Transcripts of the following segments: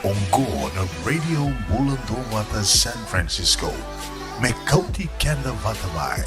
Onggo na Radio Mulanto Wata San Francisco. Mekauti Kanda Vatamai.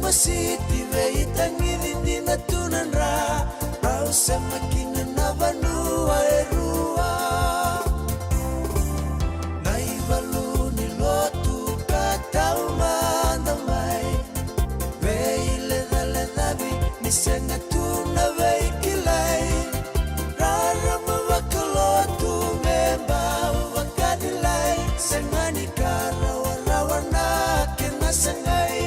masiti ve itangi di natunan ra rau semakin navanua erua nai balu ni lotu katau mandamai ve le davi ni senga tuna ve kilai rara mawakalotu memba wakadilai sengani karawana kena sengai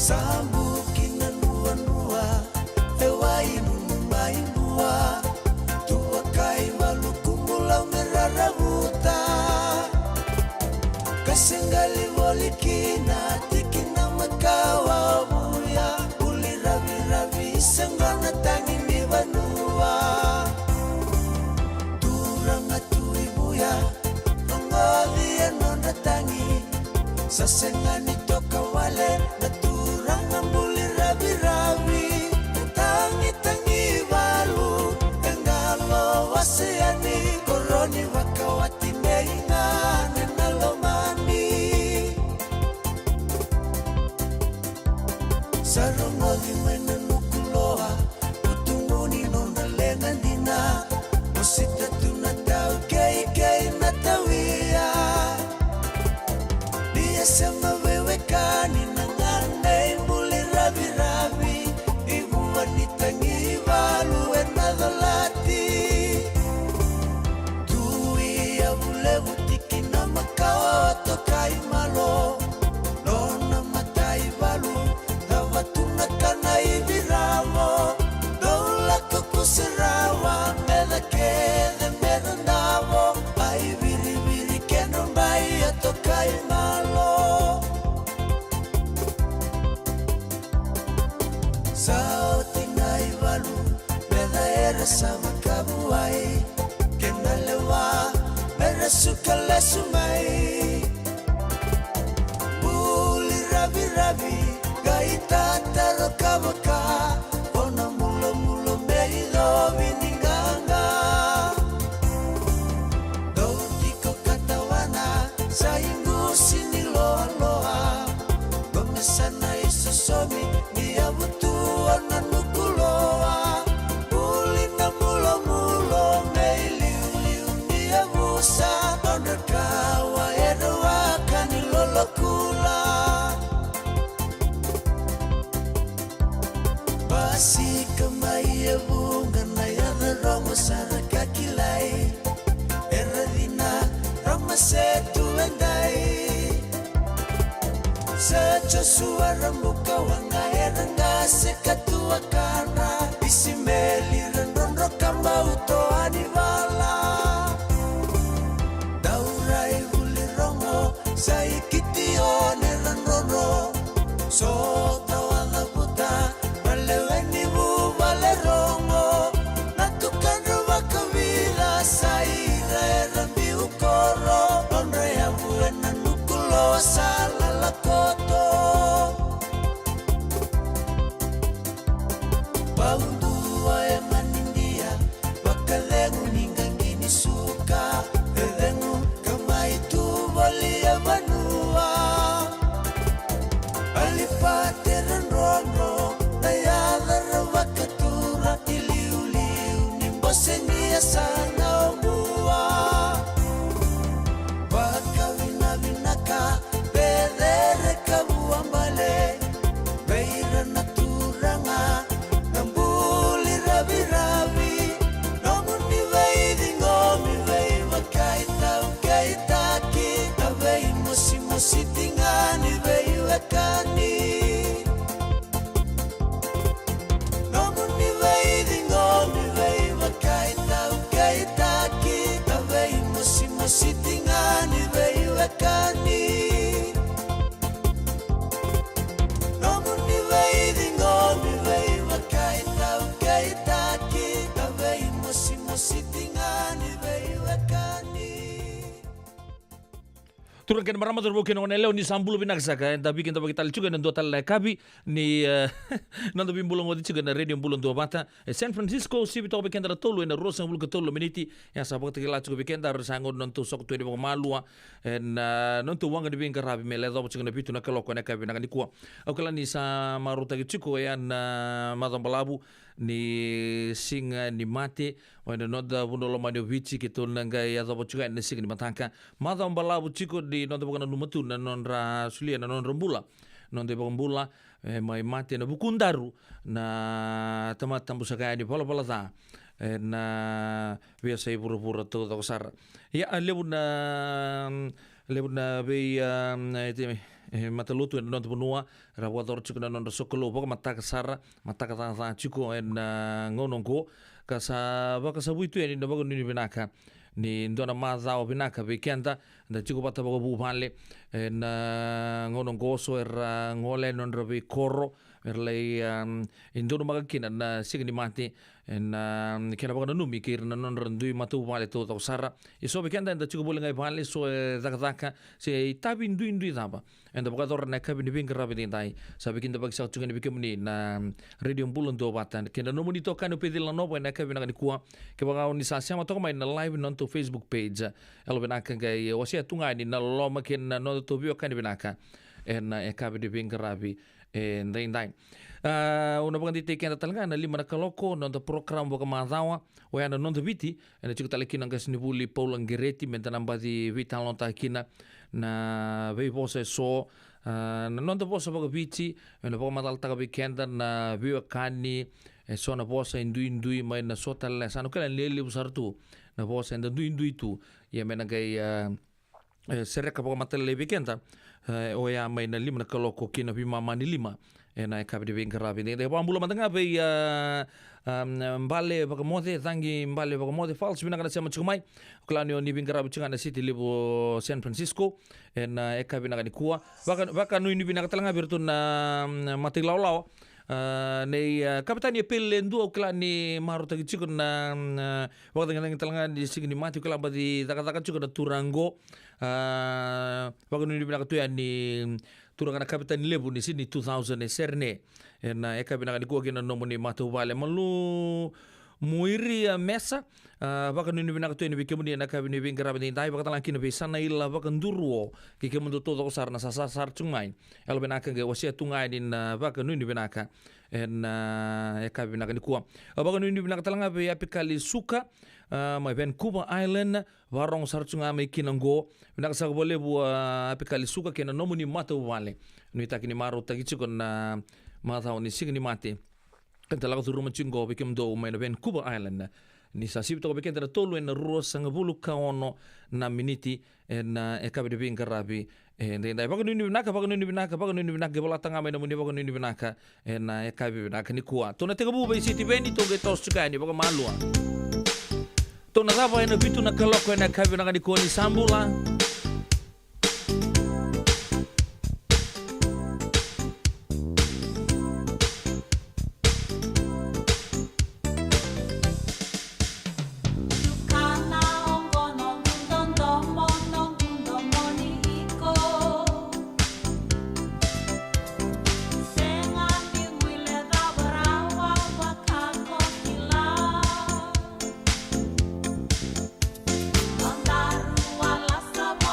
sambukin nua hewai numai bua tua kai maluku mulau merarabuta kasenggali wolikina tikina makawa buya uli ravi senggana tangi ni banua turanga tu ibuya nongoli nona tangi sasengani toka wale naturanga muli ravi tangi balu engalo wasiani koroni wakawati meinga nenalomani sarongoli menenukuloa utunguni nona lengandina musita tunatau kei natawia sama wewe kani nangane muli ravi ibu wanita ngibalu enadolati tui ya bule butiki na makao tokai malo nona matai balu davatuna kana ibiramo dola kukusirawa medake de medandavo ai biri kenombai tokai malo sao tinai balu beda era sama kabuai kena lewa beda suka lesumai buli ravi gaita taro kabaka ona mulo meido vininganga dotiko katawana saingu sini loa gomesana isosomi dia butuan nanukuloa ulina mulo meiliu dia busa ondakawa edoa kanilolokula basi kamai bunga na yada romo sana kakilai eradina roma setu endai secho suara muka wanga eranga sekatua kana isimeli rendondro kamba uto anibala daurai bulirongo saikitione rendondo so tawada buta baleweni bu balerongo natukan ruba kabila saira erambi ukoro onre ya buena nukulo sala lakoto baundua emanindia bakalengu ningangini suka edengu kamai tu bolia banua alipateran rono nayada rawakatura iliu nimbosenia sana omua vinaka bedere kabuambale beira naturanga nambuli ravi nomuni veidi ngomi vei makaita ukaitaki avei mosi tingani vei wekani nomuni veidi ngomi vei makaita ukaitaki avei mosi tingani vei wekani nomuni veidi ngomi vei makaita ukaitaki avei mosi tingani vei wekani Turkan marama turbokin on leo ni sambulo binagsaka tapi kita bagi tal juga nando tal kabi ni nando bimbulong odi juga na radio bulong do bata San Francisco si bito bekenda tolo na rosa bulu tolo miniti ya sabot kila juga bekenda sango nonto sok tu de malua en nonto wanga de binga rabi mele do juga na bitu na kaloko na kabi na ni kwa okala ni sa maruta gichuko ya na madambalabu ni singa ni mate wana noda bundolo mani vici kitul nanga ya do juga ni singa ni matangka madambalabu chiko di nonto bukana numatu na nonra sulia na nonra bula nonto bula mai mate na bukundaru na tamat tambusa kaya di pola ta na biasa pura-pura to sar ya lebu na be matalutu en nonto bunua rawador chiko na nonra sokolo boka mataka sara mataka ta chiko en ngonongo kasa baka sabuitu en no bago ni binaka ni ndona mazao binaka bekenda nda chiko bata bago bupale na ngono goso ngole non rabi korro erlei indono magakina na signi mati na kena bago numi kir na non randui matu bupale to sara iso bekenda nda chiko bolenga bale so zakaka se tabi ndui daba enda bago dor na kabi ni bingra bidindai sabi kinda bag sa chunga ni bikemni na radio bulon do batan kena no moni to kanu pedila no na kabi na kuwa ke bago ni sa sama to mai na live non to Facebook page elo benaka ngai wasia tunga ni na lo makin na no to bio kan benaka en kabi di bingrabi en dai una bang dite kenda talanga na lima na kaloko no to program boka mazawa o ya no to viti en chiko talekina ngas ni buli Paul Ngereti mentana badi vital no ta kina na vei pose so na non to posa boka viti en boka madal ta bi kenda na bio kani so na posa indui mai na sotal sa no kala lele usartu na posa indui tu ya mena gai sereka boka matal le bikenda o ya mai na lima na kaloko kina bi mama ni lima na kabi de bingarabi de pambula matanga be mbale baka mode tangi mbale baka mode false bina kana sema chumai klani ni bingarabi chunga na city libo San Francisco na kabi na kuwa baka no ni bina katalanga birtu na matilawlaw nei kapitani pelle ndu klani maruta gichiko na wakati ngana talanga di signi mati kala badi daka chiko na turango wakati ni bina katuya ni turang na kapitani lebu ni sini 2000 serne na bina kuwa kina nomo ni matu wale malu muiri mesa baka nini bina katuya ni bikemuni na kabini bingarabi ni dai baka talang kina besana ila baka ndurwo kikemundu todo ko sar na sasar chungmai elo benaka ge wasia tungai din baka nini benaka bina ni kuwa baka nini bina talanga be apikali suka mai Vancouver Island warong sar chunga mai kinango bina sa bole bu apikali suka kena nomuni mata wale ni takini maro tagichiko na mata oni signi mate kantala ko ruma chingo bikem do mai na Vancouver Island ni sa sibto bikem tera tolu en ros sanga bulu kaono na miniti en kabe de bingarabi en dai bago nini binaka bola tanga mai na muni bago nini binaka en kabe binaka ni kuwa to na tega bu bai city beni to ge tos chuka ni bago malua to na rava en bitu na kaloko en kabe binaka ni kuwa ni sambula Andaru ala sabor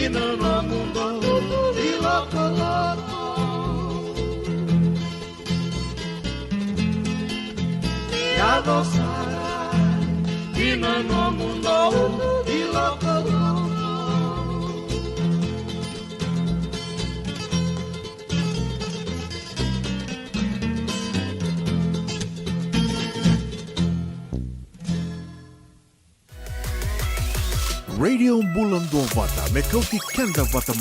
Ina no mundo di loco loco. Ya lo sabrás. Ina no mundo di loco loco. Radio Bulan Dua Vata Mekauti Kanda Vata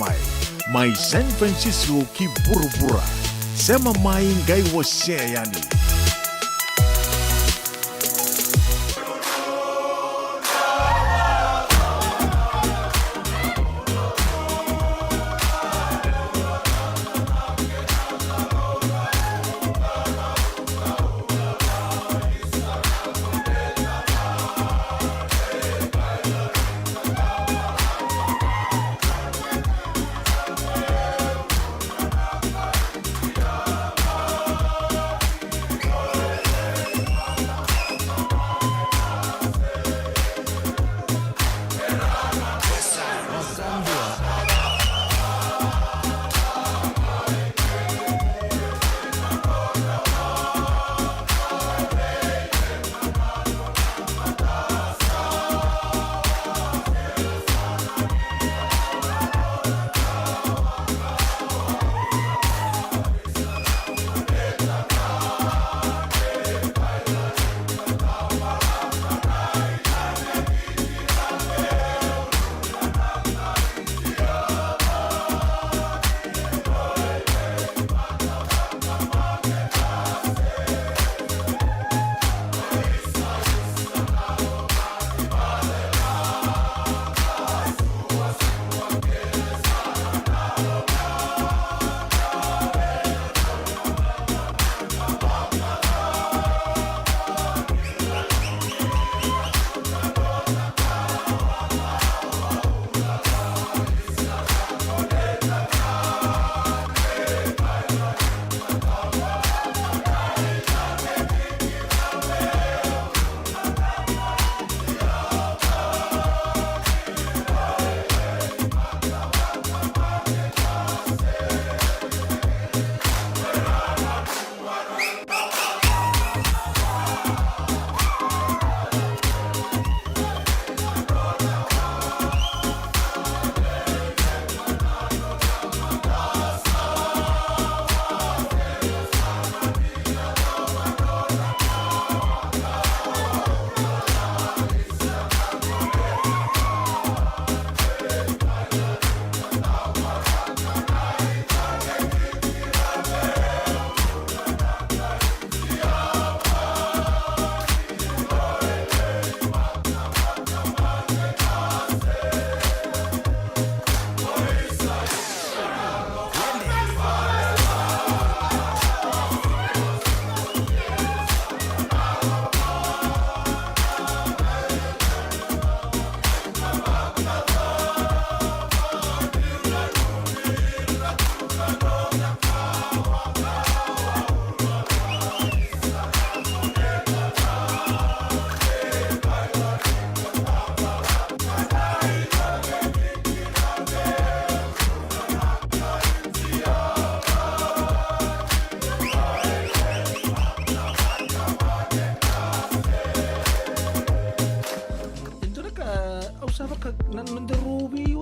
Mai San Francisco ki Burubura Sema mai ngai waseyani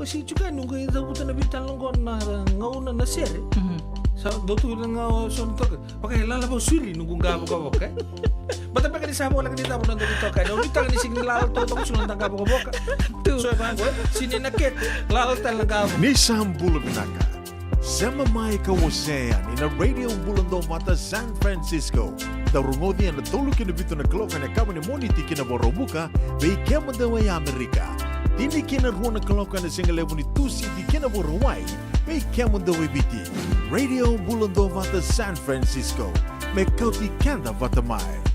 si juga nunggu itu bukan nabi talong kon na ngau na nasere. Sa dotu na ngau son to. Pakai lala ba suli nunggu ngabo ka boka. Bata pa kanisa mo lang dito mo nando dito ka. No dito ni sing lala to to sunan tangka boka boka. So ba sini naket lala talaga. Ni sambul binaka. Sama mai ka wasean in a radio bulando mata San Francisco. Tarungodi na tolu kina bito na kloka na kama ni moniti kina borobuka be kema dawa ya Amerika. Dini kina ruona kloka na singa levo ni tusi di kina borowai be kema dawa biti. Radio bulando mata San Francisco. Me kauti kanda vatamai.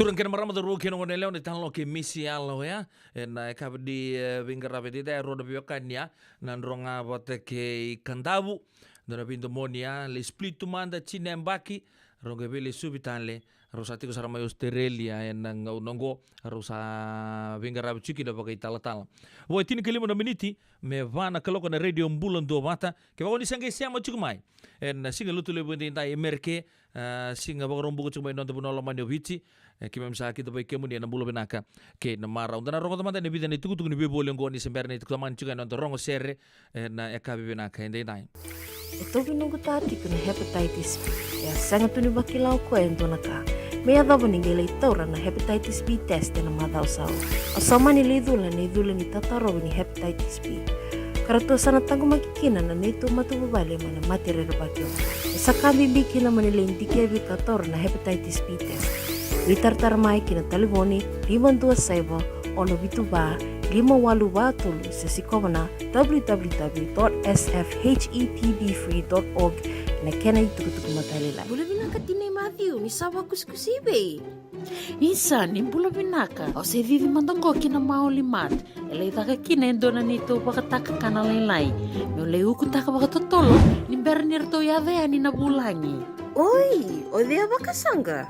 Turun kena marama tu ruki nongon eleo ni talo ke misi alo ya. Na eka di vingar rapeti da roda biokanya nan ronga bote ke kandabu. Dona pinto monia le split tu manda chine mbaki ronga bele subitanle rosati ko sarama Australia nang nongo rosa vingar rapeti da pakai tala-tala. Wo tini kelima na miniti me vana kaloko na radio mbulan do mata ke woni sange siama chukumai. En singa lutu le bunti tai merke singa bagorombu chukumai non te bunolo manio vici. Kima msaki to kemu ni na bulo benaka ke na mara undana rongo tamanda ne bidane tuku ni bebo lengo ni semberni tuku man chuga non rongo serre na ekabi benaka ende dai. Ito pinunggu tadi kena hepatitis B. Ya sangat tuni bakilau ko ento naka. Mea dava ninggela itaura na hepatitis B test na madau sao. Asama ni lidula ni tataro ni hepatitis B. Karato sana tangu makikina na nito matubabali mana matire bakyo. Sa kami bikina manila indike bi tator na hepatitis B test. Litar mai kina telefoni 527 ono bituba 582 tulu sesikomana www.sfhetbfree.org na kena itukutuku matalila. Bula binaka tinay Matthew ni sawa kuskusibe. Isa ni bula binaka o se vivi mandongo kina maoli mat ele taka kina endona nito bakataka kana lailai no leu kutaka bakatotolo ni bernir to yave ani na bulangi. Oi, odea bakasanga.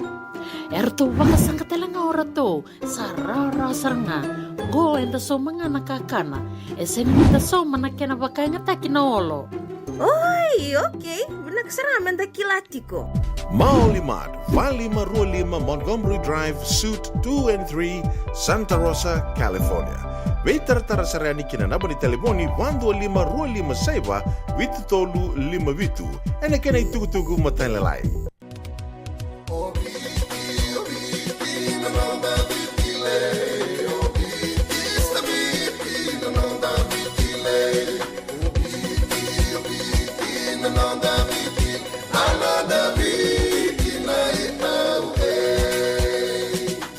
Erto bakasanga telanga orato sarara saranga go enda so mga nakakana eseni nita so manakena bakanya takina olo. Oi, okay, binaksarama anda kilatiko. Maulimad, Valley Marualima, Montgomery Drive, Suite 2 and 3, Santa Rosa, California. Vetar tarasarani kina nabani telefoni 125 saiba vitu tolu 5 vitu. Ena kena itukutuku matalelai.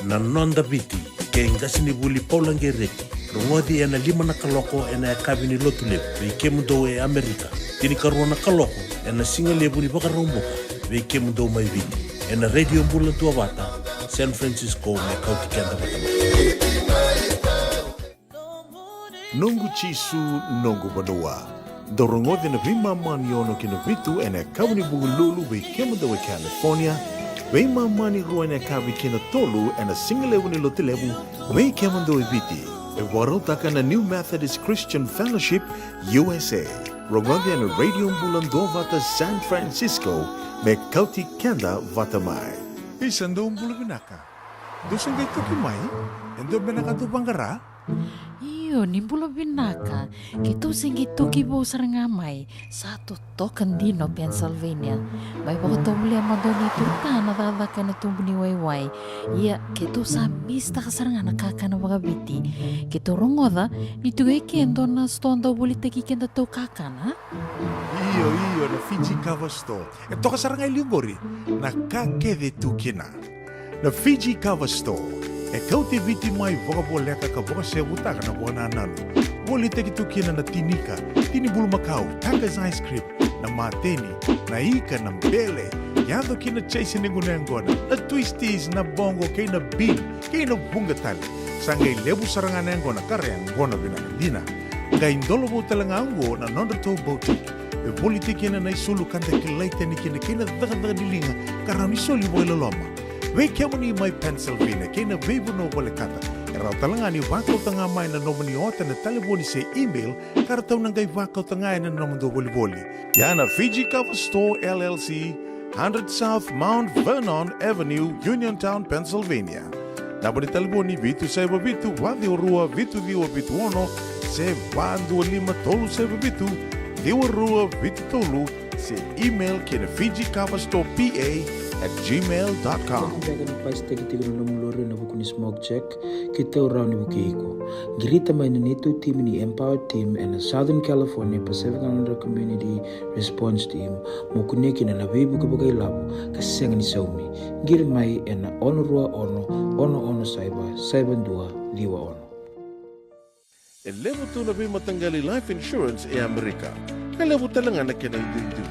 Na nonda biti ke ngasini buli paulange reki rongodi ena 5 na kaloko ena kabini lotule be kemundo e Amerika tini karona kaloko ena singa lebu ni baka romboka be kemundo mai viti ena radio mbula tua bata San Francisco me kauti kenda batama Nungu chisu nungu badua. Dorongodi na vima maniono kina vitu ena kabini bugululu be kemundo e California. Wei mamani rua ena kabi kina tolu ena singalewu ni lotilewu wei kemando eviti. E warotaka na New Methodist Christian Fellowship USA. Rongodi ena radio mbulando vata San Francisco me kauti kenda vata mai. Isando mbulu binaka. Dusang kay tukimay? Endo binaka tu banggara? Iyo ni bula binaka kito singi toki bo sarangamay sa totokan dino Pennsylvania. May pagkatobuli ang madoni turta na dadakan na tumbo ni Wayway. Iya kito sa mista kasaranga nakakana mga biti. Kito rongoda nitugay kendo na stonda bulit kikenda to kakana. Iyo na Fiji Cover Store. Ito kasarangay lingori. Nakakede tukina. Na Fiji Cover Store. E kauti viti mai voka boleka ka voka sebuta ka na voka nananu. Woli teki tukina na tinika, tini bulu makau, takas ice cream, na mateni, na ika, na mbele. Yado kina chase ningunengona, na twisties, na bongo, kay na bean, kay na bungatali. Sangay lebu saranganengona kareang gona binakadina. Ngay indolo mo talangango na nondato boutique. E woli teki na naisulu kanta kilaita ni kina daga dilinga, karang isoli boy loloma. Wei kemo ni mai Pennsylvania, kena veibu no wale kata. Erau talangani wakau tanga mai na nomani ota na telefoni se email, karatau nangai wakau tanga na nomando boli-boli. Yana Fiji Cover Store LLC, 100 South Mount Vernon Avenue, Uniontown, Pennsylvania. Nabani telefoni vitu seba vitu, wadi orua vitu diwa vitu ono, se wandu lima tolu seba vitu, diwa rua vitu tolu, se email kena Fiji Cover Store PA@gmail.com. Jaga ni pas tegi tiga na mulore na buku ni smoke check kita orang ni buku iko. Girita main itu tim ni Empowered Team and Southern California Pacific Islander Community Response Team mukune kina na bibu kebagai labu kaseng ni saumi. Gir mai ena ono saiba dua liwa ono. E levo tu na bima tanggali life insurance e Amerika. Ka levo talangan na kena itu.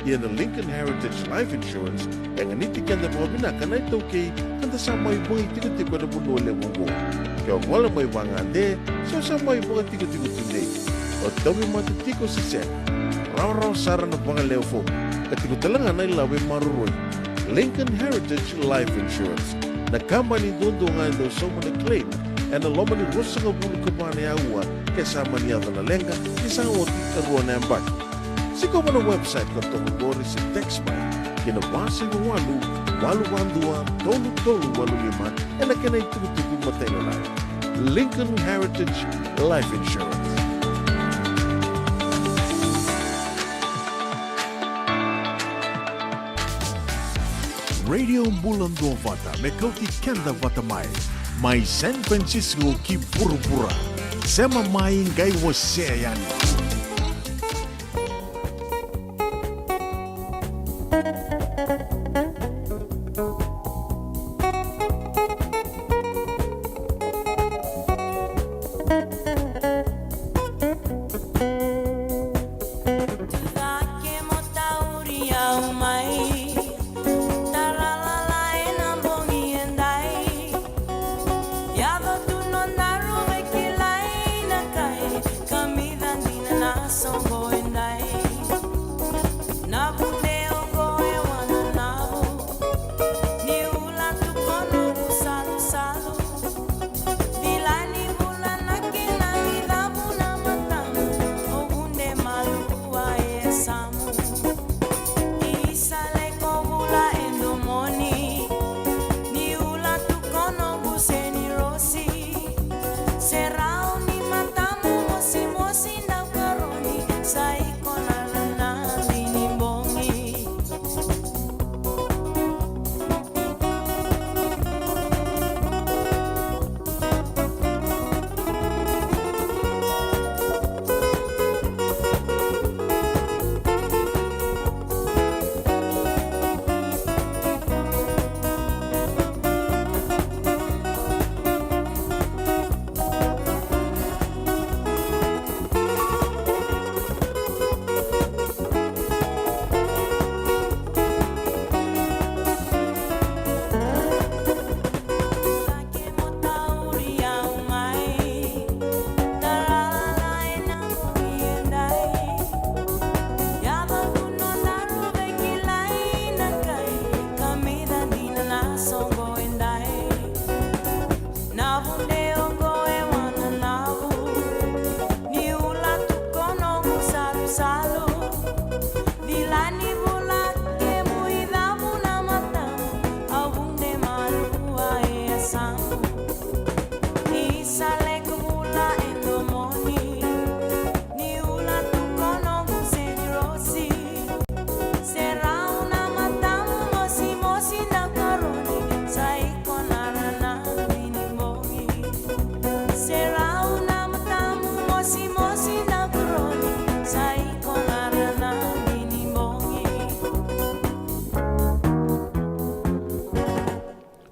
ia na Lincoln Heritage Life Insurance yang niti kanda po binaka na ito kay kanda sa may bungi tigo-tigo na bunole monggo. Kaya wala may wangande, so sa may bunga tigo-tigo tunde. O dami matitiko si Sen. Raw-raw sara na pangaleo fo. Katigo talaga na ilawe maruroy. Lincoln Heritage Life Insurance. Na company dundungan daw sa mga claim and na loma ni Rosa nga bulu ka pa na yawa kasama niya na lenga isang oti karuan na ang bag. Siko mo na website ka ito magori sa text by kinabasi ng walu-walu-wandua, tolu-tolu-walu-lima and na kanay tugu-tugu matay na lang. Lincoln Heritage Life Insurance. Radio Bulando Vata me kauti kenda vata mai San Francisco ki pura-pura sema mai ngai wose yani.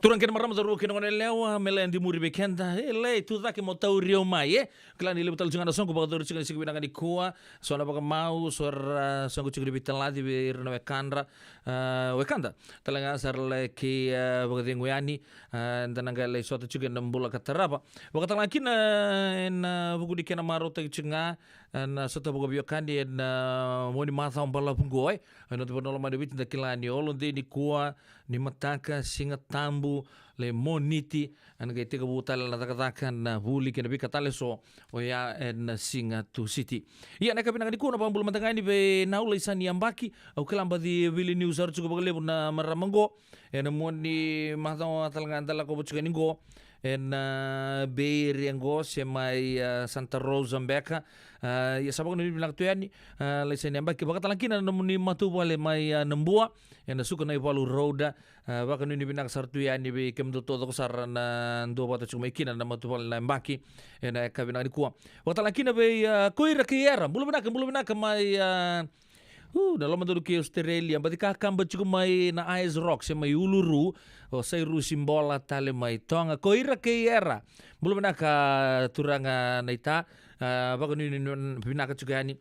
Turang kena maram zaru kena ngone lewa melen di muri bekenda le tu dake mo tau rio mai klan ile betal jungana songo bagador chinga sigi binanga di kuwa sona baga mau sor songo chinga bital ladi bir na wekanda talanga sar le ki bagading weani ndananga le sota chinga nambula katarapa wakatala kina en buku di kena maro te chinga na sota baga biokandi en moni matha umbala pungoy no te bonola made bit ndakilani olondi ni kuwa ni mataka singa tambu le moniti an ga tega butal na takataka na huli kena bika tale so o ya en singa tu city ia na kapina ni kuna pambul matanga ni be naula isani ambaki au kelamba di Vili News ar chugo bagale na maramango en moni matha talanga andala ko buchuga ningo en Beriango semai Santa Rosa Mbeka ya sabang ni bilang tu yani le sene ambaki bakatalangkina na muni matu wale mai nembua en suka na ipalu roda baka ni binak sartu yani be kem do todo sarana ndo bata chuma ikina na matu wale na ambaki en ka binak ni kuwa bakatalangkina be koira kiera bulu binak mai dalam bentuk ke Australia, berarti kakam bercukup mai na Ice Rock, semai Uluru, saya rusim bola tali mai tonga, koira ke era, belum nak turanga naita, bagai ni pinak juga ni,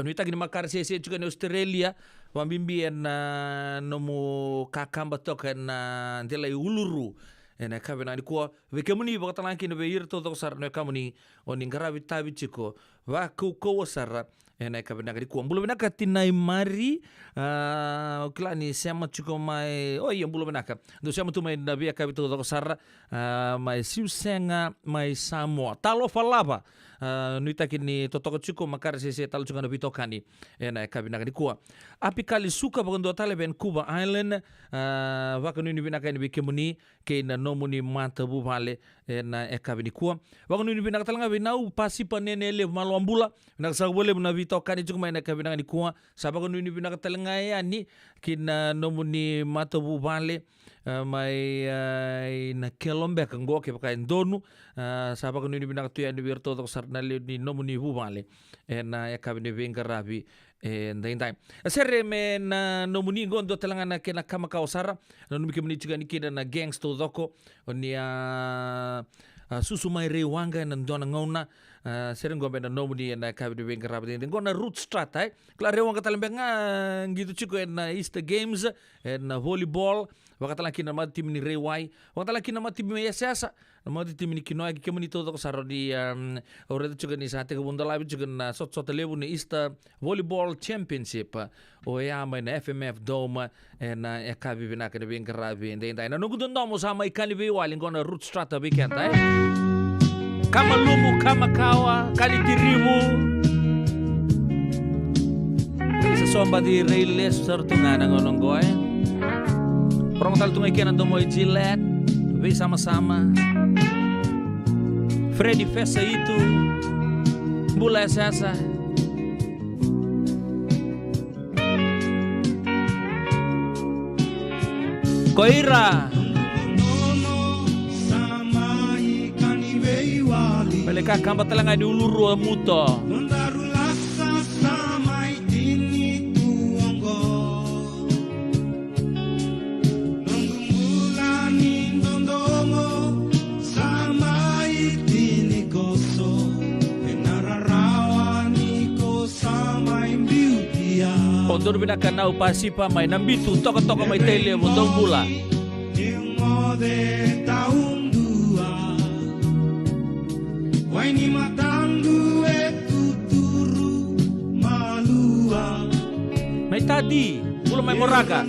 Nuita gini makar sese juga ni Australia wambimbi na nomu kakamba toka na ndela uluru ena kabina ni kuwa wekemuni bakatalanki no beir to sar no kamuni oni ngarabi tabi chiko wa ko sar ena kabina ni kuwa mbulo benaka tinai mari klani sema chiko mai oi mbulo benaka do sema tu mai na bia kabito to sar mai siusenga mai Samoa talo falava nuita kini totoko chiko makar sese talo chunga no bitokani ena kabina ni kuwa api kali suka bagondo tale Vancouver Island waka nuni binaka ni bikemuni ke na nomuni mata buvale na ekabini kuwa waka nuni binaka talanga binau pasi panene le malwambula binaka sagwole na bitokani chuma na kabina ni kuwa sabaka nuni binaka talanga yani kina nomuni mata buvale mai na kelombe kango ke pakai ndonu sabaka nuni binaka tu ya ni wirto to sarnale ni nomuni buvale na ekabini bengarabi ndai serre me na nomuni gondo talanga na kena kama kaosara na numike muni chiga nikida na gangs to doko oni susu mai rewanga na ndona ngona serre ngombe na nomuni na kabidi wenga rabde ngona root strat ai kla rewanga talembe nga gitu chiko na Easter Games na volleyball wakatala kina mati mini rewai wakatala kina mati mini yesasa na mati timini kinoa ki kemuni to saro di ore chuga ni sate ko bunda labi chuga na sot lebu ni Easter Volleyball Championship o ya mai na FMF Dome na ekabi bina ka de gravi ndai na nugu ndomo sama ikali be wali ngona root strata weekend kama lumu kama kawa kali dirimu isa somba di railles sartungana ngonong goy Prong tal tungai kian ando moi jilet, be sama-sama. Freddy Fesa itu, Bula Sasa. Koira. Mereka kampat telangai di uluru muto. Pondor binakan na upasi pa may nambitu toko-toko may tele mundong bula. May tadi, bula may moraga.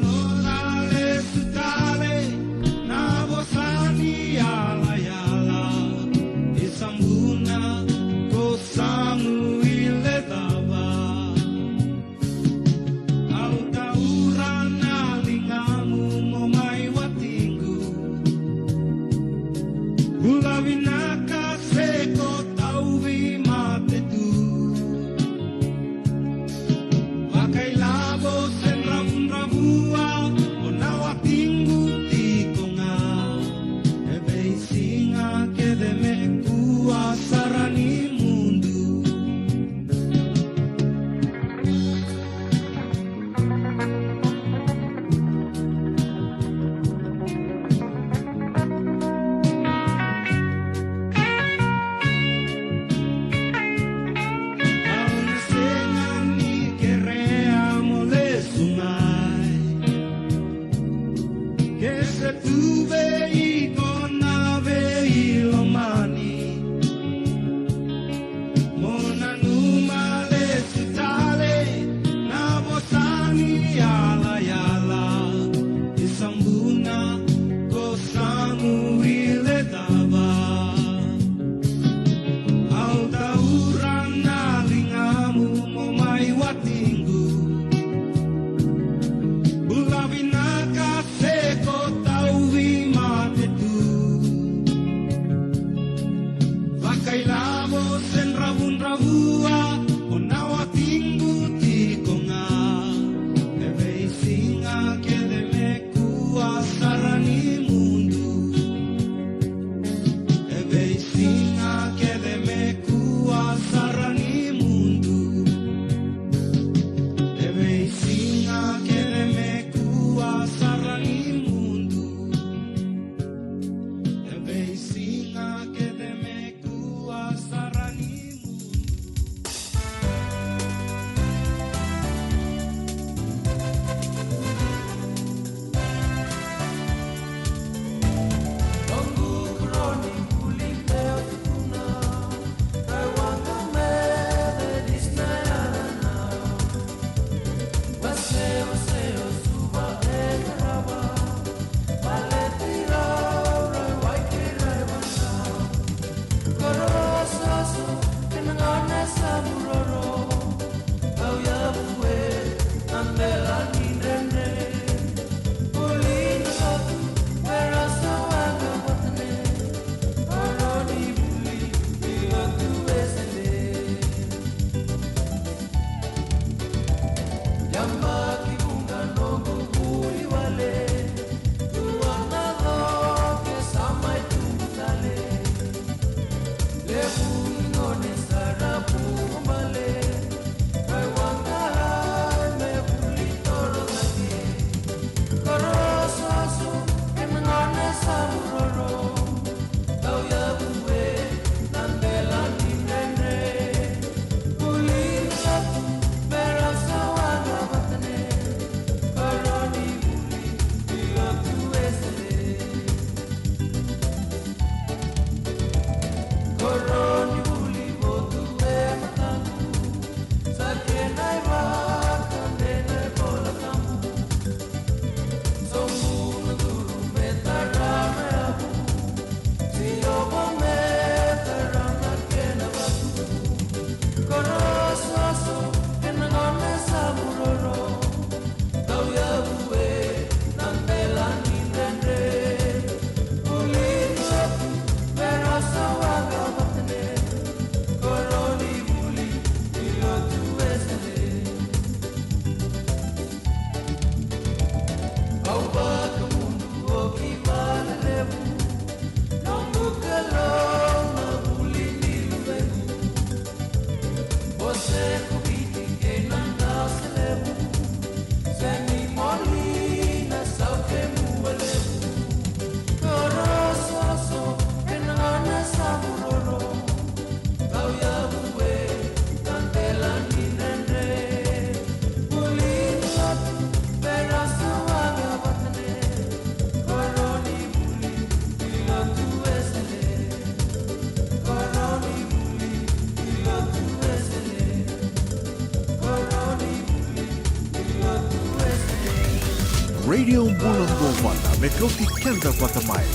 Radio Bulungo Mata Mekoti Kenda Patamai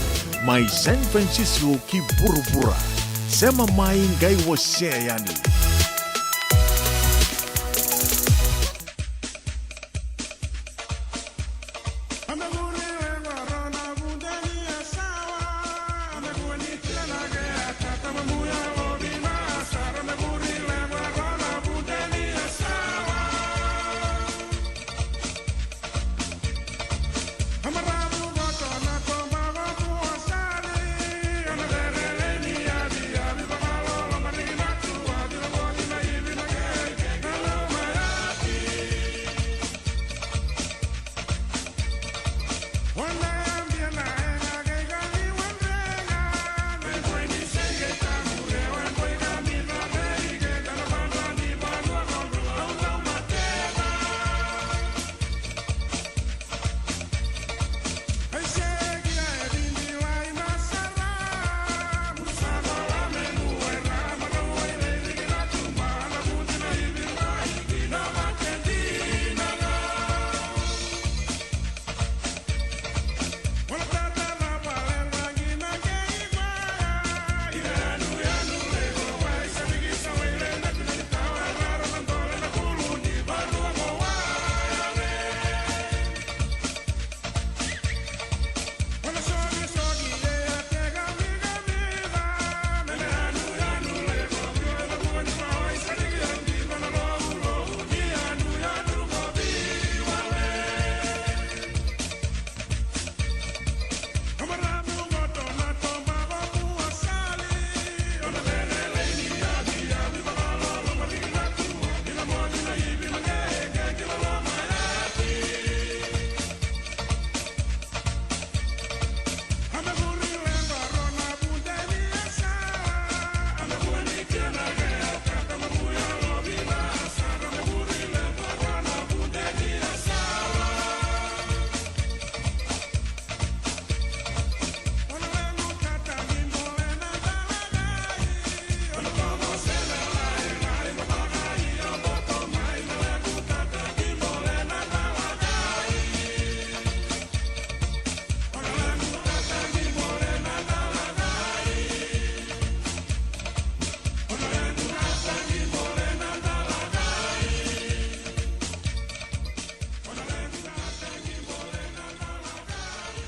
Mai San Francisco ki Burubura Sema mai ngai waseani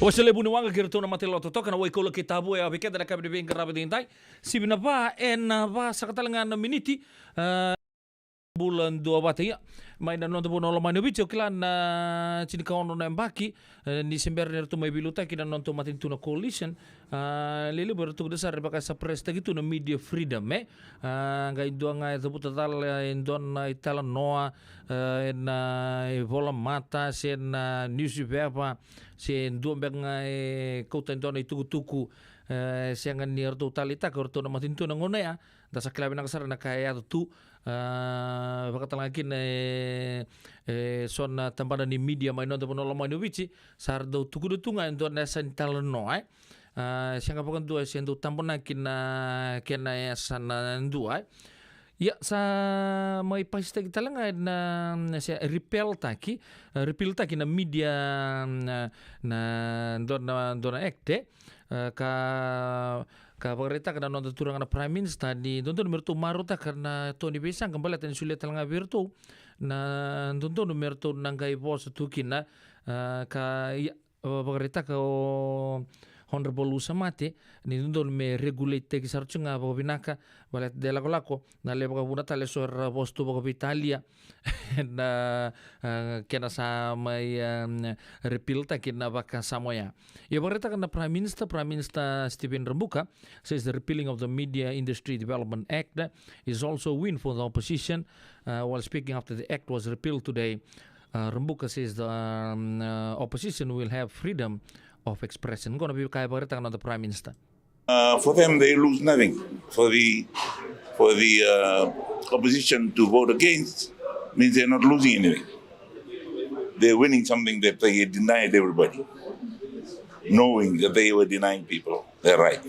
O se le bunuanga ki rotona mate loto toka na wai kola ki tabu e abikeda na kabine benga rabe dintai. Sibina ba e na ba sakatalanga na miniti bulan 2 bata ia. Mai na nonto bono lo manu bicho kila na chini kaono na mbaki ni sember ne mai biluta kina nonto matin tuna coalition lele bertu dasar baka sa presta gitu na media freedom ga indua nga zabuta tal indon itala noa na vola mata sen newspaper sen dua benga kota indon itu tuku siangan ni erto talita korto na matin tuna ngone ya dasa klabe na kasar na kaya tu baka lagi son tampana ni media mai nonto pono lama wici sardo tuku tunga ento na santal no sianga pokan dua sendo tampona kina ya sana dua ya sa mai pasta kita langa na sa repel taki na media na dona ekte ka pagreta kana nonton turang na prime minister di nonton numero tu maruta karena Tony Besang kembali aten sulit talanga virtu na nonton numero tu nanggai bos tu kina ka pagreta ka honorable usamate ni nonton me regulate ki sarchunga ba binaka balet de la lako na le ba bunata le sor bos tu ba Italia na kena sa mai repeal ta kina baka samoya ya pagreta kana prime minister Stephen Rambuka says the repealing of the Media Industry Development Act is also a win for the opposition while speaking after the act was repealed today. Rambuka says the opposition will have freedom of expression. Gonna be kaya pagreta kana the prime minister. For them, they lose nothing. For the opposition to vote against means they're not losing anything. They're winning something that they denied everybody, knowing that they were denying people their right.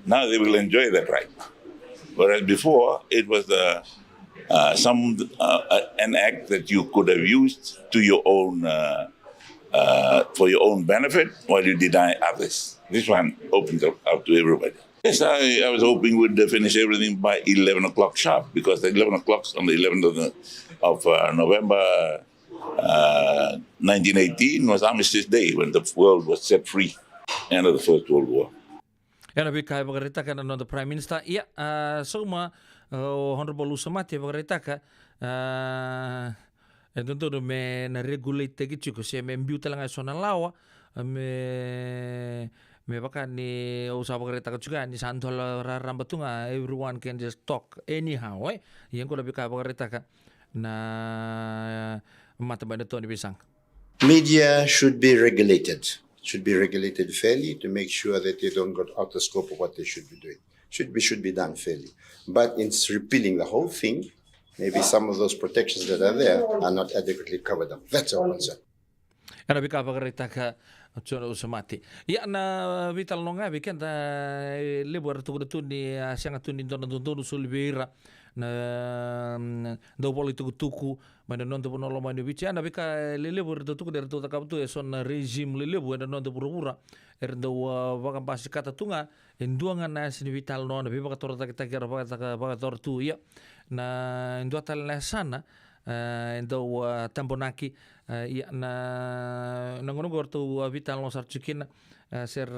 Now they will enjoy that right. Whereas before, it was an act that you could have used to your own for your own benefit while you deny others. This one opens up to everybody. Yes, I was hoping we'd finish everything by 11 o'clock sharp, because the 11 o'clock on the 11th of November 1918 was Armistice Day, when the world was set free, end of the First World War. Yana bika bagarita ka na the Prime Minister. Ia, soma Honorable Usamati bagarita ka tentu me na regulate gitu ko siya me mbiu talang aso na lawa me baka ni usaha bagarita ka juga ni santol rambatunga everyone can just talk anyhow yang ko bika bagarita ka na mata ba to ni bisang. Media should be regulated. Should be regulated fairly to make sure that they don't go out the scope of what they should be doing. Should be done fairly. But in repealing the whole thing, maybe some of those protections that are there are not adequately covered up. That's our concern. Ana bika bagarita ka Chono Usamati. Ya na vital longa weekend lebor tu ni siang tu ni don sulbira na do poli tuku mana non te pono lomani bici ana bika lebor tu der tu takap tu son regime lebor na non te pura do wakan pasi kata tunga enduangan na sini vital non be baka torta kita kira baka tortu ya na endua tal na sana endo tambonaki ya na ngono gortu vital no sarchukin ser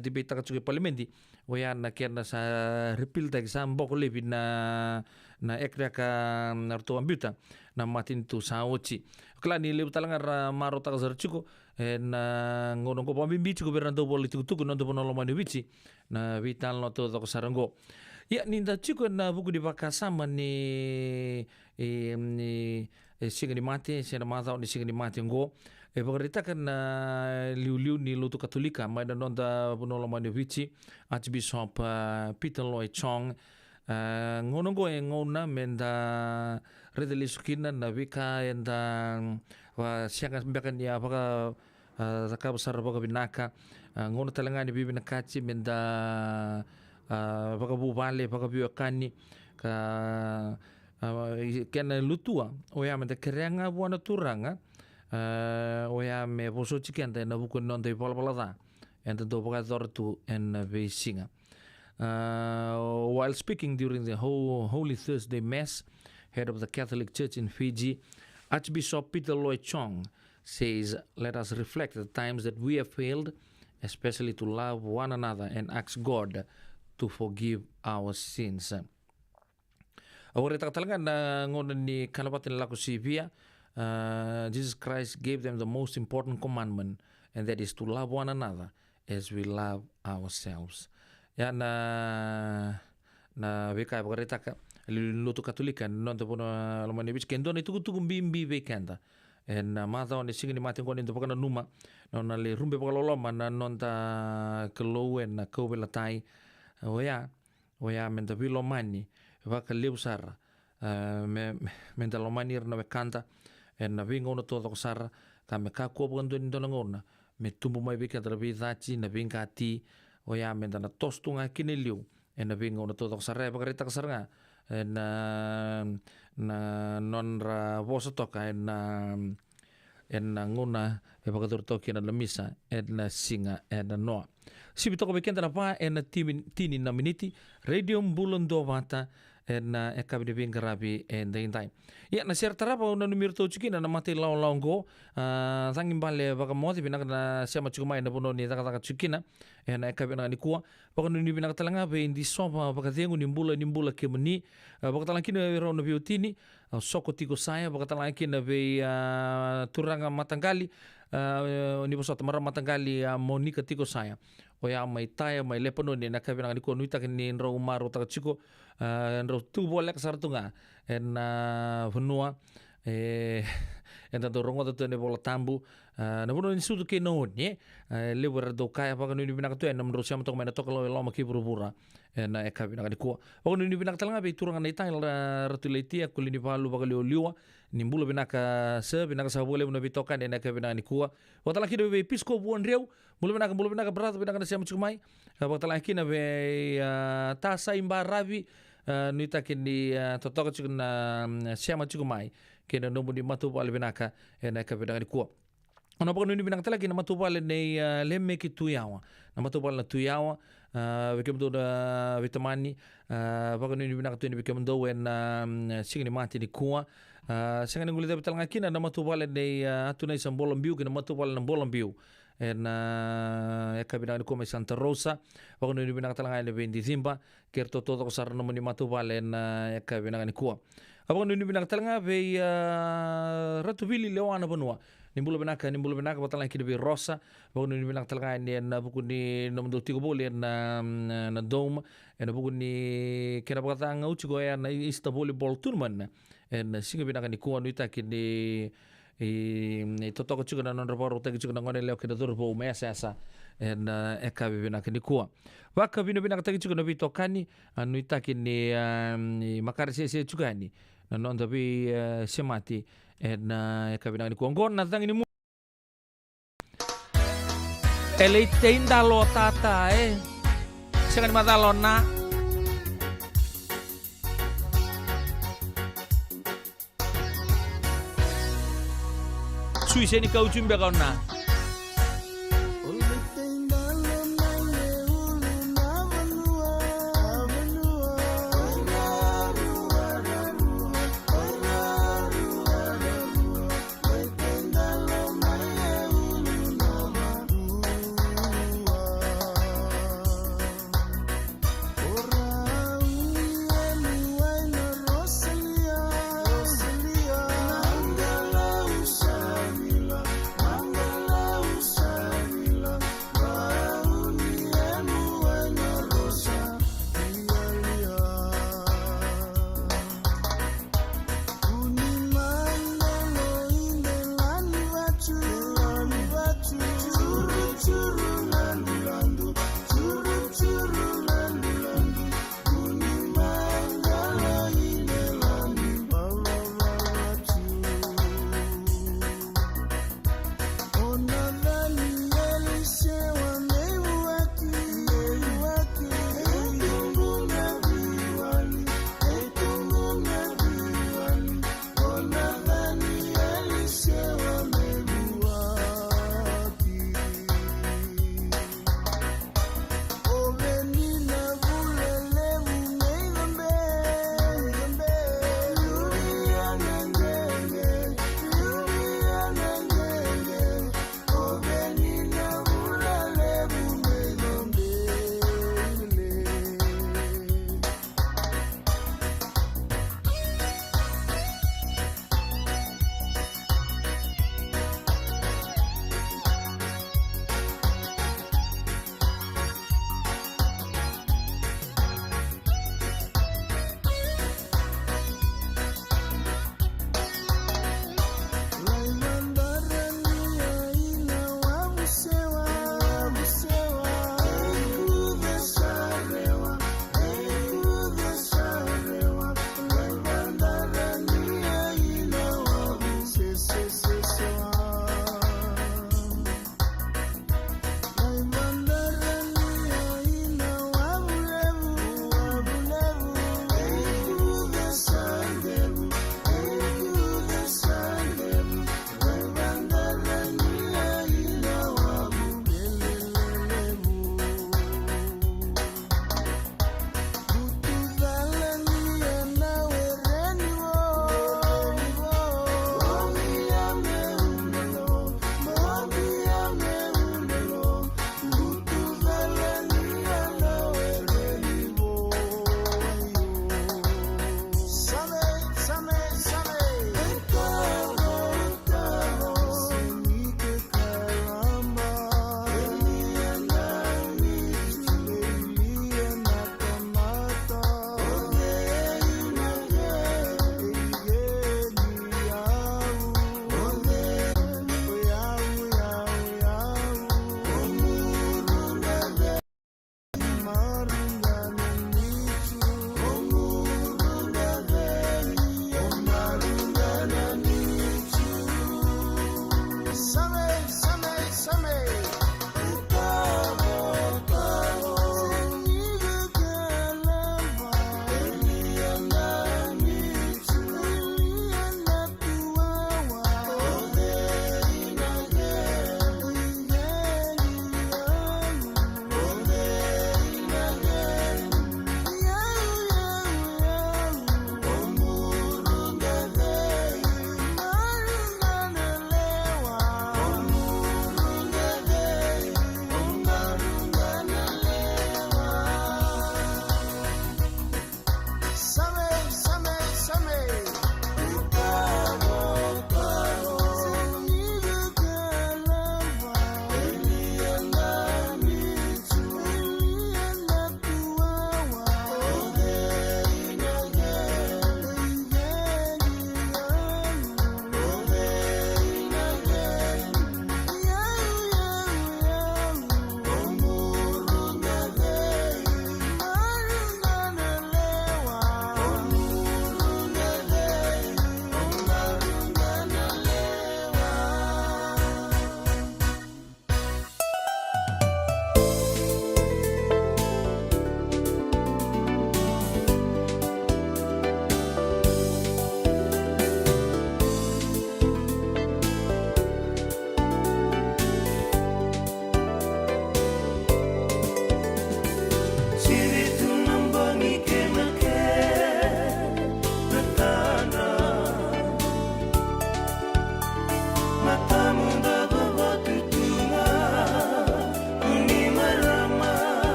debate ka chuki parlamenti waya na kena sa repeal ta exam boko lebi na ekra ka narto ambuta na matin tu saochi kala ni lebu talangar maro ta sarchuko na ngono ko pambimbi chuko berando boli tuku no to pono mani bici na vital no to sarango ya ninda chuko na buku di bakasama ni sigani mate sena mata ni sigani mate ngo bagarita kan liu ni lutu katolika mai da nonda bunolo mani vici Archbishop Peter Lloyd Chong ngono go ngona menda redeli sukina na vika enda wa sianga mbekan ya baka zaka besar baka binaka ngono talangani bibina kachi menda baka bubale baka biwakani ka kena lutua oya menda kerenga buana turanga oya me boso chikenta na buku non de palapalada and the baka dortu and vesinga while speaking during the Holy Thursday Mass, head of the Catholic Church in Fiji, Archbishop Peter Lloyd Chong says, "Let us reflect the times that we have failed, especially to love one another and ask God to forgive our sins." Awari takatalangan na ngon ni kalapatin laku sibia, Jesus Christ gave them the most important commandment, and that is to love one another as we love ourselves. Ya na beka bagarita ka lutu katolika non te pono lomani bich kendo ni tuku bimbi bekenda en mata on singini mate ngoni to pakana numa non le rumbe pakaloloma na non ta kelowen na kobela tai oya menta bilomani vaka leusara menta lomani na bekanta en na vingo no todo sara ka me ka ko bondo ni donangona me tumbu mai beka trabi dachi na vinga ti oya menta na tostunga kineliu en na vingo no todo sara bagarita kasaranga na non ra vosa toka en nguna e bagadur toki na lamisa en singa en noa sibi toko bekenda na pa en tini na miniti radio Mbulando Vata en ekabi de bingarabi en daintai ya na share tarapa una numero to chikina na mate law go tangim bale baka moti binak na siama chukumai na bono ni taka chikina en ekabi na ni kuwa baka ni binak talanga be indi sopa baka tengu nimbula kemani baka talanga kina ro no biotini soko tiko saya baka talanga kina be turanga matanggali ni bosot mara matanggali Monica tiko saya oya mai taya mai lepono ni nakabi na ni ko nuita kini ro umaro taka chiko ro tu bolek sartunga en venua en tanto rongo to ne bola tambu na bono ni sutu ke no ni lewer do kaya pa kanu ni binak to en namro siam to mai to lo lo maki burubura en eka binak ni ko pa kanu ni binak talanga be turanga nei tang ratu leiti akuli ni palu pa kali oliwa ni mbula binak se binak sa bole no bitokan en eka binak ni ko watala ki be pisco buon reu mula binak berat binak na siam chumai watala ki na be tasa imba rabi nuita kini totoka chukuna siama chukumai kena nombu ni matu pale binaka ena ka bidang ni kuo Ona pa nuni binang tala ki na matupale nei lemme ki tuiawa. Na matupale na tuiawa, weke mdo na vitamani, waka nuni binang tuini weke mdo en singani mati ni kua. Sanga nguli tabi talanga kina na matupale nei atu nei sam bolam biu ki na matupale na bolam biu. En eka binang ni kome Santa Rosa, waka nuni binang talanga ni bendi zimba, kerto todo ko sarana mani matupale na eka binang ni kua. Waka nuni binang talanga vei ratu vili lewana banua. Nimbula benaka batalang kini bi rosa bago ni bilang talanga ni na buku ni nomdo tigo boli na dome na buku ni kena bakatang uchigo ya na ista volleyball tournament en singa binaka ni kuan uita kini totoko chuga na nonraporo tagi chuga na ngone leo kina durbo mesa asa en eka binaka ni kuan waka binaka tagi chuga na bitokani anu ita kini makare se chuga ni na non tapi semati en eka binaka ni kuan gon na tangi ni Elitein dalo tata Siya ni madalo na Suise ni kau jumbe kau na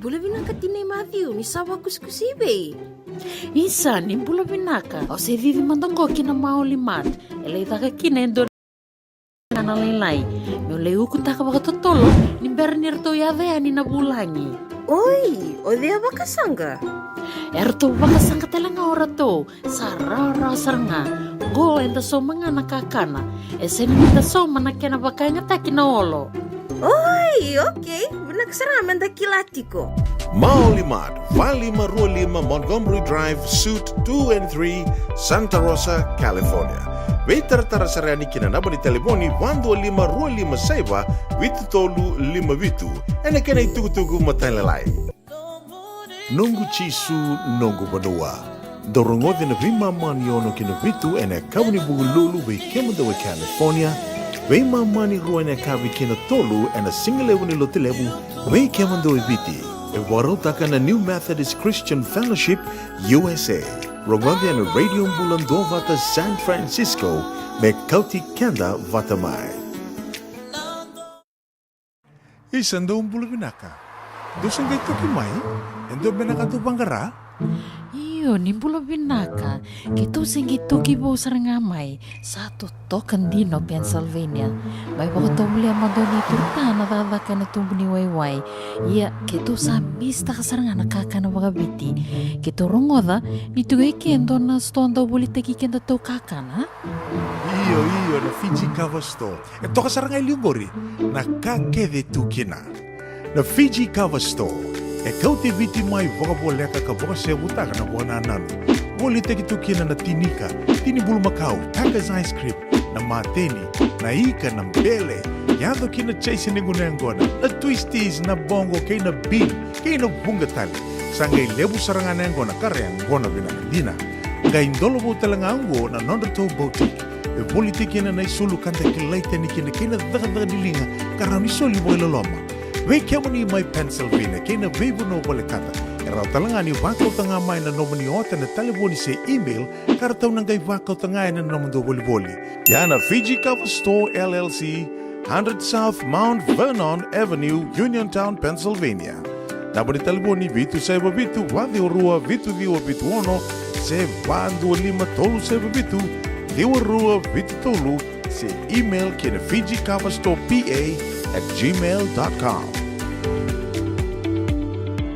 Bula binaka tinay Matthew, ni sawa kuskusibe. Isa ni bula binaka. O se vivi mandongo kina maulimat. Ele itaka kina endo na lailai. Me le uku taka wakatotolo ni bernir to yavea ni nabulangi. Oi, o dea bakasanga. Erto bakasanga telanga ora to. Sarara saranga. Go enda so mga nakakana. Esen minta so manakena bakanya takina olo. Oi, okay. Nagsaraman da kilatiko. Maulimat, 5525 Montgomery Drive, Suite 2 and 3, Santa Rosa, California. Veitara sarani kina naba ni telefoni 125257 835 ene kena itugutugu matalelai. Nungu chisu nungu banua. Dorongode na vima maniono kina vitu ene kauni bugululu ve kemudawe California. Vei mamani rua ene kavi kina tolu ene singalewu ni lotilewu ve kemudawe viti. E warotaka na New Methodist Christian Fellowship USA. Rongode ene Radio Mbulando vata San Francisco me kauti kenda vata mai. Isando umbulu binaka. Dosan gay toki mai? Endo binaka tu banggara? Iyo, ni bula binaka. Kito singi toki bo sarangamay. Satu tokan dino Pennsylvania. May baka tumuli ang madoni turta na dadaka na tumbuni wayway. Iya, kito sa mista ka saranga nakaka na mga biti. Kito rongoda, nitugay kendo na stondo bulit na kikenda to kakana. Iyo, na Fiji Cover Store. Ito ka sarangay liugori. Nakakede tukina. Na Fiji Cover Store. E kauti viti mai voka boleka ka voka se butaka na buona nanu. Boli teki tukina na tinika, tini bulu makau, Taka's ice cream, na mateni, na ika, na mbele. Yado kina chase ningu na ngona, na twisties, na bongo, kay na bean, kay na bunga tali. Sangay lebu sarangan na ngona, kare ang ngona binakadina. Nga indolo bo talanga ango na Nondato Boutique. E boli teki na naisulu kanta kilaita ni kina kay na daga dilinga, karang isoli mo ilaloma. Wei kemani mai Pennsylvania, kena vebu no boleh kata. Erau talanga ni wakau tanga mai na nomani ota na telefoni se email, karatau nangai wakau tanga na nomando boli-boli. Yana Fiji Cover Store LLC, 100 South Mount Vernon Avenue, Uniontown, Pennsylvania. Nabani telefoni vitu seba vitu, wadi orua vitu diwa vitu ono, se bandu lima tolu seba vitu, diwa rua vitu tolu, se email kena Fiji Cover Store PA@gmail.com.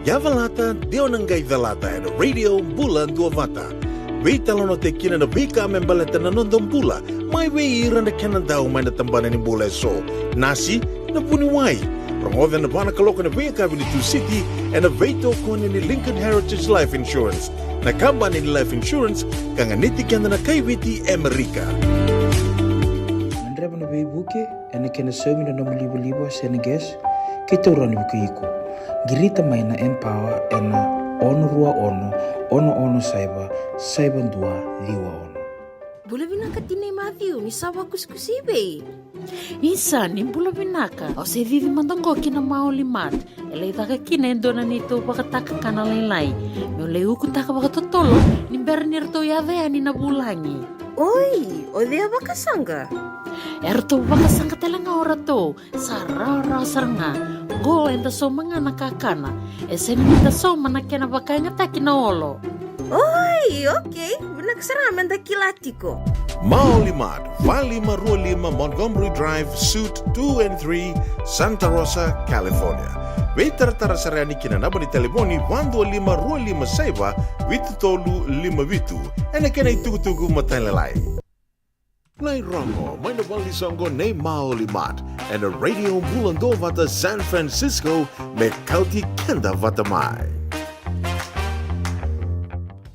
Yavalata, Dio Nangai Valata, and Radio Bulan Duavata. Wait alone te kina na bika membaleta na nondong bula. Mai wei ira na kanandao mai na tambana ni bula so. Nasi na puniwai. Promote na bana kaloka na wei kabini tu city and a veito kone ni Lincoln Heritage Life Insurance. Na kambani ni Life Insurance kanga niti kanda na kaibiti Amerika. Mandreba na bei buke ene kena semi na libo Senegas kita urani buku iko. Girita mai na Empower ena ono rua ono saiba dua liwa ono. Bula binaka tinay Matthew, ni sawa kuskusibe. Isa ni bula binaka. O se vivi mandongo kina maulimat. Ele itaka kina endo na nito bakataka kana lailai. Me le uku taka bakatotolo ni bernir to yavea ni nabulangi. Oi, o dea bakasanga. Erto bakasanga telanga ora to. Sarara saranga. Go enda so mga nakakana. Esen minta so manakena bakanya takina olo. Oi, okay. Nagsaraman da kilatiko. Maulimat, 5525 Montgomery Drive, Suite 2 and 3, Santa Rosa, California. Veitara sarani kina naba ni telefoni 125257 835 ene kena itugutugu matalelai. Nai Rongo, may nabalisongo na Maulimat, and a Radio Bulando vata San Francisco me kauti kenda vata mai.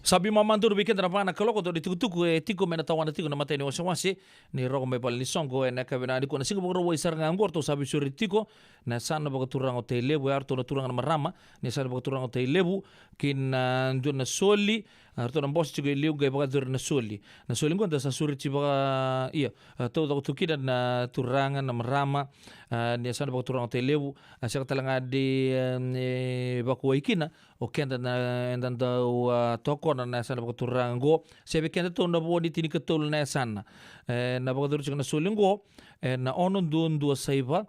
Sabi mamandur bikin rapana kaloko to dituku tiko mena tawana tiko na mateni wasi ni rogo me pal ni songo ena kabina di ko na singo bro isar ngangor to sabi suri tiko na sana baga turang o te lebu arto na turang na marama ni sana baga turang o te lebu kin ndo na soli arto na boss tigo liu ga baga dur na soli ngonda sa suri ti baga iya to to tukida na turanga na marama ni sana baga turang o te lebu asa talanga di baku ikina o kenda na endanda o toko na sana bakaturanga go sebe kenda to na bodi tini katul na sana na bakatur chika na sulingo na onon dua saiba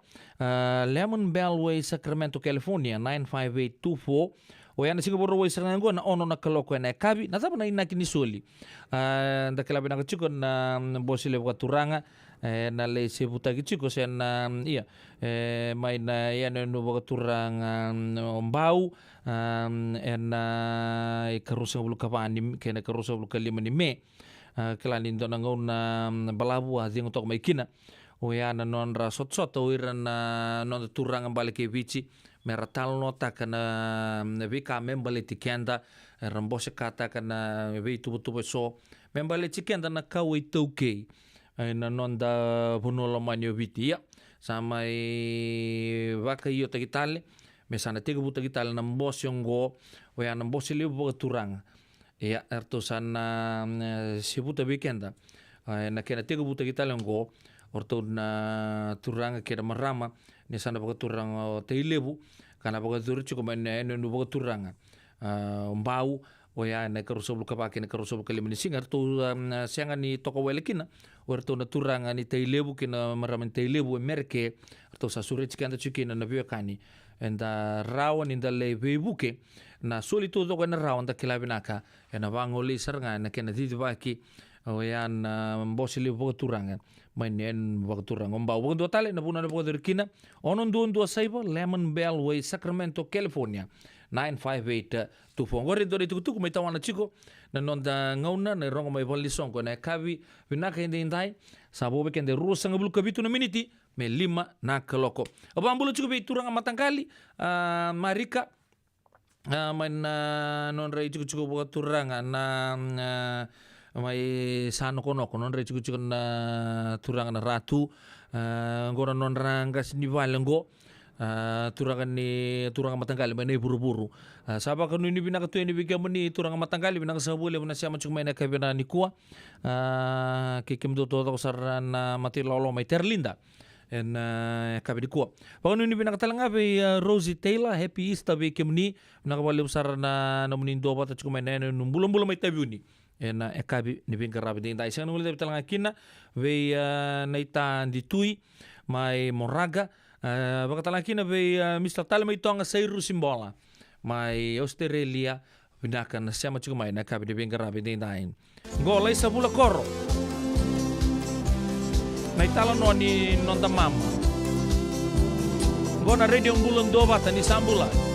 Lemon Bellway Sacramento California 95824 o yana siga borro way saranga go na ono na kaloko na kabi na taba na inaki ni soli nda kalabi na chiko na bosile bakaturanga na le se butagi chiko sen ia mai na yana no bakaturanga ombau na karusa bulu kapani kena karusa bulu kalima ni me kelani ndo na ngona balabu azingo tok mai kina o yana non ra sot o iran non turanga balik ke bici meratal nota kana vika membale tikenda rambose kata kana ve tubu so membale tikenda na kawi toke na non da bunolo manyo vitia sama vaka iyo tagitale mesana tiga buta gitale na mbosongo o yana mbose libu turanga ya sana sibuta weekenda na kena tiga buta gitale ngo orto na turanga kera marama ni sana baka turanga teilebu kana baka turu chuko mane no baka turanga mbau o ya na karuso bulu kapake na karuso bulu kalimani singar to sianga ni toko welekina orto na turanga ni teilebu kina marama teilebu merke orto sa surich kanda chukina na biokani enda rawan inda le bebuke na solito do na rawan da kilabinaka ena bangoli saranga na kena didibaki o yan mbosili baka turanga mainen wakturang ombau waktu tale na puna na waktu onon dua saiba Lemon Bellway Sacramento California 95824 ngore dore tuku mai tawana chiko na nonda ngauna na rongo mai vali songo na kavi vinaka inde indai sabo be kende rusa ngabulu kabitu na miniti me 5 na kaloko abambulu chiko be turanga matangkali marika main non rai chiko wakturanga na mai sano kono non re chiku na turanga na ratu ngora non ranga sini valengo turanga matanggali mai buru-buru saba kanu ini bina katu ini bigam ni turanga matanggali bina sabule bina siama chiku mai na kabina ni kuwa kikim do to sarana mati lolo mai terlinda en kabi di kuwa pakanu ini bina katalang abe Rosie Taylor Happy Easter be kimni bina kabale sarana namuni do bata chiku mai na numbulum mai tabiuni ena ekabi ni bingkarabi ding dai sang ngule betal ngakina ve naita ditui mai moraga bakal ngakina ve Mr. Talmai tonga sairu simbola mai Australia binakan siama cukup mai ekabi ni bingkarabi ding dai golai sabula koro naita lo noni non mama gona radio bulan do bata ni sambula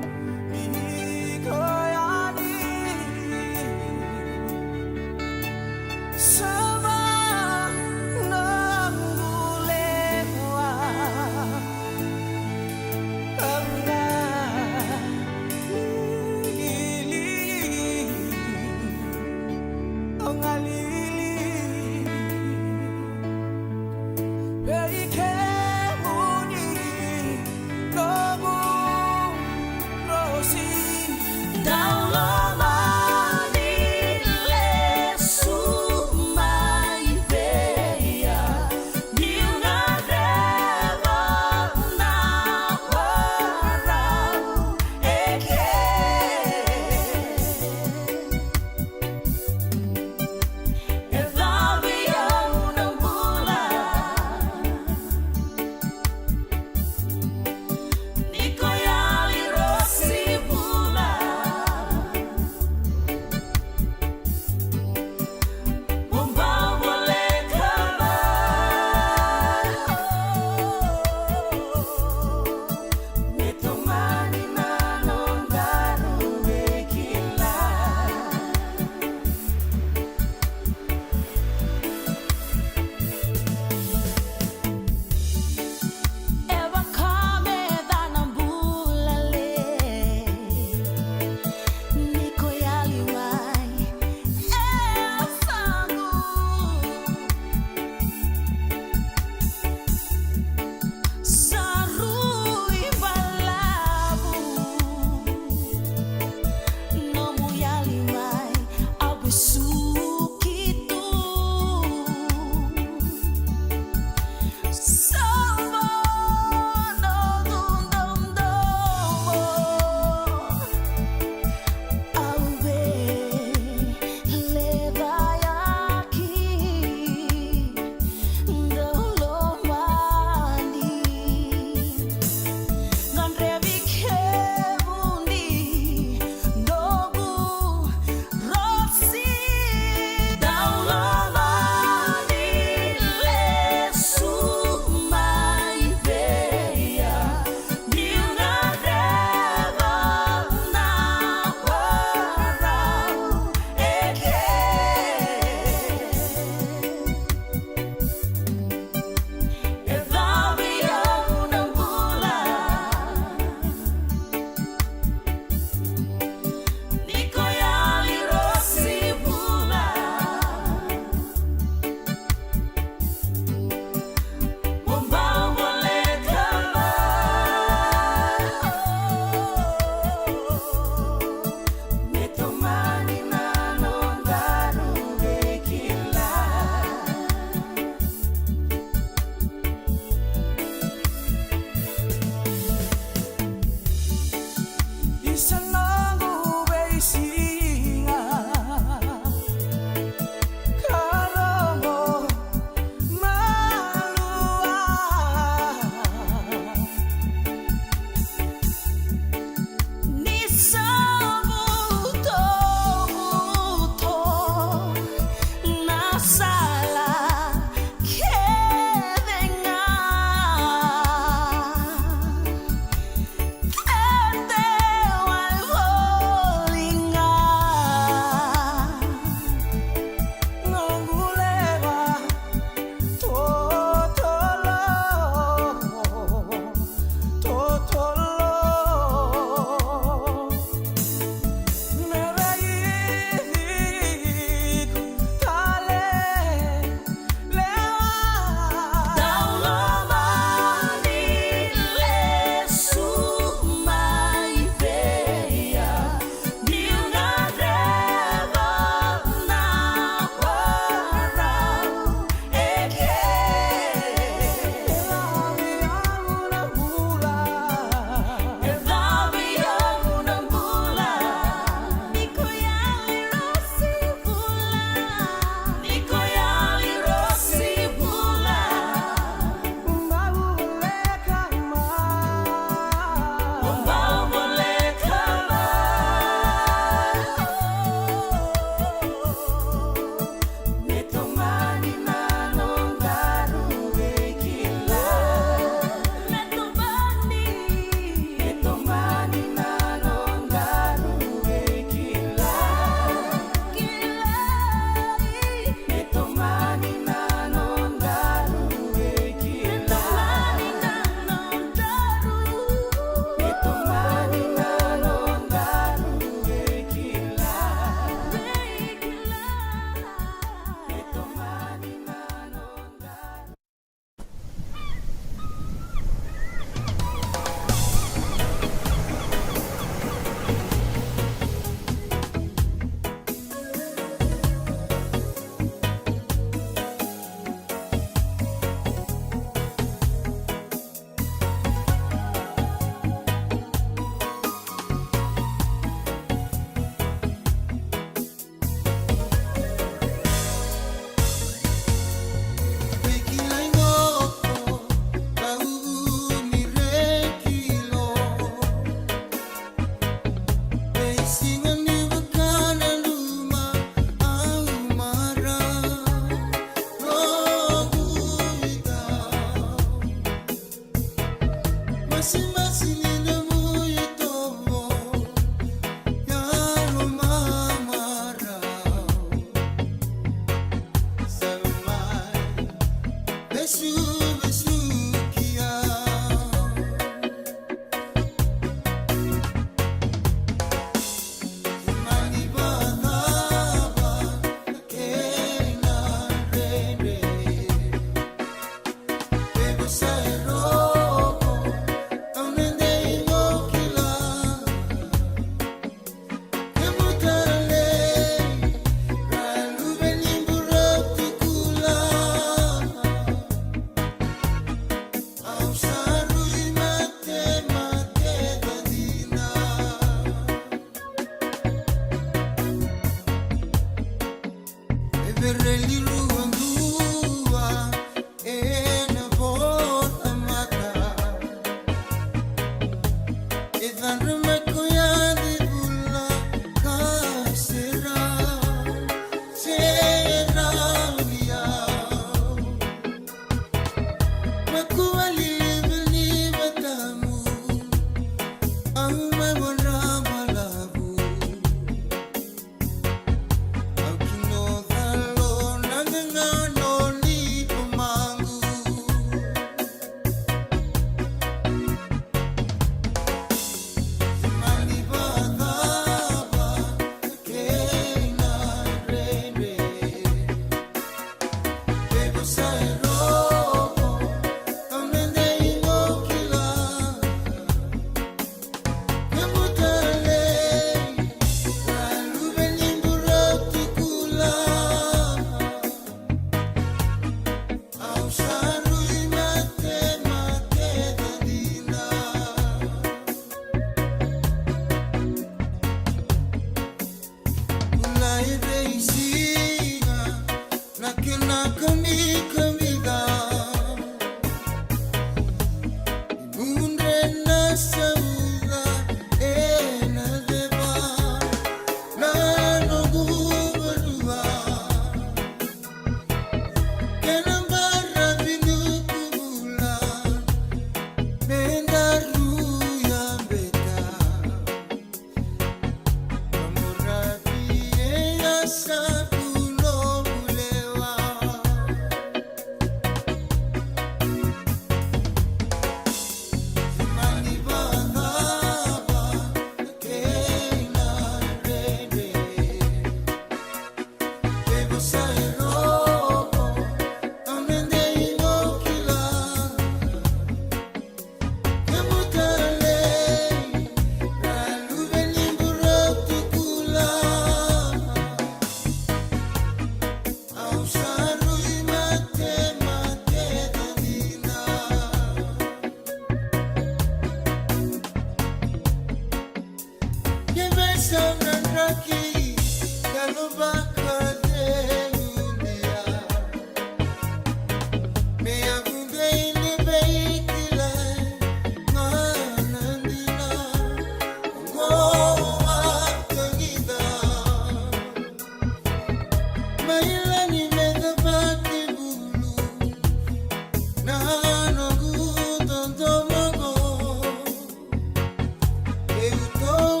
Eu tô,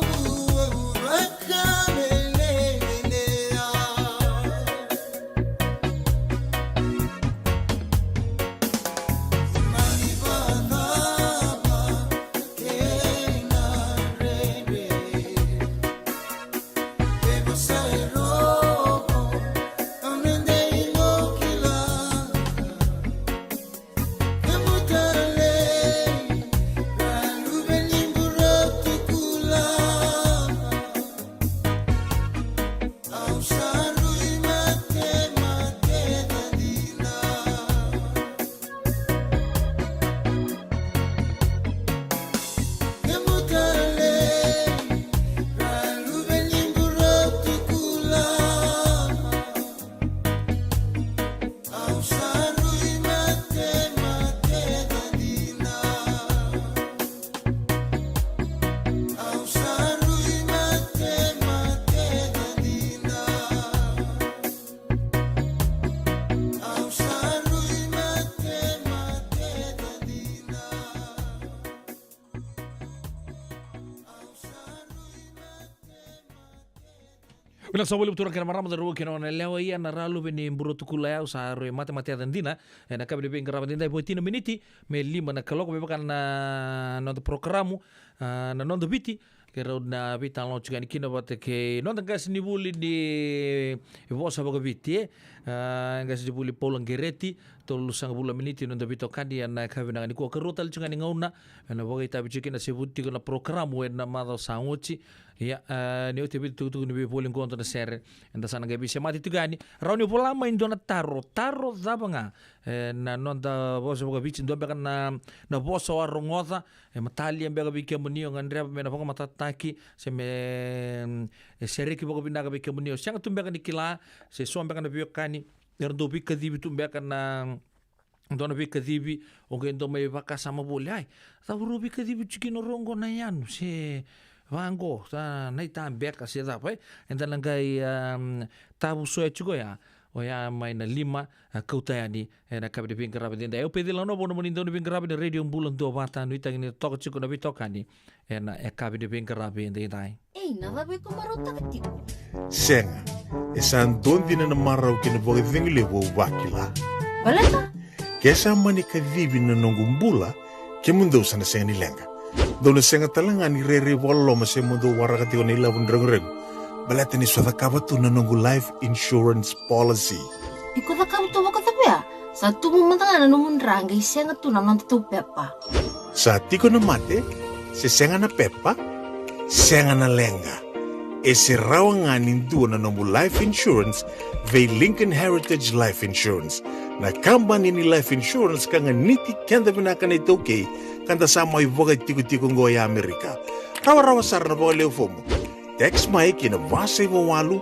vai caminhar. Bila sabole butura kena marama da ruwa kena na lewa ia na ralu beni mburo tukula ya usa roe mate atendina na kabe de ngara dindai poitina miniti me lima na kaloko be bakan na no programu na no biti kera na vita lo chugani kina bate ke no gas ni buli di vosa baga biti gas di buli Paul Gereti tolu sang bula miniti no vito kadi na kabe na ni ko kerotal chugani ngauna na boga itabi chikina sebuti na programu na mado sanguchi ya ni o tebi tu ni boli ngonto na sere enda sana gabi se mati tugani rauni pola ma indona taro zabanga na nonda bosa boga bichi ndo beka na bosa wa rongoza matali mbega bike munio ngandre me na boga matataki se me sereki boga binaga bike munio sanga tumbeka nikila se so mbeka na biokani erdo bika dibi tumbeka na dona bika dibi o gendo me vaka sama boli ai ta bika dibi chikino rongo na yanu se vango ta nei ta beka se da pai enda langai tabu so chugo ya o ya mai na lima kautani na kabe de pingra ba denda eu pedi la no bono monindo de pingra ba de radio bulan do bata no ita ni toka chugo na bitokani na kabe de pingra ba denda dai nada be ko marota katiko Senga, esan dondina na marau kina boga vingile wo wakila. balata Kesa mani kadhibi na nongumbula ke mundo sana senga ni lenga. Dona senga talanga ni rere walo mase mundo warakati ni la bundreng. Balata ni swada kabatu na nongu life insurance policy. iko da kam to waka tapia sa tu mo mantanga na numun ranga isenga tu na non tu pepa Sa tiko na mate, se senga na pepa, senga na lenga. E se rawanga nindu na nongu life insurance ve Lincoln Heritage Life Insurance. Na kambani ni life insurance kanga niti kenda binaka na itoke kanda sama ivoga tiko-tiko ngo ya Amerika. Rawa-rawa sar na boga leo fomo. Text mai kina vasa iwo walu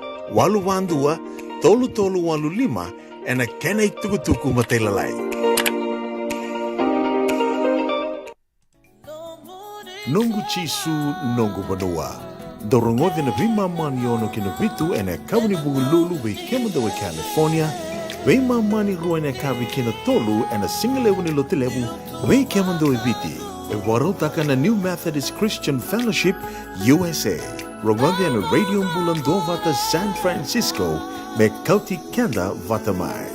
wandua, tolu walu lima, ena kena ituku-tuku matailalai. Nungu chisu nungu banua. Dorongode na vima maniono kina vitu ena kabuni bugululu ve kemudawe California. Wei mamani rua na kavi kina tolu and a single level ni lotilevu wei kemando eviti. E warotaka na New Methodist Christian Fellowship USA. Rogode na Radio Mbulando vata San Francisco me kauti kenda vatamai.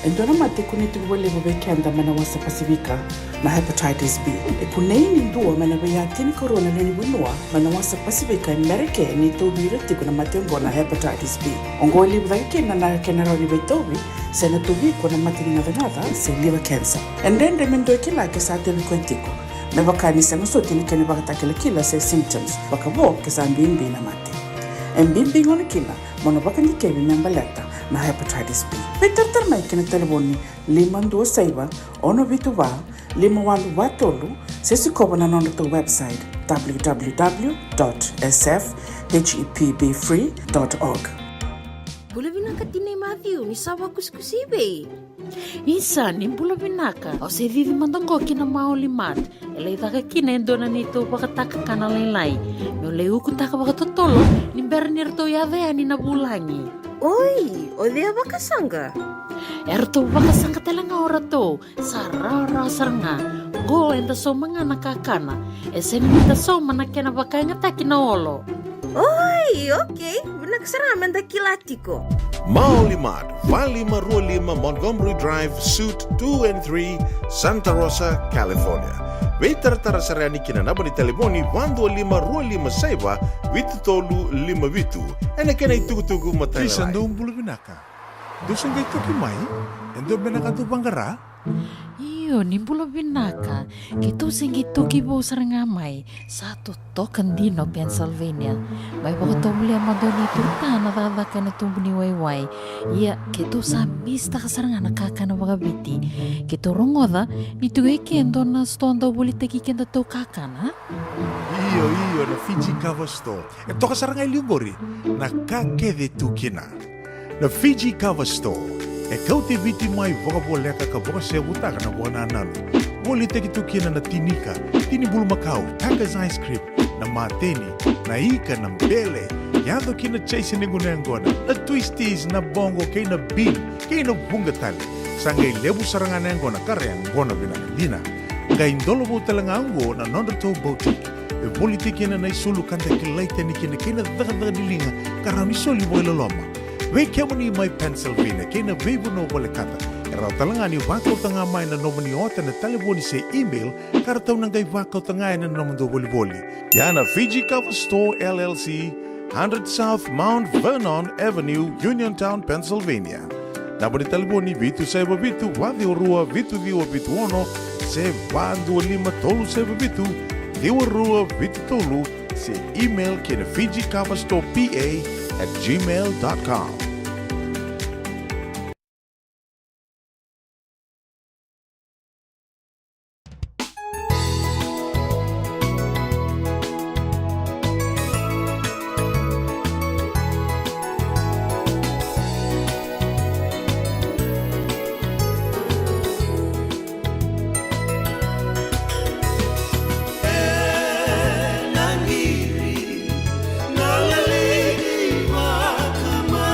Endona mate kuniti wale wekenda mana wasa Pasifika na hepatitis B. E kuneini ndua mana wea tini corona nini winua mana wasa Pasifika Amerike ni tobi reti kuna mate ngona hepatitis B. Ongo libu dhaki na kenara libe tobi sena tobi kuna mate ngada se liver cancer. Endende mendo kila kesa tebi kwentiko. Me wakani sengo soti ni kene wakata kila se symptoms wakabo kesa mbimbi na mate. Mbimbi ngona kila mono wakani kebi membaleta na hepatitis B. Peter mai kena telefoni 526 ono vituva 51 sesi kobo na nondo to website www.sfhepbfree.org. bula binaka tinay Matthew ni sawa kuskusibe Isa ni bula binaka o se vivi mandongo kina maoli mat ele itaka kina endona nito pakataka kana lailai no leu kutaka pakatotolo ni bernirto yave ani na bulangi oi o dia bakasanga erto bakasanga talanga orato sarara saranga go enda so mga nakakana eseni mita so manakena bakanga takina olo oi okay binaksaraman dakilatiko Maulimad, Valima Rualima, Montgomery Drive, Suite 2 and 3, Santa Rosa, California. Veitara sarani kina naba ni telefoni 125 saiba vitu tolu 5 vitu. Ena kena itugu matai. Isando umbulu binaka. Dosan gay tuki mai? Endo binaka tu banggara? Iyo ni bula binaka kito singi toki bo sarangamai satu token dino Pennsylvania mai baka tomle madoni turtana dada kana tumbuni wai iya kito sabista kasarangana kakana baka biti kito rongoda nituge kendo na stonda bolita kikenda to kakana Iyo na Fiji Cover Store. Ito kasarangai liugori na kakede tukina. Na Fiji Cover Store. E kaute viti mai voka boleka ka voka se butaka na buana nanu. Boli teki tukina na tinika, tini bulu makau, Taka's ice cream, na mateni, na ika, na mbele, yado kina chase ningunengona, na twisties, na bongo, kay na bean, kay na bungatali. Sangay lebu saranganengona, kareang gona binakadina. Kay indolo mo talangango na Nondato Boutique. e politiki na nei sulu kanta kilaita ni kina daga nilinga karani soli boila loma. Wei kemani mai Pennsylvania kina vebu no wale kata. Era talanga ni wakau tanga mai na nomani ota na telefoni se email karatau nangai wakau tanga na nomando boli. Yana Fiji Cover Store LLC, 100 South Mount Vernon Avenue, Uniontown, Pennsylvania. Nabari telefoni vitu seba vitu wadi orua vitu diwa vitu ono se wandu lima tolu seba vitu diwa rua vitu tolu se email kina Fiji Cover Store PA@gmail.com. Nangiri, nalalini, wakama.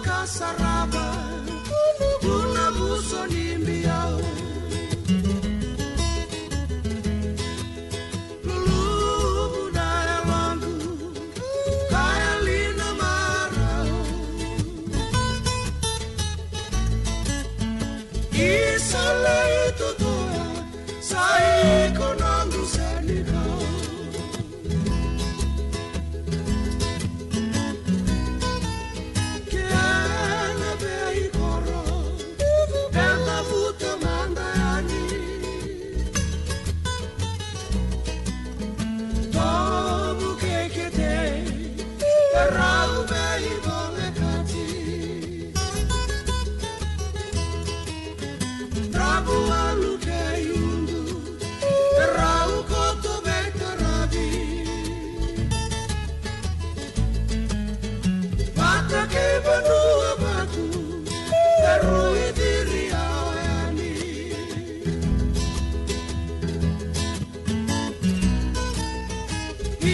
kasaraba Tuna buso nimbiao Lulu daya langu Kaya lina marao Isala itu toa Sai konangu senikao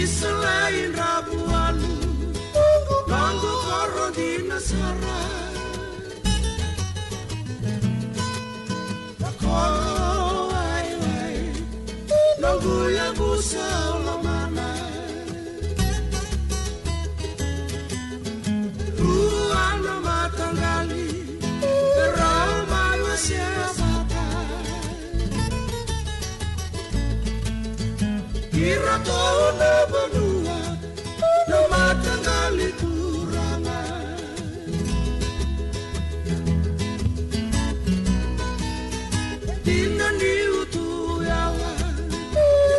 Selain Rabualu, nanggu koro di Nasara. Koro wai, nanggu ya busa ulamana. Ruana matanggali, terama siapa? Kira tahu na benua, na matanggali kurangan. Dingan diutu yawa,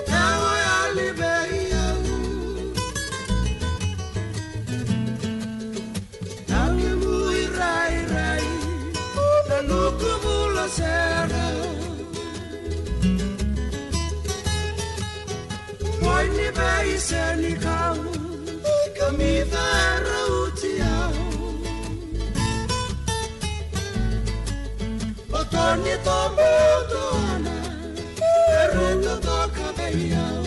tawa yali behiau. Nangimu irai-rai, nanuku mula serau. Poi ni bei se ni kau, kami verauti au. Otoni tomo doana, eruto toka bei au.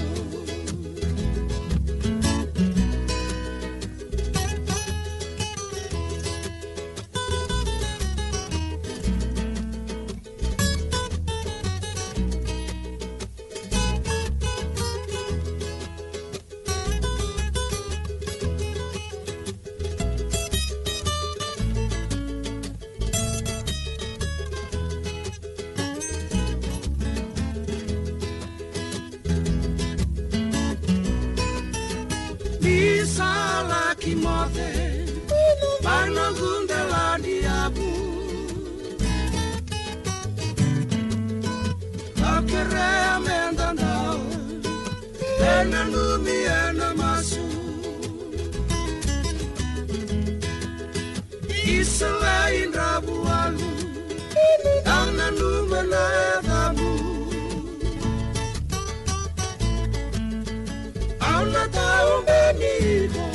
Selain Rabualu, ang nanumanadamu. Ang nataong benito,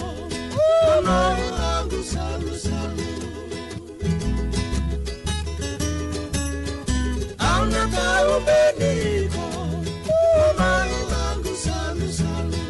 ang salu-salu. Ang nataong benito, ang salu-salu.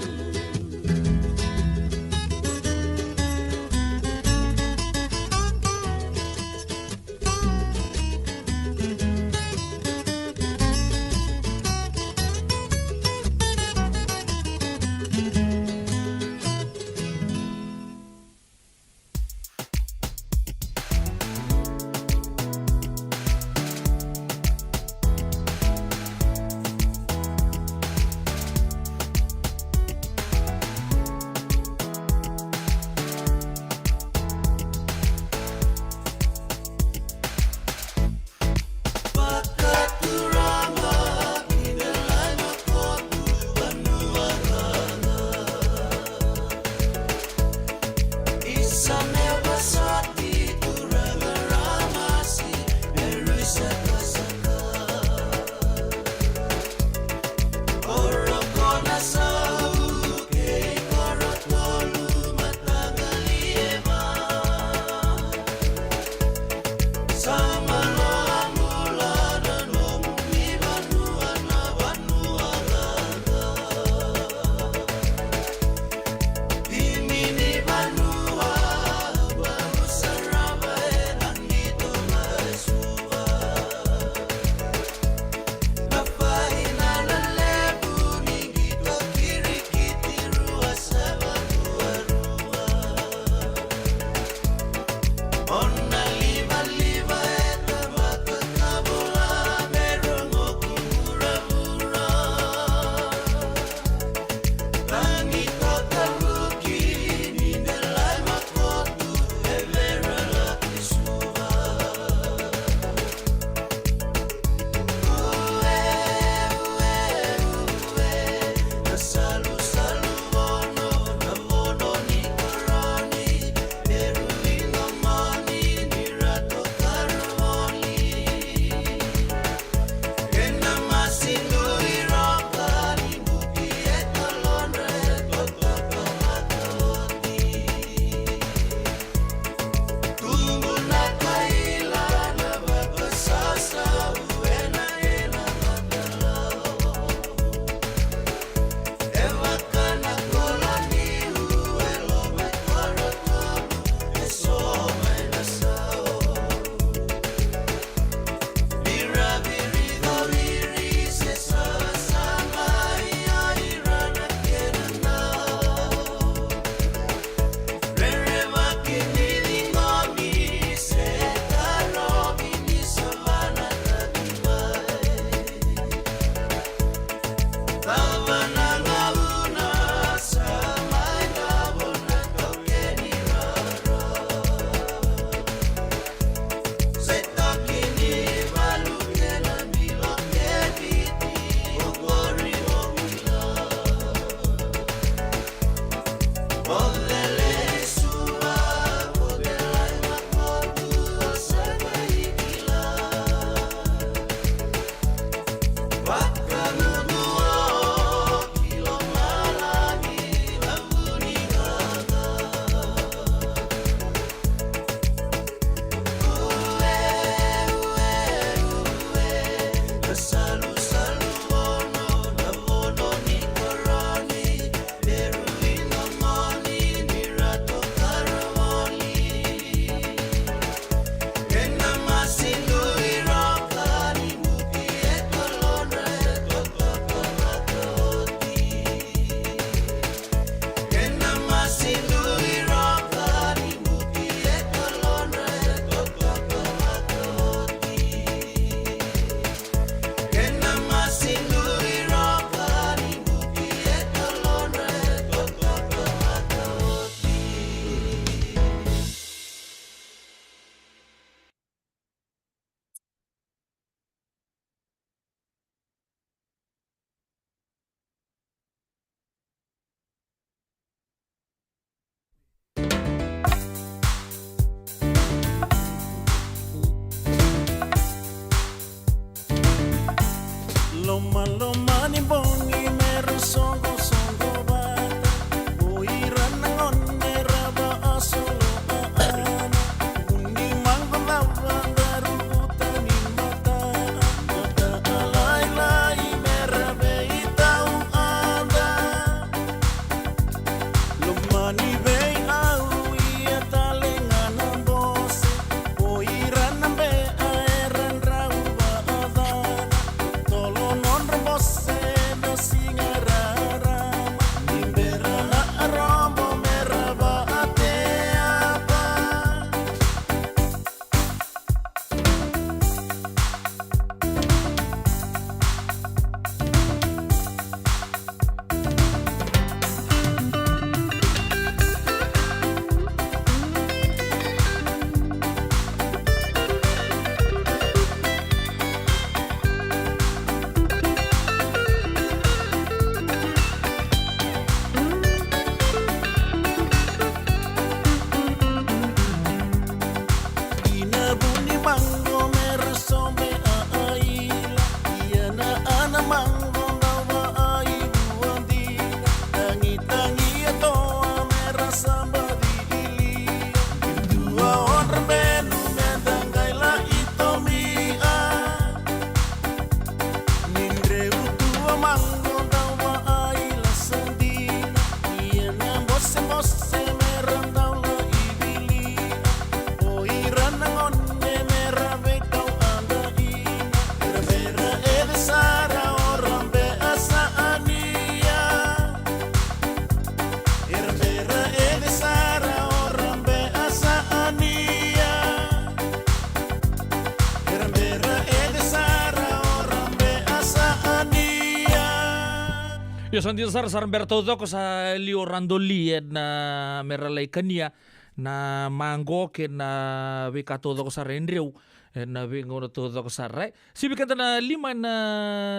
Io sono di sar berto doko sa lio randoli na meralai kania na mango ke na wikato doko sa rendreu na wingo na to doko sa rai. Sibi kanta na 5 na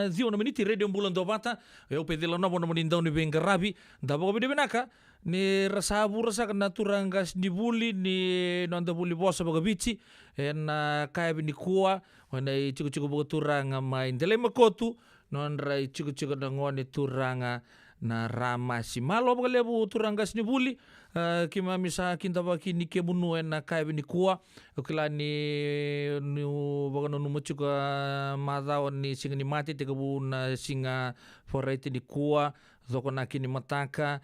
10 meniti radio bulan do bata eu pedila nobo na menindau ni bengarabi da boko bide benaka ni rasabu rasa na turangas ni buli ni nonda buli bosa baga bici na kaya bini kuwa wana chiku baga turanga ma indele makotu non rai chiku na ngone turanga na ramasi malo baga lebu turangas ni buli kima misa kinta baki ni kebunu na kaya bini kuwa ukila ni baga no numachuka madao ni singa ni mati tegabu na singa forete ni kuwa zoko na kini mataka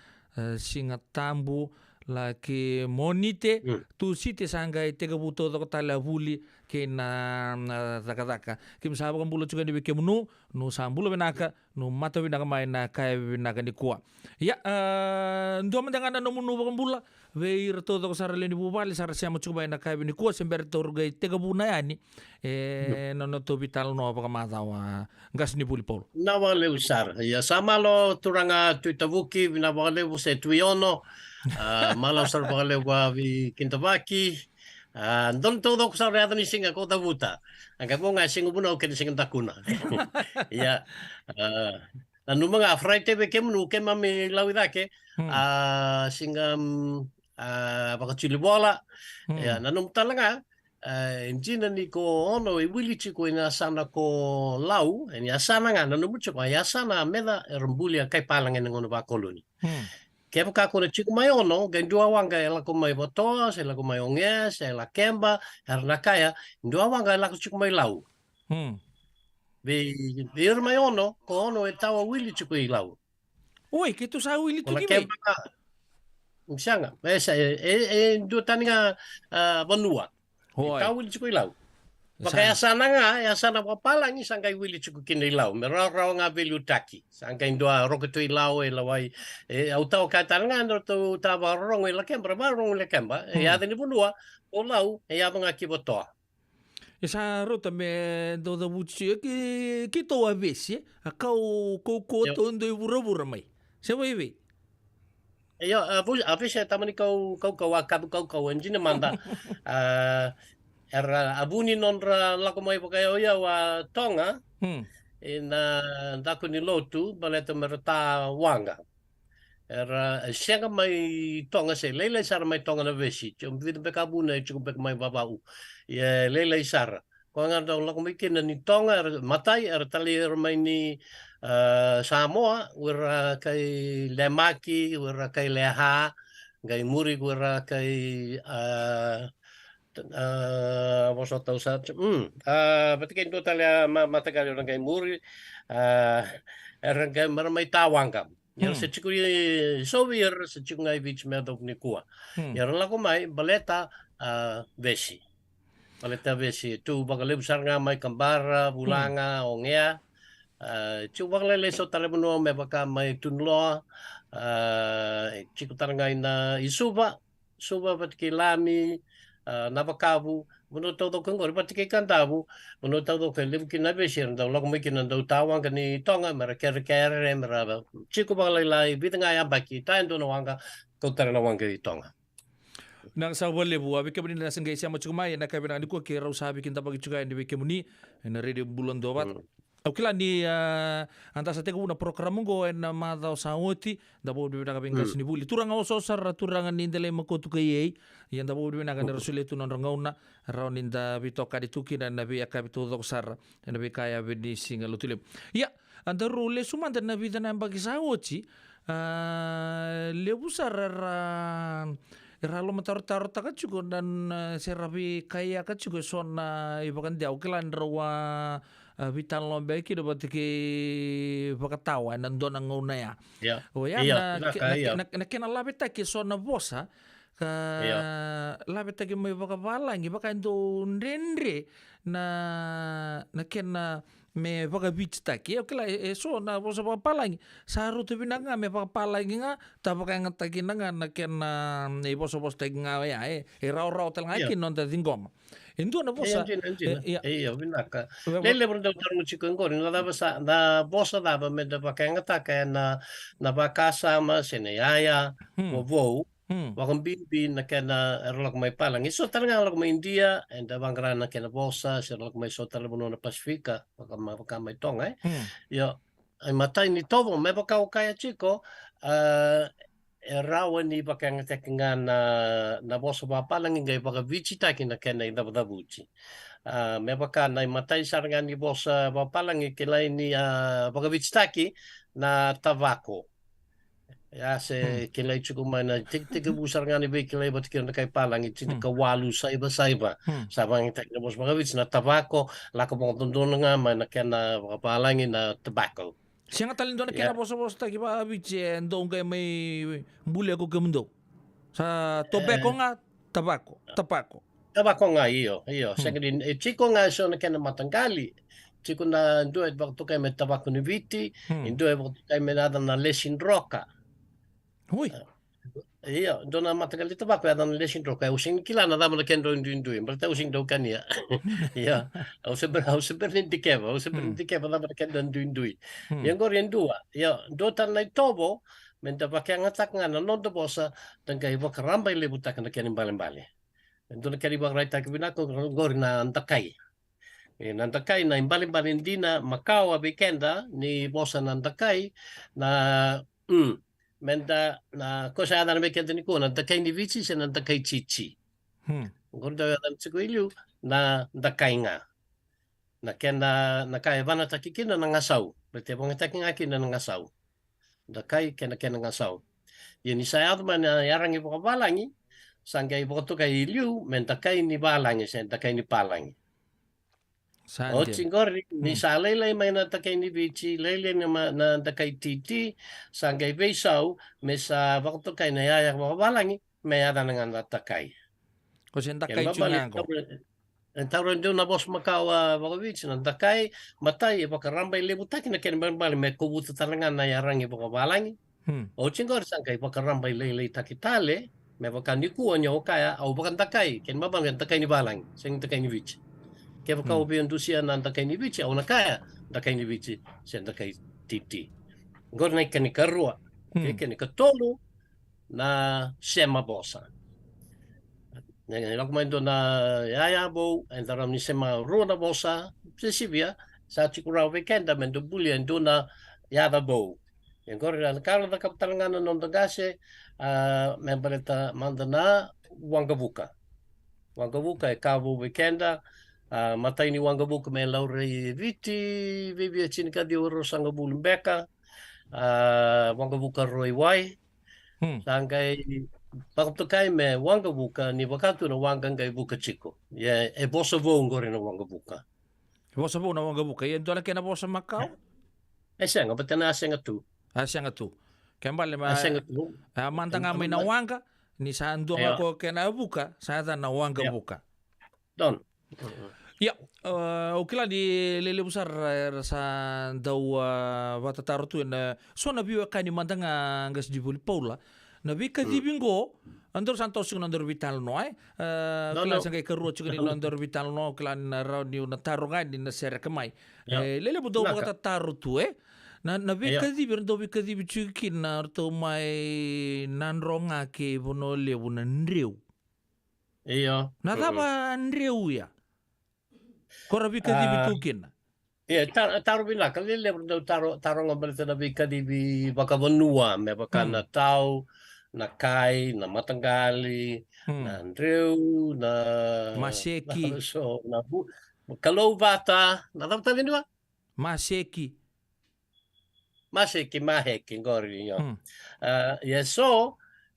singa tambu la ke monite tu site sanga tega buto to tala buli ke na daka kim sabo kan bulo juga ni ke munu no sambulo benaka no mata benaka mai na kai benaka ni kuwa ya ndo mendangan no munu kan bula ve irto to sara leni bubali sara siamo cuba na kai ni kuwa sember to rugai tega buna yani no to vital no apa mata wa gas ni buli pol na wale usar ya samalo turanga tuitavuki na wale se tuiono malau sar wale wa vi kintabaki don todo ko sa reado ni singa ko tabuta ang mo nga singo buno ken singa takuna ya nanu mga fraite be kem nu kem mami lawidake singa bakachili bola ya nanu talaga injina ni ko ono iwili chiko ina sana ko lau ni asana nga nanu mucho ko ya sana meda rembulia kai palangen ngono ba koloni Kepa kako na chico mai ono, gendua wanga ela ko mai botos, ela ko mai onges, ela kemba, herna kaya, gendua wanga ela ko chico mai lau. Vir mai ono, ko ono e tawa wili chico i lau. Oi, que tu sa wili tu ki kemba msanga, esa dua taninga banua. Tawa wili chico i lau. Maka ya sana papalang sangkai wili cukup kini lau. Merau nga velu taki. Sangkai doa roketu lau lawai. Au tau katan nga tu tava rong la kembra rong la kembra. Ya ni bunua o lau ya nga kibotoa. Esa rota me do buci ki to avesi kau to ndo bura mai. Se vai ver. Ya avesi tamani kau kau enjine manda. Era abuni nonra lako mai pakai oya wa tonga ina daku ni lotu baleta merta wanga era senga mai tonga se lele sar mai tonga na vesi chum vid be kabuna chum be mai babau ye lele sar ko ngada lako mai kin ni tonga matai era tali mai ni Samoa ura kai lemaki ura kai leha gai muri ura kai vosotros berarti kan total ya mata kali orang kayak muri orang kayak mermai tawangkam yang secukupnya sovir secukupnya beach medok ni kuah yang laku mai baleta besi tu bakal besar ngamai kembara bulanga ongea coba lele so tale benua me baka mai tunlo cikutar ngaina isuba berarti lami napakabu menurut tahu kan kalau berarti kan tahu menurut tahu kan lebih kena besar dan lagu mungkin anda tawang kan ni tonga mereka mereka ciku balai bitanga yang baki tain tu nawangka kau terawang ke tonga nang sa wale bu abi kebini na senggai siamo chukmai na kabina ni ko ke rau sabi kinta bagi chukai ni kemuni na radio bulan dobat Okila ni anta sa tega una program go na madao sa oti da bo bibina ka bengas ni buli turanga oso sar turanga ni ndele makotu ka yei yan da bo bibina ka resuletu non rangauna raun inda bitoka di tuki na nabi aka bitu dok sar na bi kaya bini singa lutule ya anda rule sumanda na vida na bagi sa oti le busar Ralo matar taka chuko dan serabi kaya ka chuko sona ibakan dia okilan rawa vital lombe ki dapat ki bakatawa nan don ang una ya. Ya. O ya na kena labeta ki sona bosa ka labe tagi mai vakapalangi baka ndo ndendre na kena me vakavits taki okela so na vosa vakapalangi sa rutu vinanga me vakapalangi nga tapaka nga taki nga na kena e vosa tagi nga ya rau tel nga kin non ta dingoma Indo na vosa iya vinaka lele brando tarmu chikongori na dava sa na vosa dava me da vakanga taka na vakasa ma sene yaya vo wakang bimbi na kena erlok mai palang iso talaga erlok mai India and bangara na kena bosa erlok mai so talaga na Pasifika wakang mai tonga yo ai matai ni tovo me baka kaya chiko rawa ni baka ngatekinga na bosa ba palang ngai baka vichita kina kena ida buchi me baka na matai saranga ni bosa ba palang kilai ni baka vichitaki na tabako ya se kilai cukup mana tik busar ngani be kilai bat kira kai palang itu ka walu saiba sabang tak bos bagawits na tabako la ko bong tundun nga mana kena palang na tobacco siang talin dona kena bos ta kiba biche ndong kai mai bule ko kemundo sa tobacco nga tabako nga iyo sagrin chiko nga so na kena matanggali chiko na duet bakto kai met tabako ni viti duet bakto kai menada na lesin roka Ui. Iya, dona matagal dito ba kaya dan lesin roka using kilana da mo ken ron dun dun berta using do kania. Iya, au seber ni dikeva da mo ken dan dun dun. Yang goren dua. Ya, do tan lai tobo menta pakai ngatak ngana non do bosa dan kai bo karamba le buta kan ken bale. Dona kari ba raita ke bina ko gorna antakai. Nantakai na imbale dina Macau abikenda ni bosa nantakai na menta na cosa ada na bekente ni kuna takai ni vici se na takai chichi gorda dan tsikuilu na takai nga na kena na kai vana takikina na ngasau bete bonga takinga kina na ngasau takai kena ngasau yeni saya mana yarang ibu balangi sanggai ibu to kai liu menta kai ni balangi se takai ni palangi o chingori ni sa lele mai na takai ni vici lele na takai titi sanggai besau me sa waktu kai na ya balangi me ada dengan takai o sen takai chunango entauran do na bos Macau vici na takai matai baka rambai lebu taki na ken bali me kubutu talangan na yarang ibu balangi o chingori sanggai baka rambai lele taki tale me baka niku onyo kaya au baka takai ken babang takai ni balangi sing takai ni vici Kaya kau biar dusia nanda kai ni bici, au nakaya nanda kai ni bici, senda kai titi. Gor naik kani karua, kani katolu na sema bosa. Neng lak main do na yaya bo, entaram ni sema rua na bosa, sesibia sa cikura weekend men do bulian do na yada bo. Yang gor na kala da kaptalangan non dagase, membereta mandana Wangavuka. Wangavuka e kavu weekenda. Matai ni Wangavuka me laure viti vivi chinika di oro sanga bulumbeka Wangavuka roi wai sangai pakaptokai me Wangavuka ni wakatu na wangangai buka chiko ye e bosa vongore na Wangavuka bosa vo na Wangavuka ye ndola kena bosa Macau senga batana senga tu kembali ma mantanga mai na wanga ni sa ndonga ko kena buka sa na Wangavuka don Ya, okila di lele besar sa dau wata taru tu na so na biwa kani mandanga ngas di buli paula na bika di bingo andor santos ng andor vital no kila sa kay karuo chukani andor vital no kila na raw ni na taru nga di na sere kamay lele bu dau wata taru tu na bika di birdo bika di bichukin na to may nanronga ke bono lebu na nriu na taba nriu ya Kora bika di bitukin. Taro bina kalile bro taro ngabalita na bika di baka vanua me baka na tau na kai na matanggali na Andreu na Maseki so na kalau bata na tau tali dua Maseki maheki ngori yo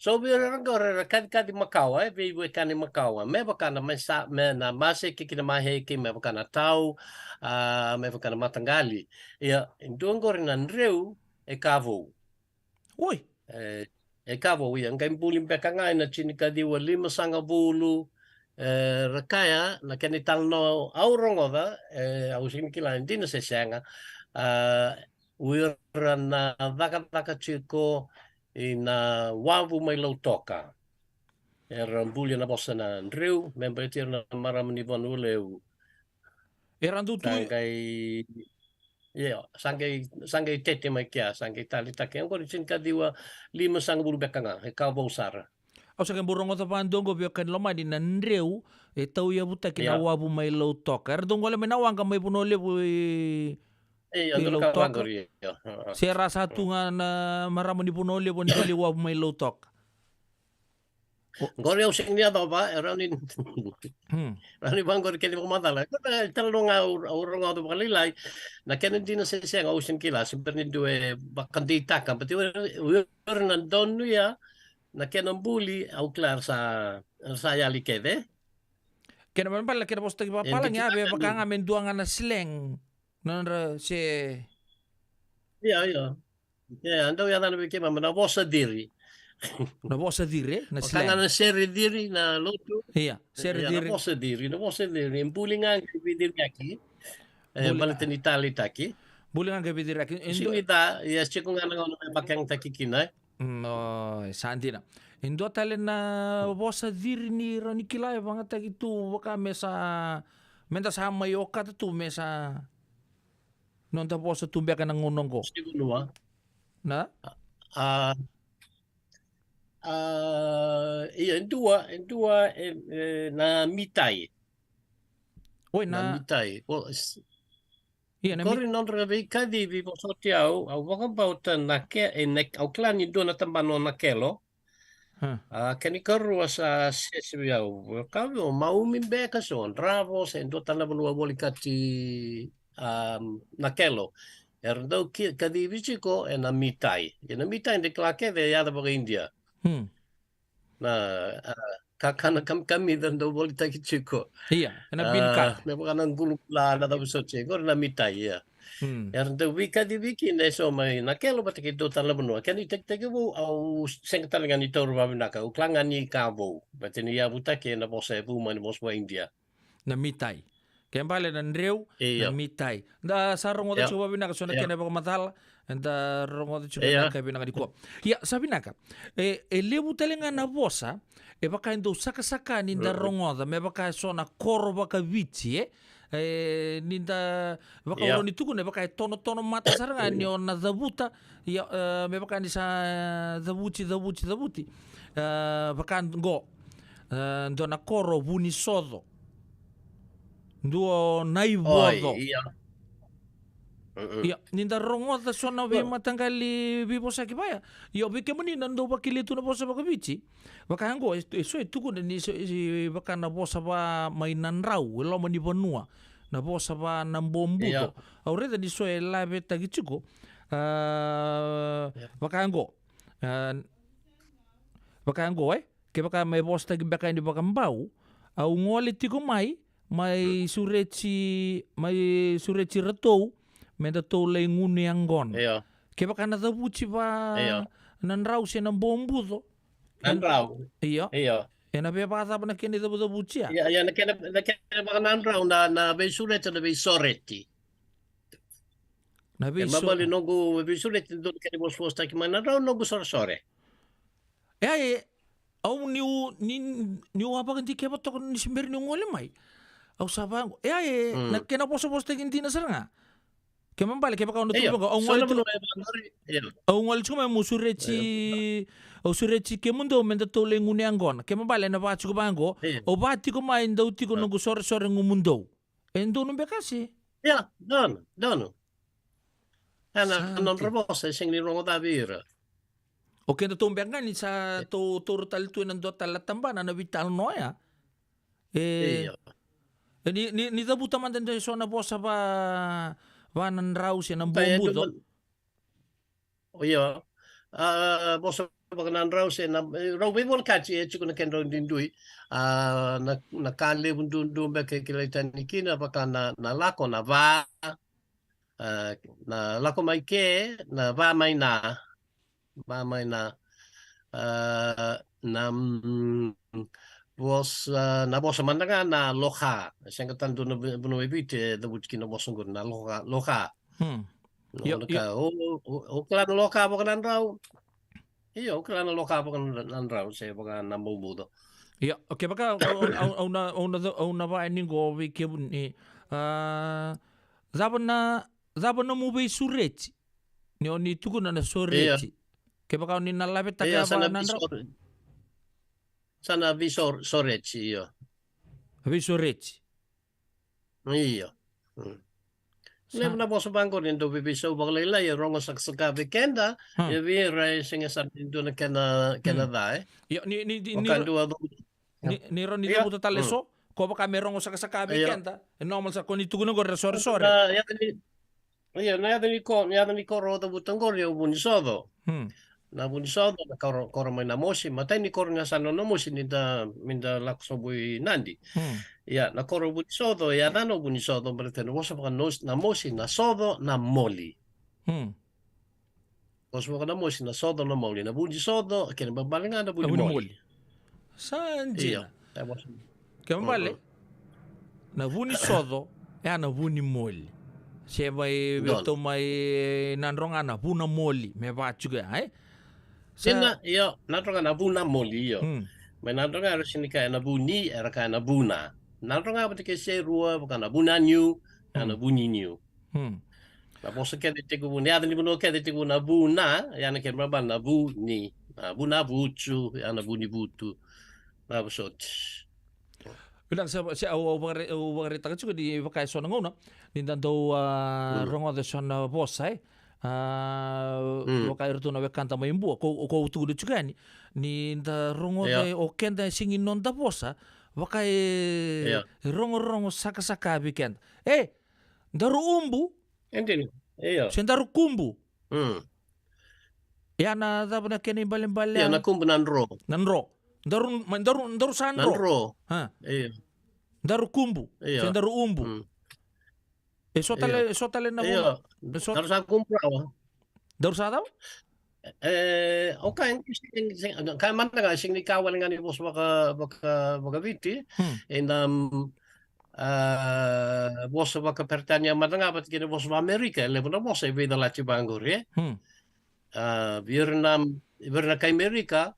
so biar orang kan di Macau biar kan di Macau me bakana mesa me na Maseki kina maheki me bakana tau me bakana matanggali ya indongor na Andreu e kavo oi kavo ia ngai bulim pekangai na chini kadiwa 5 rakaya na kani talno aurongoda au sinikila ndina sesanga uira na vaka chiko ina wavu mai lautoka era bulia na bossa na Andreu member tir na maramani vanuleu Era ndu tu sangai sangai tete mai kia sangai tali take ngori chin kadiwa 5 bekanga he kavo sara au sa borongo ta pandongo bio kan loma di nandreu e tau ia buta kina wabu mai low toka er dongo le mena wanga mai puno le andro low ka toka wangori se rasa tunga na maramu ni puno le bon le wabu mai low toka ngori au sing dia ba era ni rani bangor ke mo madala ko talonga urunga do balilai na kenendina se au sing kila seperti due bakandita kan pati na donu ya na kenan buli au klar sa yali kede kena man pala kena posta ki pala nya be bakanga men duanga na sleng nandra se ya ando ya dana be kema na bossa diri na bossa dire na sleng kanga na seri diri na lotu iya seri diri na bossa diri en bulingan ki diri aki balaten itali taki bulingan ke bidira ki ita ya chikunga na ngono bakang takikina no santina indo tale na bossa diri ni rani kilai bangata gitu baka mesa menta sama yoka tu mesa non ta bossa tumbe kana ngonongo na iya dua na mitai oi na mitai iya na Kori non rave kadi vi posoti au waka bauta na ke nek au klani dona tambano na kelo. Kani karua sa sesi au kavio maumi beka son ravo se do tana bolu boli kati na kelo. Erdo kadi vichiko e na mitai. E na mitai de klake ve yada ba India. Na kakana kami dan do boli taki chiko. Iya, na binka. Me baka nang gulula na daw so che gor na mitai ya. Erdo wika di wiki ne so mai na kelo bataki do tala benua. Kani tek wo au sengtal ngani tor ba binaka uklangani kabo. Batini ya butake na bosa bu mani bos wa India. Na mitai. Kembali dan reu na mitai. Da sarong oda coba binaka so na kene ba matal. Anda rongo de chuka ka binaka di ko. Ya sabinaka. Lebu talenga na bosa e baka ndo saka ninda rongoda me baka so na koro baka viti ninda baka oro ni tuku ne baka tono mata saranga ni ona zabuta ya me baka ni sa zabuti baka ngo ndo na koro buni sodo ndo nai bodo ya ninda rongoda so na we matangali bibosa kibaya yo bike muni nando bakili tu na bosa baka viti baka ngo eso tuku ni baka na bosa ba mainan rau lo mani bonua na bosa ba na bombuto aureda di so labe tagichuko baka ngo ke baka mai bosa tagi baka ndi baka mbau au ngole tiko mai sureci retou menda to le nguni angon ke baka na tabuchi ba nan rau se na bombuto Nandrau. Iya. Na be baka na kene tabuchi Ya na kene baka nandrau na be sureti na be soreti. Na be mabali nogu be sureti do kene bos posta ki nandrau nogu sore. Au ni apa kan tike batok ni simber ni ngole mai. Au sabango. Na kena poso gintina saranga. Ke mambale ke baka ono tubo au ngole tu. Au ngole chuma au sureci ke mundo menda to le ngune angon. Ke mambale na ba chuko bango. O ba tiko mai ndau tiko nungu sore ngumundo. Endo no bekasi. Ja, dono. Ana non proposta sing ni rongo da vira. O kenda to mbengani sa to tal tu nan do tal tambana na vital noya. Ni da buta man den so na bosa ba nan rau se nan bombudo. O yo. Bosa ba nan rau se na rau be vol kachi e chiko na ken ro dindui. Na kale bundu be ke kilaitan ikina ba kana na lako na va. Na lako mai ke na va mai na. na na bosa mandanga na loha senga tanto na buno ebite da buti na bosa ngur na loha no ka o kala na loha ba kan rau iyo kala na loha ba kan rau se ba na mudo Ia, okay, baka au na vai ningo vi ke ni zaba na mu be sureti ni oni tukuna na sureti ke baka ni na labe ta ka ba na sana vi soreti io vi sureti io Lem na bosa bangko din do bibiso baglayla yung rongo saksaka vikenda vi rai singa sa do na Canada Ia ni ron ni Iya. buta taleso ko baka merong sa kasakabe Iya. kenta normal sa koni tukuna go resore sore Iya, na ni ko ro da butang ko yo bunisodo. Na bunisodo na koro may namosi, matay ni koro nga sa namosi minda lakso bui nandi. Iya, na koro bunisodo, ya nano bunisodo, berarti na wasa pa namosi na sodo na moli. Wasa pa namosi na sodo na moli. Na bunisodo, kaya babalingan na buni moli. Sanji Iya. ke mbale na vuni sodo ya na vuni moli se vai veto mai nanronga na vuna moli me va juga Sina, iyo, natronga na buna moli iyo. May natronga aro sinika na buni, era ka na buna. Natronga pati kasi rua, baka na buna new, na buni new. Na posa kaya tiku buni, ada ni buno kaya tiku na buna, yana kaya mabal na buni, buna bucu, na buni butu. Na basot. bilang se au bagare taga juga di vakai sona ngona nindan do rongo de sona bosai vakai rutuna bekanta mai mbu ko tu de juga ni da rongo de o kenda singi non da bosa vakai rongo saka weekend daru umbu Entini. Iya. sendaru kumbu ya na da bana keni balen Iya, na kumbu nanro. daru sanro Nanro. Iya. daru kumbu Iya. sendaru umbu sotale na Iya. Harus aku kumpu awa. daru sa daw Okay, kaya man nga sing ni kawal nga ni boss baka viti and boss baka pertanya man nga bat kini boss Amerika le na boss e vida la Bangor birna kay Amerika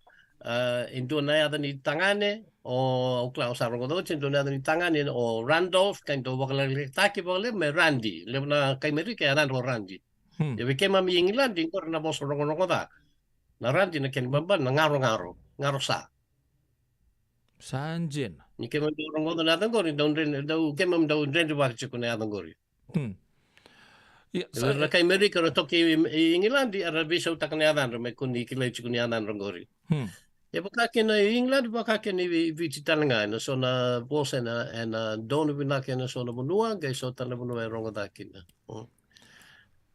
indo na yata ni tangane o klau sarong ko indo na ni tangane o Randolph kan do baka taki baka me Randy le na kay Amerika Randy ya bike mami England din ko na boss rongo da na Randy na ken bamba na ngaro sa sanjin ni ken rongo da na ngori do ken mam do ren ba chiku na ngori na kay Amerika ro toki England di arabi sa utak na dan me kun ni kilay chiku ni anan ngori ya baka ken England baka ken visitar nga no so na boss na don na ken so na bunua kay so tan na bunua rongo da kin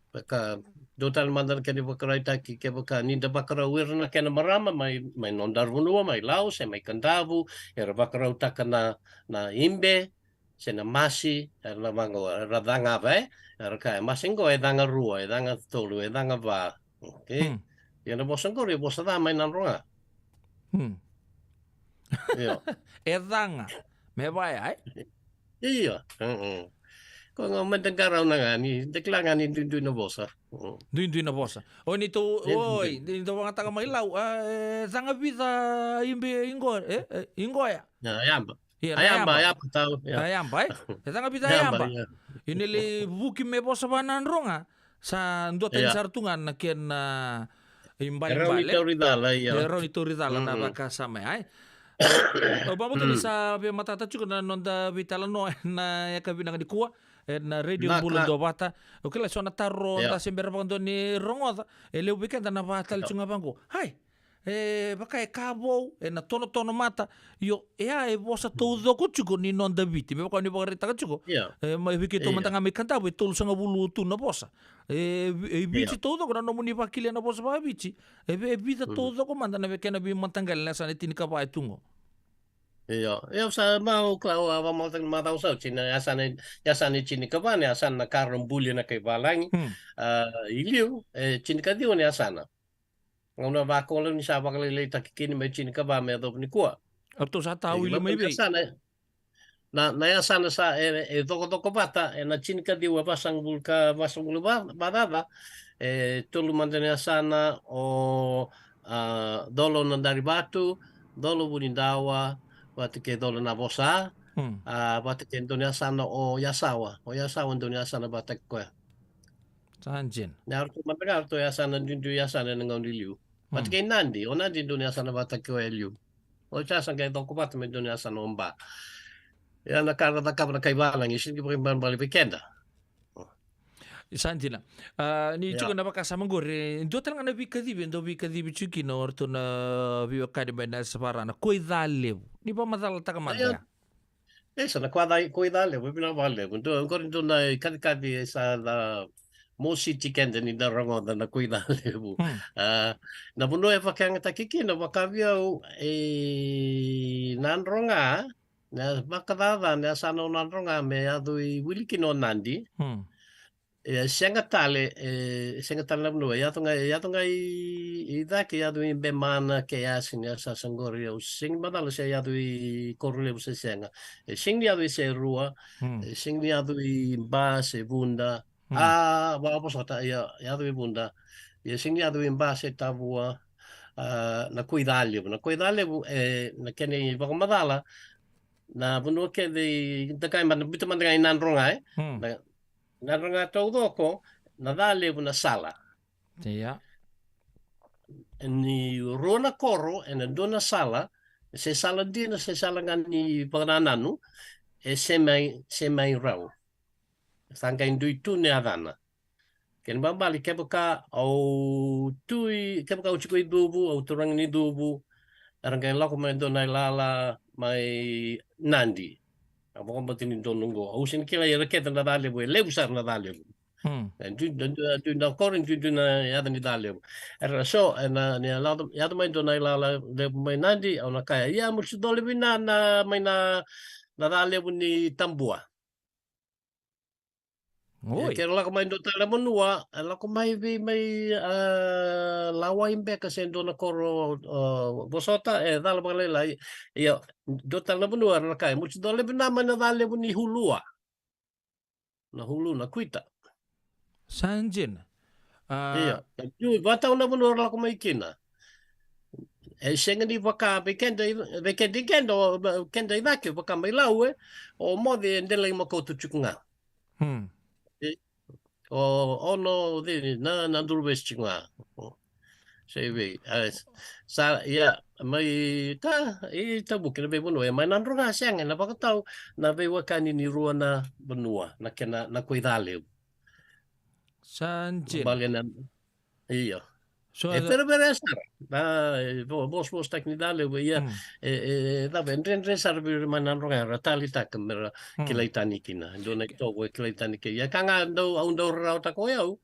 baka dotal mandar kani bakarai taki ke baka ninda bakara wirna kena marama mai nondar bunua mai laos mai kandavu era bakara utaka na imbe sena masi era mango radanga vai era ka masingo danga rua danga tolu danga va okay ya na bosango re bosada mai nanronga yo edanga me vai iya ko nga mandangaraw na nga ni deklangan ni dundu na bosa Duin na bosa. O nito, oi, nito mga taga Mailaw, zanga vida imbe ingoya. Ayamba. Ayamba tao. Ayamba, zanga vida ayamba. Inili buki me bosa banan ronga sa ndo ten sartungan na ken imbale. Roni Toridala na baka sama ay. O bamu to sa be matata chuko na nonda vitala no na yakabina di kuwa na radio bulan do bata o kila sona tarro ta sembera pando ni rongoda ele weekend na bata chunga bango hai baka kabo na tono mata yo e bosa todo ko chuko ni non da viti me baka ni baka reta chuko mai vikito mantanga me kanta be tolu sanga bulu tu na bosa viti todo ko no muni bakile na bosa ba viti vita todo ko manda na bekena bi mantangal na sa tin ka ba tungo Iya, sa mau klau apa mau tang matau sa Cina asane Cina kapan asan na karon bulya na kay balang iliu Cina ka diwan asana. Ngona vakola ni sa vakale le takikini mai chini ka ba me do ni kua. Arto sa tau ili mai bei. Na ya sana sa toko pata na chini ka diwa pasang bulka badada tulu mandane sana o dolo na dari batu, dolo bunindawa, batu ke dolo na bosa, batu ke Indonesia sana o yasawa Indonesia sana batak ko. Sanjin. Na arto matagal to yasana dindu yasana nang liu. Batu ke nandi, o nandi Indonesia sana batak ko liu. O chasa ke toko pata me Indonesia sana omba. Ya na kara da kabra kai balang isin ki brimban bali weekenda. Sanjina. Ni juga na baka sama gore. Do tang na bikadibi chuki no orto na biwa kadi ba na sapara na koidale. Ni ba madal ta kamanda. Esa na koidale, we bina vale. Do ngor do na kadi sa da mosi chicken ni da rongo da na koidale bu. Na buno e fakang ta kiki na bakavia nan ronga. Na makadava na sana nan ronga me adu wiliki no nandi. Senga tale na mno ya tunga I daki ya du be mana ke asin ya sa sangori o sing badal se ya du korule se senga sing ya du se rua sing ya du ba se bunda ba posata ya du bunda ya sing ya du ba se tabua na cuidalio na kene ba madala na buno ke de takai man bitu man ngai nan ronga na ronga tau doko na dale na sala. Iya. Ni rona koro na dona sala se sala dina se sala ngani panananu se mai rau. Sanga indui tu ne adana. Ken bambali kebaka au tui kebaka uchiko idubu au turang ni dubu aranga lako mai dona lala mai nandi. Amo ko batini donungo. Au sin kila yera keta na dale bu le usar na dale. Du na korin du na yada ni dale. Era so na ni lado yada mai dona la le mai nandi au na kaya ya mo dole bina na mai na dale bu ni tambua. Oi. Kero la ko mai do tala monua, la ko mai vi mai lawa imbe ka sendo na koro bosota dala balela ia do tala monua na kai mo dole bina mai na dale bu ni hulua. Na hulu na kuita. Sanjin. Iya, tu batau na monua la ko mai kina. Senga ni waka kenda ivake waka mai laue o mode ndela I makoto chukunga. O no de na durves chinga. Sei ve. Sa ya mai ta bukin be bono mai nan ronga senga na bakatau na ve wakani ni ruana benua na kena na kuidale. Sanjin. Balian iya. So pero estar. Vos teknidale ya da vendren sarbi manan ronga ratali ta kamera kilaitani kina. Dona to we kilaitani ke ya kanga do rauta ko yau.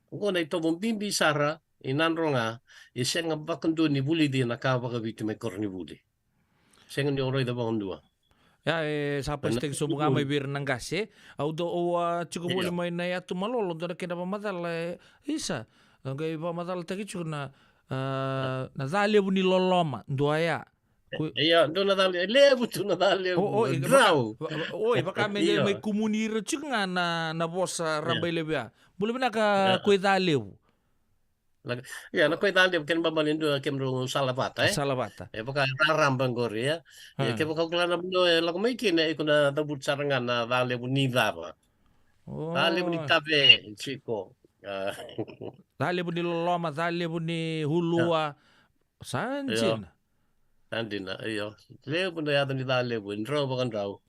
Ko na to bimbi sara inan ronga senga bakandu ni buli di na ka baka bitu me korni buli. Senga ni oroi da bondua. Ya sa peste so bunga mai bir nangase au do o chuko boli mai na ya tu malolo do kena pamadal isa. Ngai pamadal tagi chuna na dale buni loloma ndoaya. Iya, do na dale lebu tu na dale. Grau. Oi, baka me kumunir chunga na bosa rambai lebia. Bulu bina ka kuidale. Ya, na kuidale ken babalin do kemro salabata Salabata. Baka rambang gori ya. Ke baka klana do la ko mai kine ikuna tabut sarangan na dale buni dava. Dale buni tabe chiko. Dale buni loloma, dale buni hulua. Sanjin. Sandina, iyo. Leo buni ada ni dale buni. Ndro bakan rau.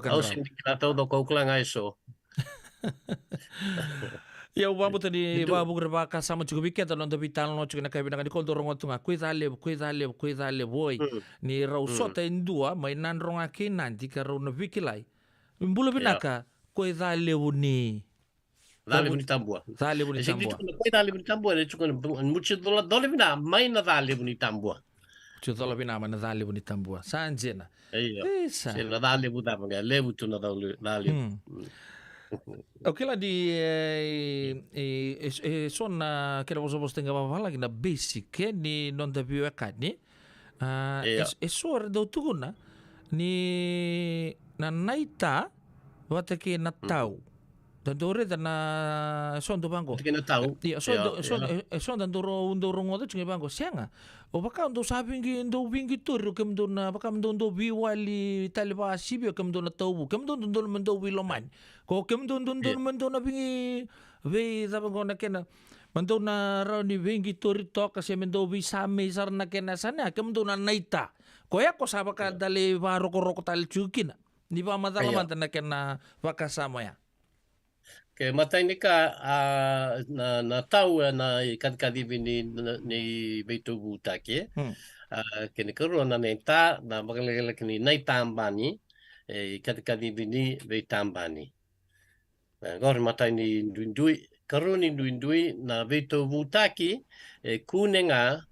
Au sindi kita tau do kau klang aiso. Ya babu tadi babu gerbaka sama juga bikin talon tapi talon juga nak kaibinan di kontor rongot tunga kuidale boy ni rausota indua mainan rongake nanti karo na vikilai mbulu binaka kuidale buni dale buni tambua dale buni tambua ne chukun mucho dole bina mai na dale buni tambua chutola bina mana dale buni tambua sanjena iya sel dale buta manga lebu tu na dale Okay lah son na kira bos tengah apa lagi na basic ni non tapi ni Iya. suara do tu na ni na naita wata ke na tau dan dore dan na son do bango Kita kena tahu. Iya, son dan doro ngoto cungi bango sianga. O baka ndo sabi ngi ndo wingi tur kem do na baka ndo biwali talba sibio kem do na tau kem do wiloman. Ko kem do na wingi we zaba ngona kena mando na ra ni wingi tur to kasi mendo wi same sar na kena sana kem do na naita. Ko ya ko saba ka dali baro ko tal chukina. Ni ba madala man na kena baka sama ya. Ke matai ni ka na tau na kadikadivi ni Beitu Butaki. Kini korona na ta na makalala kini nai tambani kadikadivi ni Beitambani. Gor matai ni duindui karuni duindui na Beitu Butaki kunenga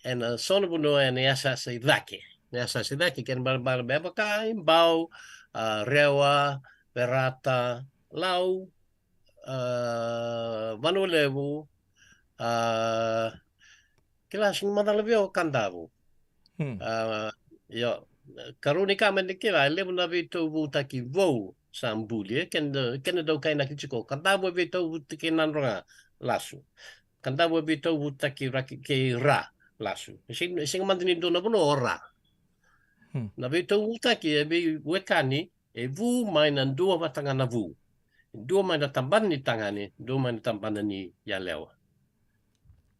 ena sonobuno ena yasa sidaki. Yasa sidaki ken bal beba kai bau rewa berata lau Vanulevu, kilasing madalabio kandavu. Yo, karunika mendikira levu na Beitu Butaki vou sambulie ken do kai na kichiko kandavu Beitu Butaki nanronga lasu. Kandavu Beitu Butaki ke ra lasu. Sing mandini do na bono ora. Na Beitu Butaki be wekani vu mai nan dua batangana vu. Dua mana tamban ni tangani, dua mana tamban ni yalewa.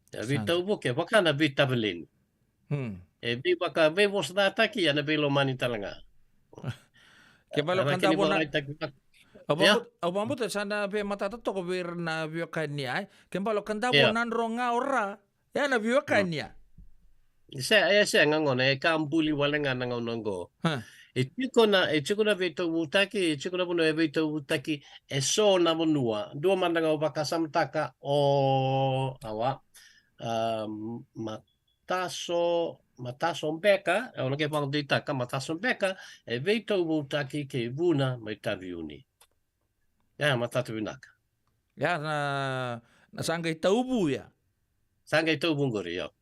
Beitu buke, wakana Beitu belin. Bi baka be bos data ki ana be lo mani talanga. Kebalo kanta bona. Abambo sana be mata to ko bir na bio kania. Kembalo kanta bona ronga ora. Ya na bio kania. Saya ngangona kambuli walenga nangonongo. Chiko na Beitu Butaki, chiko na puno Beitu Butaki so na bunua. Dua mandanga upaka samtaka o awa mataso mpeka, ono ke pang ditaka mataso mpeka Beitu Butaki ke buna mai taviuni. Ya matatu binaka. Ya na sangai taubu ya. Sangai taubu ngori yo.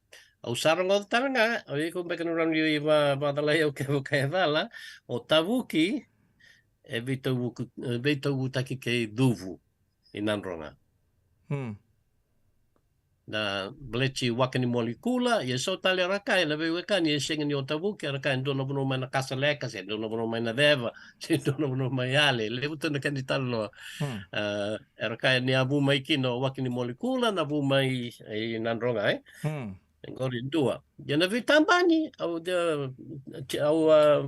Usarang o talanga, o iko bekanurang yu iba badalay o kaya dala, o tabuki, Beitu Butaki ke duvu, inanronga. Na blechi wakani molikula, so tali rakai, na bewekani, singin yo tabuki, rakai, dono bono may nakasaleka, dono bono may nadeva, dono bono may ale, lebuto na kanitalo, rakai ni abu may kino, wakani molikula, na abu may inanronga, Ngori dua. Jana Beitambani au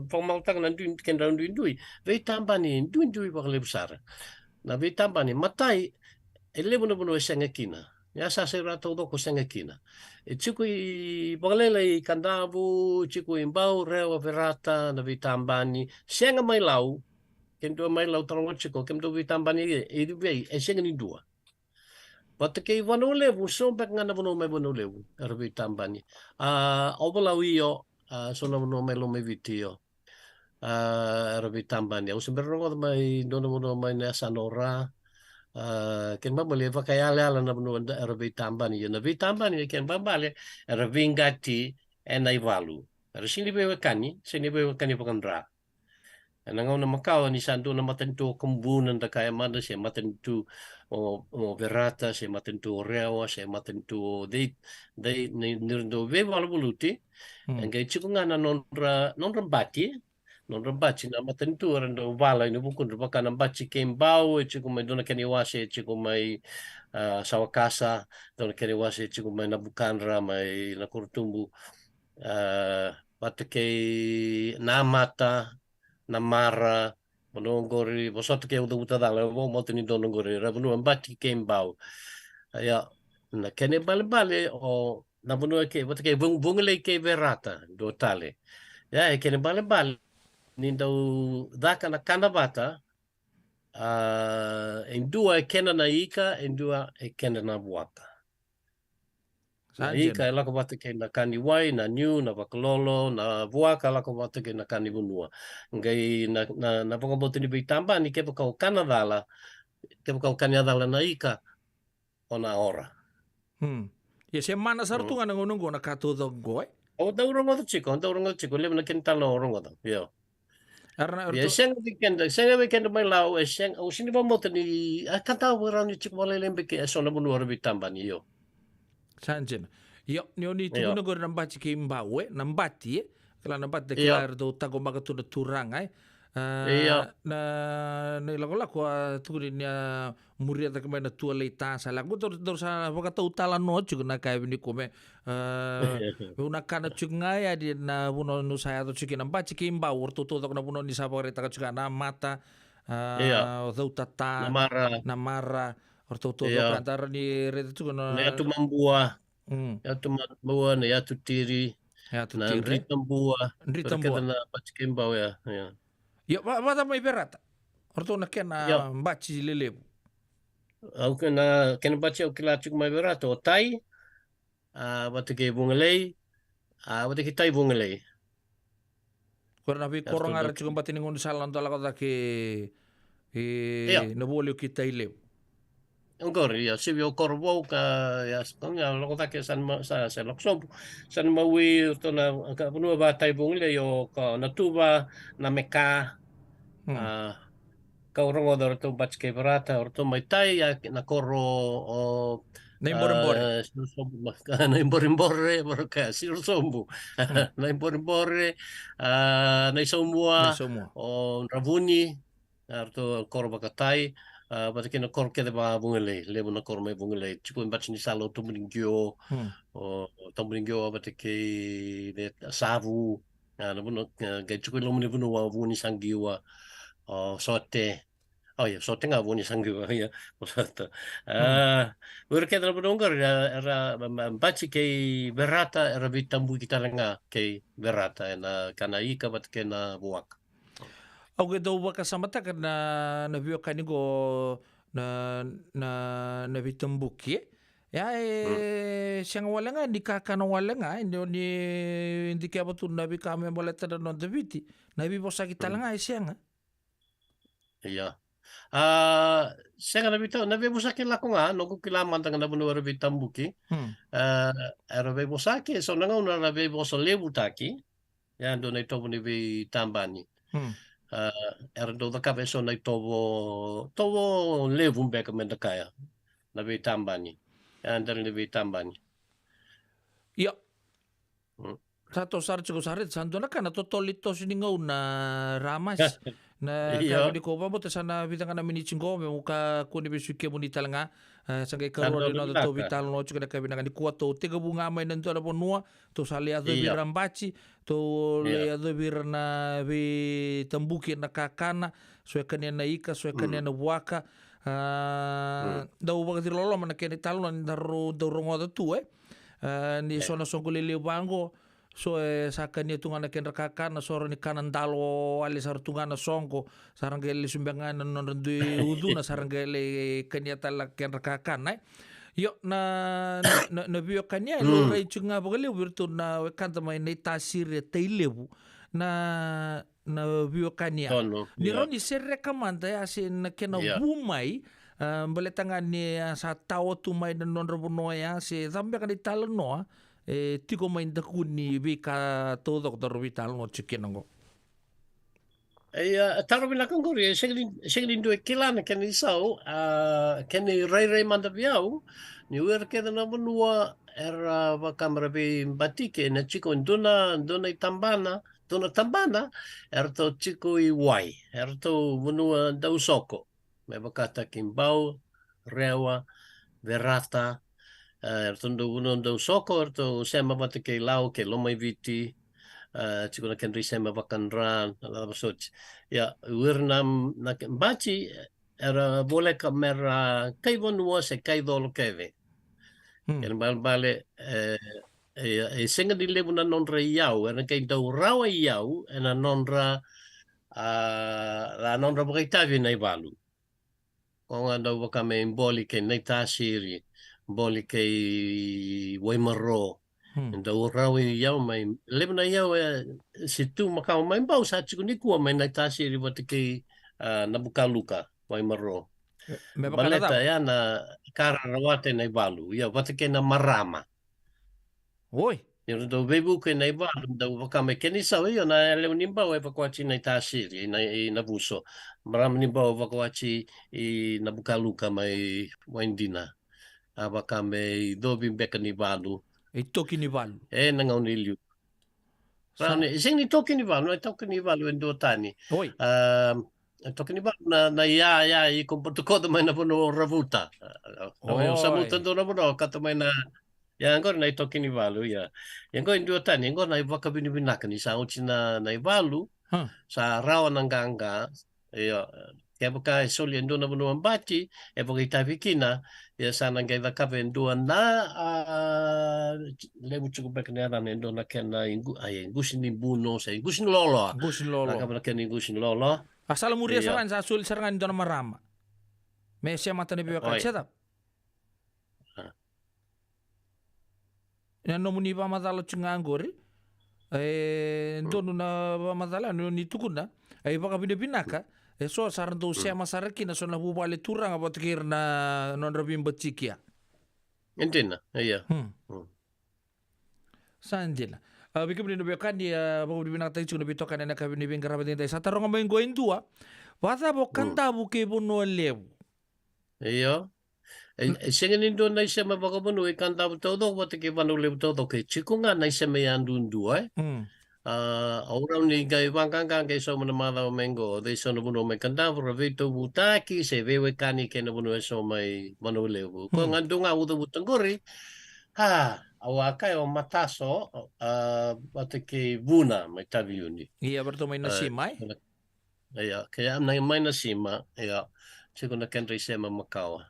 pemautang na duin kendang duindui. Beitambani duindui bakal besar. Na Beitambani matai elebu na buno sengakina. Ya sa rato do ko sengakina. Chikui bagalele kandavu, chikui mbau rewa verata na Beitambani senga mai lau. Kendo mai lau tarongo chiko kendo Beitambani idu bei senga ni dua. Wata kei Vanulevu, so back nga na vono may Vanulevu, Beitambani. Obalau iyo, so na vono may lumevitio, Beitambani. Au semberong may dono vono may nasanora, ken babali kaya ala na vono Beitambani. Na Beitambani ken babali, vingati enaivalu. Sinibewe kani pakandra. Nangaw na Macau ni sandu na matentu kumbunan da kaya mana siya matentu o verata siya matentu rewa siya matentu date nirndo ve walbuluti engay chiko nga na non rambati na matentu rando vala ino bukun baka na bachi kembao chiko may dona kaniwase chiko may sawakasa dona kaniwase chiko may nabukanra may nakurtumbu pati kay namata namara monongori bosot ke udah dala mo motini donongori rabunu ambati kembau ya na kene bale o nabunu ke bote ke bungale ke verata do tale ya kene bale nindo daka na kanabata en dua kena na ika en dua kena na buaka Ika lako bate ke na kani wai, na niu, na wakalolo, na vuaka lako bate ke na kani bunua. Ngai na pangabote ni Beitambani ke pakao Kanadala, ke bukan kanyadala na ika ona ora. Ya se mana sartunga na ngonongo na katudo goy. O da urang o chiko, le na kintalo urang o. Yo. Arna Ya senga weekend mai lau senga o sini ba moto ni kanta urang ni chiko wala lembe ke sona bunu ora bitamba ni yo. Sanjen. Yo ni tu no gor nambachi ke imbawe, nambati kala nambati de Iya. klar do tago magatu na turang ai. Iya. Na lago tu ni muria ta kemana tua leita sala go tor sa boka ta utala no chu na kai ni kome una kana chu ngai di na buno nu saya to chu nambachi ke imbawe to to na buno ni sa bore ta chu na mata Iya. do tata namara orto to Iya. antara ni re tu no Na tu mambua. Ya tu mambua na ya tu tiri. Ya tu Na tiri. Ritambua. Ritambua. Na pachikimbao ya. Ya. Ya wata mai berata. Orto na kena bachi lelebu. Au kena bachi au kila chuk mai berato o tai. Wata ke bungalei. Wata ke tai bungalei. Korna bi korong ara chuk bati ningon salan to lakota ke na bolio kita ilebu. Ngor ya sibio korbo ka ya skonya lokota ke san sa loksob san mawi to na ka punua ba tai bungalei yo ka natuba na meka. Ka orang odor to batch ke berata or to mai tai ya na koro o na imbore na imbore ka sirsombu na imbore na isomua o ravuni arto koro bakatai bat ke na kor ke ba bungale le na kor mai bungale chiku batch ni salo to mringio o to mringio bat ke de savu na buno ke chiku lo mni buno wa buni sangiwa o sote. Oh ya, sote nga buni sanggu ya. Posata. Urke dal benonggar era baci ke berata era bitambu kita lenga ke berata na kana ika bat ke na buak. Oke do waka samata kana na bio kanigo na bitambu ki. Ya siang walenga di kakana walenga ni kaya betul nabi kami boleh tada non debiti nabi bosa kita lenga siang. Iya. Saya nabi busake lakunga no ko kilaman tanga na bunura bitambuki. Era be busake so nanga una nabi boso lebutaki. Ya do na ito ni bi tambani. Era do da kabe so na tobo levum beka mendakaya. Nabi tambani. Ya ndar ni bi tambani. Iya. Sato sar cukup sarit santuna kana totolito siningau na ramas. Na kami di kopa mo sana bitang kana mini cingko me muka kuni bisuke muni talanga sangai karo di no to vital no cuka kami nangani kuat to tiga bunga mai nanto ada ponua to sali ado biram baci to le ado birna bi tambuki na kakana suekanya na ika suekanya na waka dau bagati lolo mana kene talo na daru rongo ado tu ni sona songkulili bango so sakanya tungana ken rakakan na soro ni kanan dalo ali sar tungana songko sarang gele sumbangan non rendu udu na sarang gele kanya tala ken rakakan yo na bio kanya lo rai chunga bagale wirtu na kanta mai nei tasir teilebu na bio kanya ni roni serre kamanta ya sin kena bumai boleh tangan ni sa tawo tumai non robono ya se sampai kan ditalo no tiko main takuni bika todo doktor vital no chikinango. Taro bilakang kori seglin dua kilan ken isau ken rai manda biau ni wer ke na bunua era ba kamera be batike na chiko dona tambana erto chiko I wai erto bunua dausoko me bakata kimbau rewa verata ertondo unondo soko erto sema batike lau ke lomai viti chiko na kenri sema bakan ran la basot ya wirnam na bachi era boleh kamera kai bonua se kai dolo keve ken bale senga di lebu na nonra iau era kai dau rawa iau ena nonra la nonra bagaitavi na ibalu konga dau bakame imboli ke nei tasiri boli kei Waimaro nda urawi yau mai lebna yau situ makau mai bau sa chiku ni kuwa mai nai tasiri wate kei Nabukaluka Waimaro Me Baleta bakala ya na kararawate na ibalu. Ya wate ke na marama. Oi. Yo do bebu ke na ibalu da wakame ke ni sawe yo na le nimba we pakwachi na itasiri na buso. Marama nimba wakwachi I na bukaluka mai waindina. Wakame dobi beka ni balu. I toki ni valu. E na ngau ni liu. Rane, sing ni toki ni valu, na toki ni valu en tani. Oi. Toki ni valu na ia I komporto mai na pono ravuta. O samuta do na pono kata mai na ya ngor na toki ni valu ya. Ya ngor en tani, ngor na waka bini binaka ni sa uchi na valu. Sa rawa na ganga. Ya Kaya baka soli endo na bunuan bachi, e baka itavikina, ya sana ngai vakape endo na lebu cukup baka nera endo na kena ingusin ni buno sa ingusin lolo. Ingusin lolo. Naka baka kena ingusin lolo. Asal muria saran sa sul sarangan endo na marama. Me siya mata ni biwa kacetap. Yan no muni pa madalo chungangori. Endo na madala no ni tukuna. Ay baka binabinaka. So saran tu siya masaraki na so na bubali turang about kir na non rabim bachikia. Hindi na, iya. Saan din na. Bika binibigyan niya, bago binatay siya na bitokan na nakabinibing karabatin tayo. Sa tarong ang maing goin tuwa, wata po kanta po kay puno lew. Iyo. Singin nindo na siya mabakabuno, kanta po todo, wata kay panulew todo. Kay chiko nga na siya may andun duwa. Orang ni kay wangkang kay so manamala mengo de so no buno may kanda for vito butaki se vewe kani kay no buno so may manulew ko ngandunga udo butanggori awaka o mataso pati kay buna may tabiuni iya berto may nasimay iya kaya may nasima iya chiko na kendri sema makawa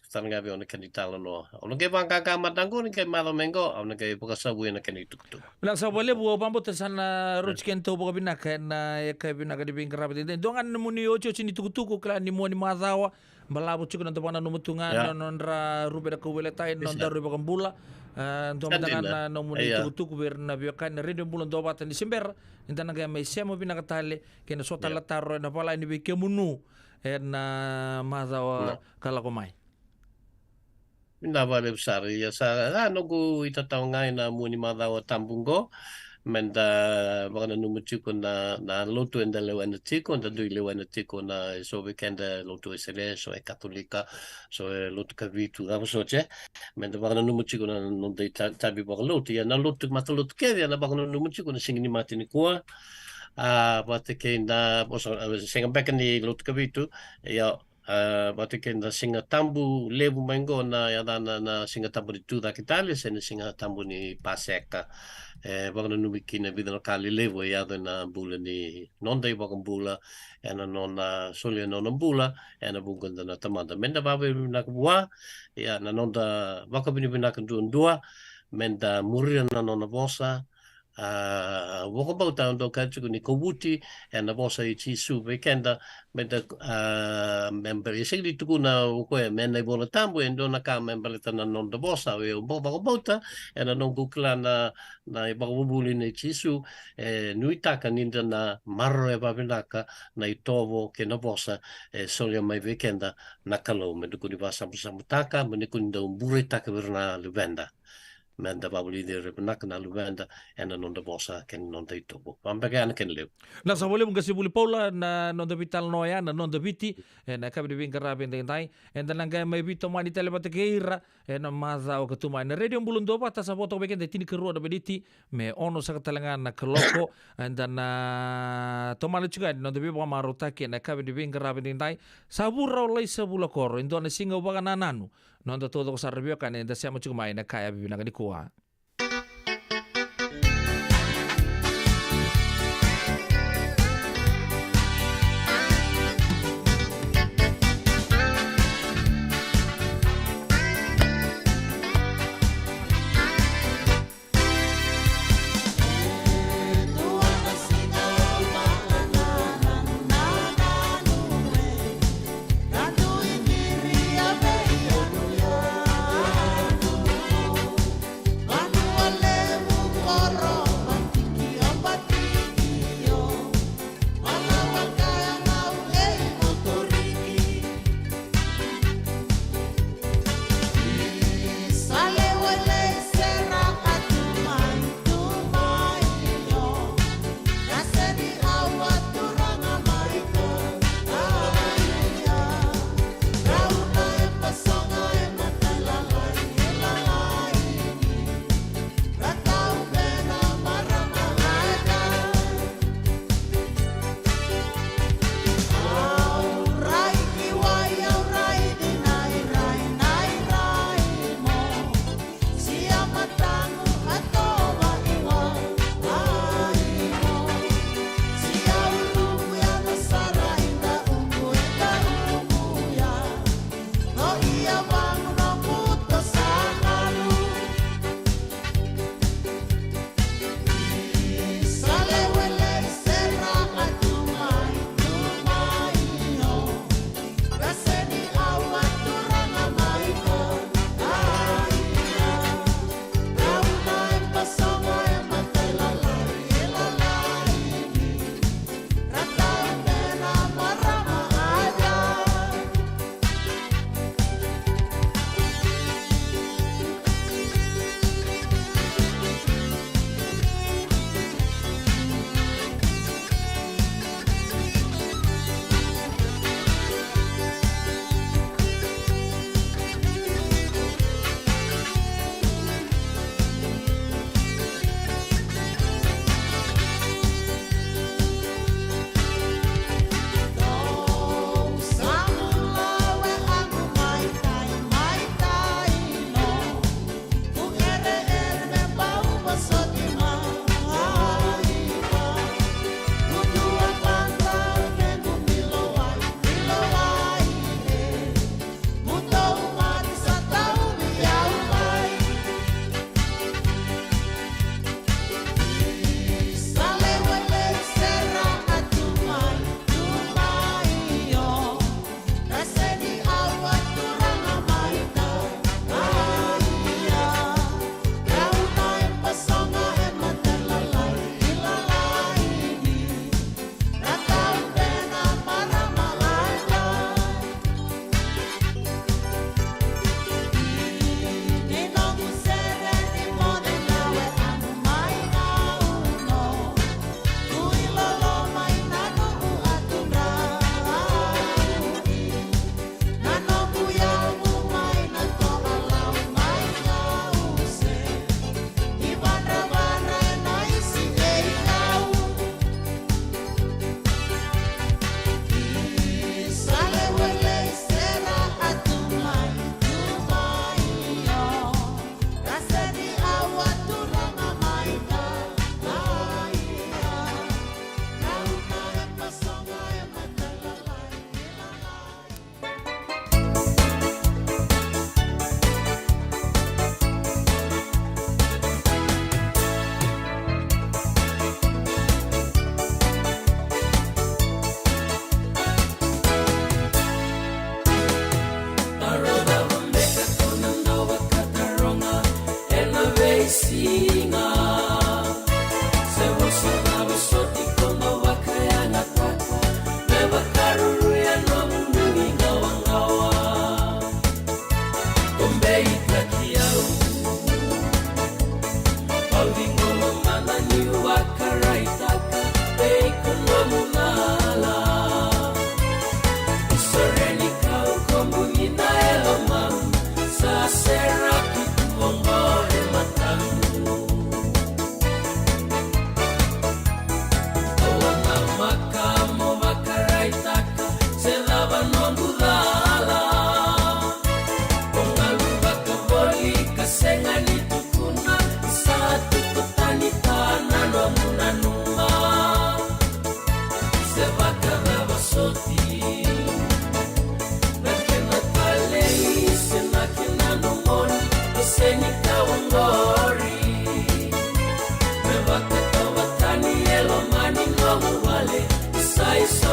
Tan nga na kanitalo no. Ono kay bangka kamatangko ni kay malo mengo, ono kay pakasabu na kanitukto. Wala sa wala buo bambo sana rochkento buka binaka na kay binaka di bingkara binte. Dongan mo ni ocho chini tukutuku kala ni mo ni mazawa malabo chiko na tapana numutungan nondra rube da kuwele tay nondra rube kambula. Dongan no mo ni tukutuku ber na biakan na rin bulan do batan Desember. Inta na kay may semo binaka tali kay na sota lataro na pala ni bike munu na mazawa kala kumay. Navale usari ya sa ko itatao nga na muni madawa tambungo menda baka numutiko na loto enda lewan tiko enda dui lewan tiko na so weekend loto esele so e katolika so loto kavitu avo so che menda baka numutiko na non dei tabi baka loto ya na loto mataloto ke ya na baka numutiko na singini matini kwa bate ke na boso singa beka ni loto kavitu ya bate ke na singa tambu lebu mengo na ya na singa tambu di tuda kitale se na singa tambu ni paseka baka numikina vidano kali levu ya na bula ni non dei baka bula ena non solia non bula ena buganda na tamanda menda babe na bua ya na non da baka bini bina kan dua menda muria na non bosa wako bauta ndo kachu ni kobuti ena bosa ichi su weekenda menda member yeseli tukuna wako mena bola tambo endo na ka member tana non da bosa we wako bauta ena non kukla na bako buli ni ichi su nuitaka ninda na marro e babinaka na itovo ke na bosa solia mai weekenda na kalo menda kuni basa musamutaka menda kuni da umbure taka berna luvenda menda babuli de repenak na luvenda ena non da bosa ken non da itovo pambega ana ken lew na sa wala mga sibuli paula na non da vital noya na non da viti na kabi de vinga rabi ndai enda nanga mai vito mani telebate keira na maza o katuma na radio bulun do bata sa foto weekend tini kerua da bediti me ono sa katalangan na keloko enda na tomale juga non da bibo marota ke na kabi de vinga rabi ndai sabura olai sabula koro endo na singa ubaga nananu non da todo ko sa review kan enda siamo juga mai na kaya bibina ka dikuha.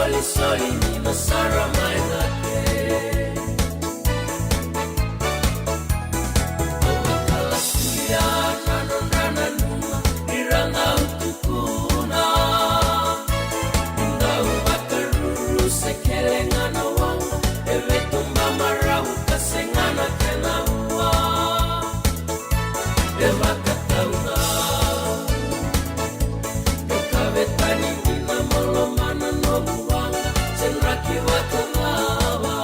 soli soli ni masara mai nake Awakala suya nanon rana numa Iranga utukuna Indau bakaruru sekelengana wanga Ewe tumba marahu kasengana kena ua Eva katauna Bekabetani nina molomana no buwanga Senraki watalawa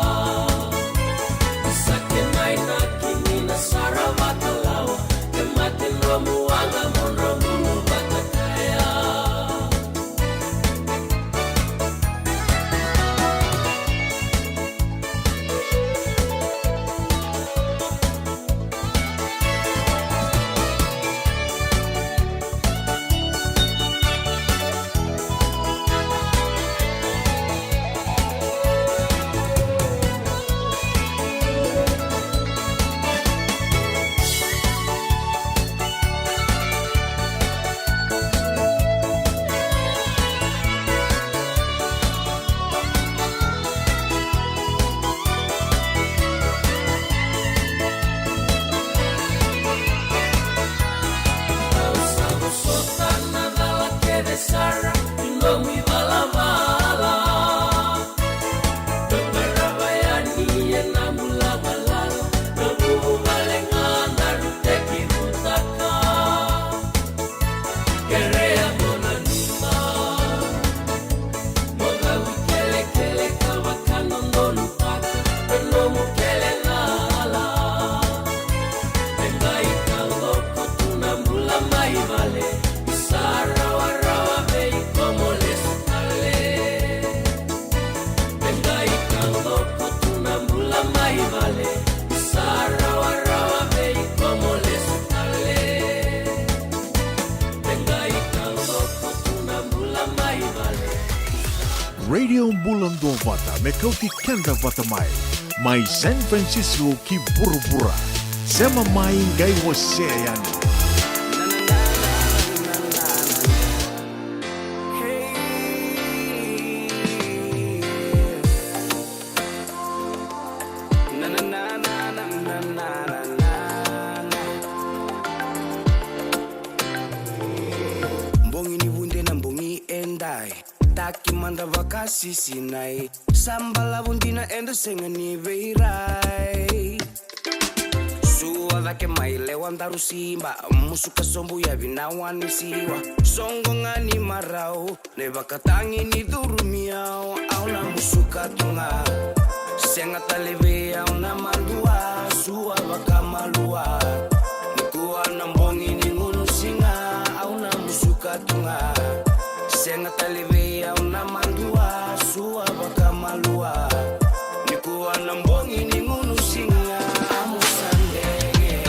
Isake naina kinina sara watalawa Emate no buwanga monro mulu batakaya Sara, no mi bala bala. Berabayani enamula balala, nabu balenga naruteki butaka. Kerea mona nima, moga wikele kele kawakano nonu paka, penomu kele nala. Bengai kaloko tunambula mai vale, Sara warawa bei como les ale Bengai kaloko tunambula mai vale Sara warawa bei como les ale Bengai kaloko tunambula mai vale Radio Bulando Vata me kauti kenda vata mai San Francisco ki burubura sema mai ngai waseani Manda vakasi sinai Sambala bundina endo sengani veirai Sua vake mai lewandaru simba Musuka sombu ya vinawani siwa Songo ngani marau Neva katangi ni durumiau Auna musuka tunga Senga taleve auna mandua Sua vaka malua Nikuwa nambongi ni ngunu singa Auna musuka tunga Senga taleve auna mandua Sua vaka malua Nikuwa nambongi ni ngunu singa Amusandege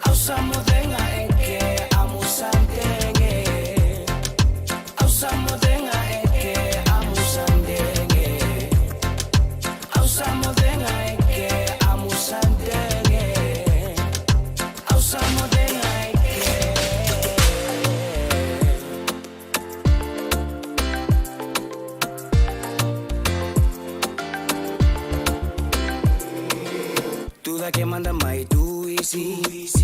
Ausamudenga eke Amusandege Ausamudenga eke Amusandege Ausamudenga eke Amusandege Ausamudenga eke Tuda que manda mai tu isi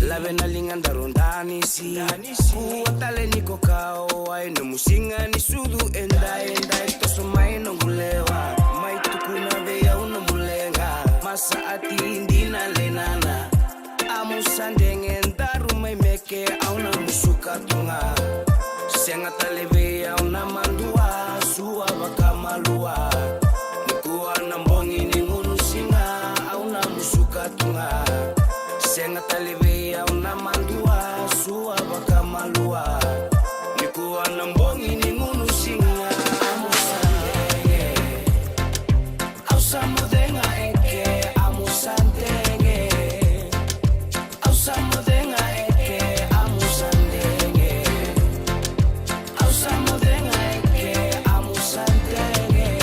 La vena linganda rondani si Kuatale ni kokao Ai no musinga ni sudu enda Toso mai no ngulewa Mai tukuna vea uno mulenga Masa ati indina lenana Amusandenge ndaru mai meke Auna musuka tunga Senga taleve auna mandua Sua baka malua Nikuwa nambongi ni ngunu singa Auna musuka tunga Senga taleve auna mandua Sua baka malua Nikuwa nambongi ni ngunu singa Amusandenge Ausamudenga eke Amusandenge Ausamudenga eke Amusandenge Ausamudenga eke Amusandenge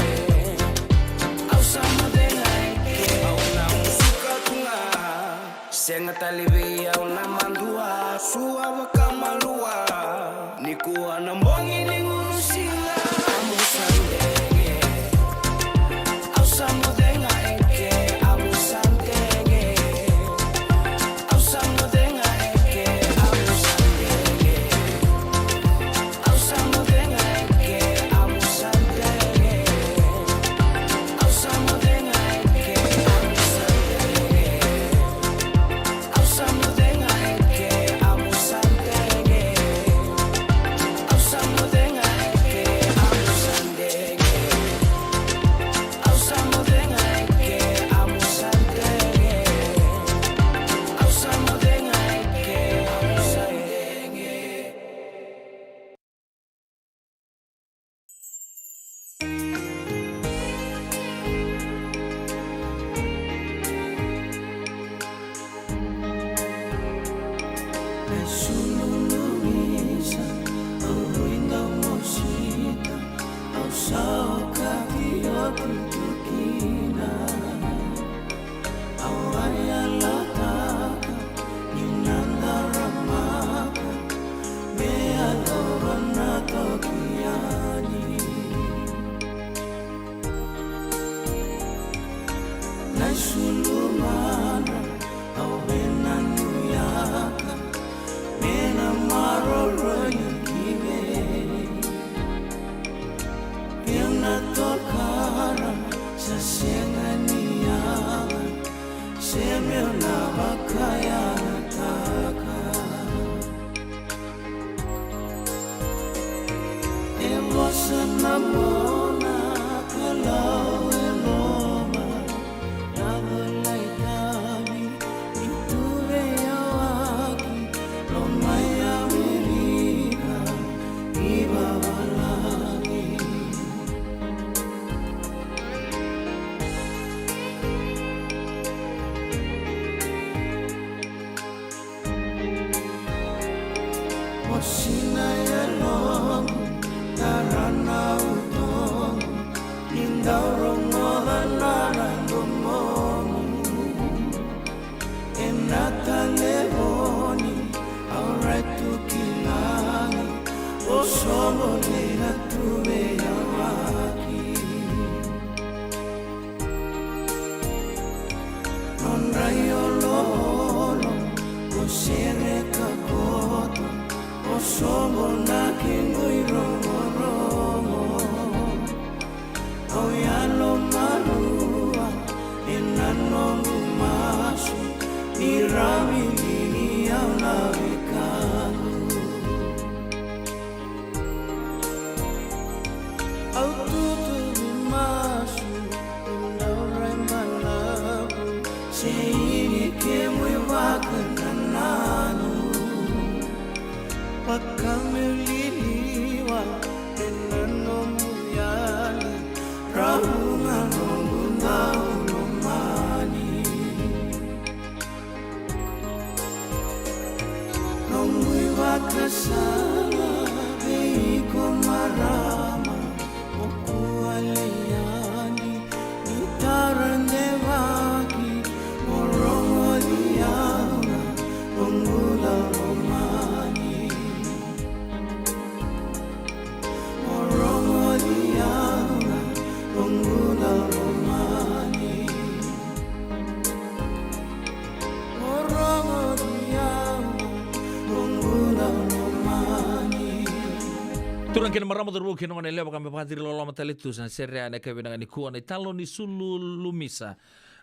Turang kena marama terbuka kena mana lewat kami pahadir lolo matalitu san seria neka benangan ikuan italo ni sulu lumisa.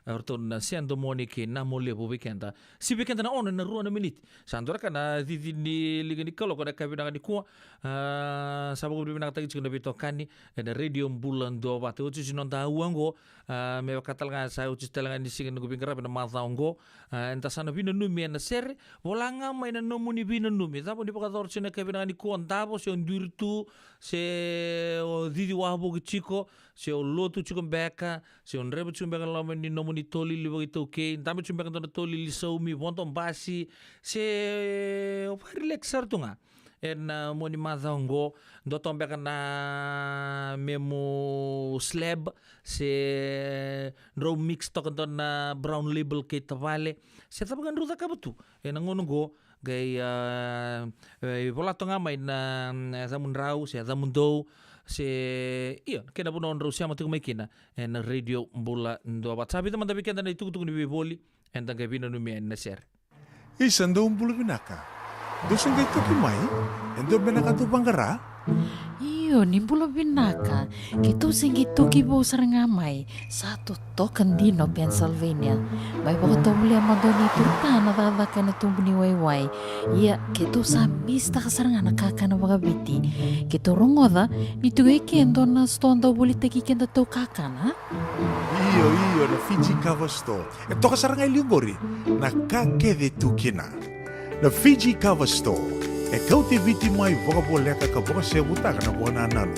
Orton siando moniki na mole po weekenda. Si weekenda na ono na ruan na minute. Sandora kana di liga ni kalau kada kabe dengan ikuan. Sababu di benang tagi cikgu bito kani na radio bulan do bate uci sinon tahu anggo me katal nga sa uci telangan di singin ngubing kerap na mata anggo. Entah sana bina numi na ser volanga mai na nomuni bina numi. Tapi di pakator sini kabe dengan ikuan tabo si ondurtu se didi wahbo keciko se lotu cikgu beka se onrebo cikgu beka lama ni nomuni toli libo itu ke. Tapi cikgu beka tona toli lisaumi wonton basi se relaxar tunga. En moni mazango do tombe na memo slab se ndro mix to na brown label ke tavale se tabagan ruta kabatu en ngono go gai vola tonga mai na zamun rau se zamun do se iya kena puno ndro sia matu mai kina en radio bola ndo WhatsApp teman tapi kena itu ni boli en tanga bina no me na ser Isando bulu binaka. Dosen kay tuki mai, endo binaka tu bangara. Iyo, nimbulo binaka. Kito singi tuki bo sarangamay. Satu token dino Pennsylvania. May baka muli ang madoni turta na tatakan na tumbuni wayway. Iya, kito sa mista kasarangan nakakana mga biti. Kito rongoda, nitugay kendo na stonda ulit kikenda to kakana. Iyo, na Fiji Cover Store. Ito kasarangay liugori, nakakede tukina. Na Fiji Cover Store, kau te viti mai voka boleka ka voka se butaka na bona nanu.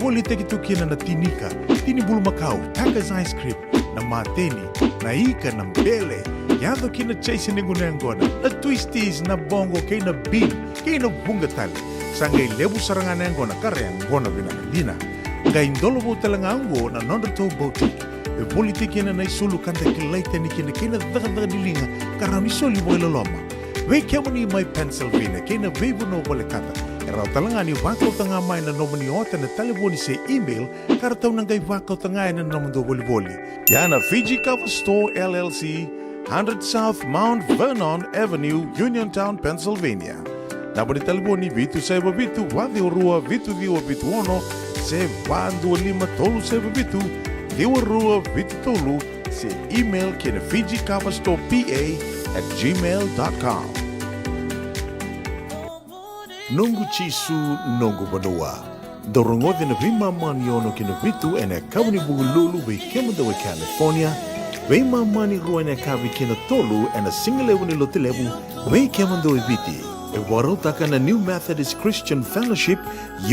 Boli te kitukina na tinika, tini bulu makau, Taka's ice cream, na mateni, na ika na mbele, yado kina chase ninguna ngona, na twisties na bongo kay na bean, kay na bunga tali. Sangay lebu sarangan ngona kare ngona binakadina. Magai ndolo bo talangango na nondo to botik. E politiki na sulu kanta kilaita ni kina daga dilinga karena ni soli boy loloma. We kemani mai Pennsylvania kina bebu no bole kata. Era talangani wako tanga mai na nomani ota na telefoni se email karena nangai wako tanga na nomando boli. Yana Fiji Cover Store LLC, 100 South Mount Vernon Avenue, Uniontown, Pennsylvania. Naboni telefoni vitu seba vitu wadi urua vitu viwa vitu ono se vandu lima tolu seba vitu viwa rua vitu tolu se email kina Fiji Cover Store PA@gmail.com. Nungu chisu nungu banua. Dorongothi na vima mani ono kina vitu ene kawani bugululu we kemunda we California. Vima mani rua ene kawi kina tolu ene singalewu ni lotilewu we kemunda we viti. E warotaka na New Methodist Christian Fellowship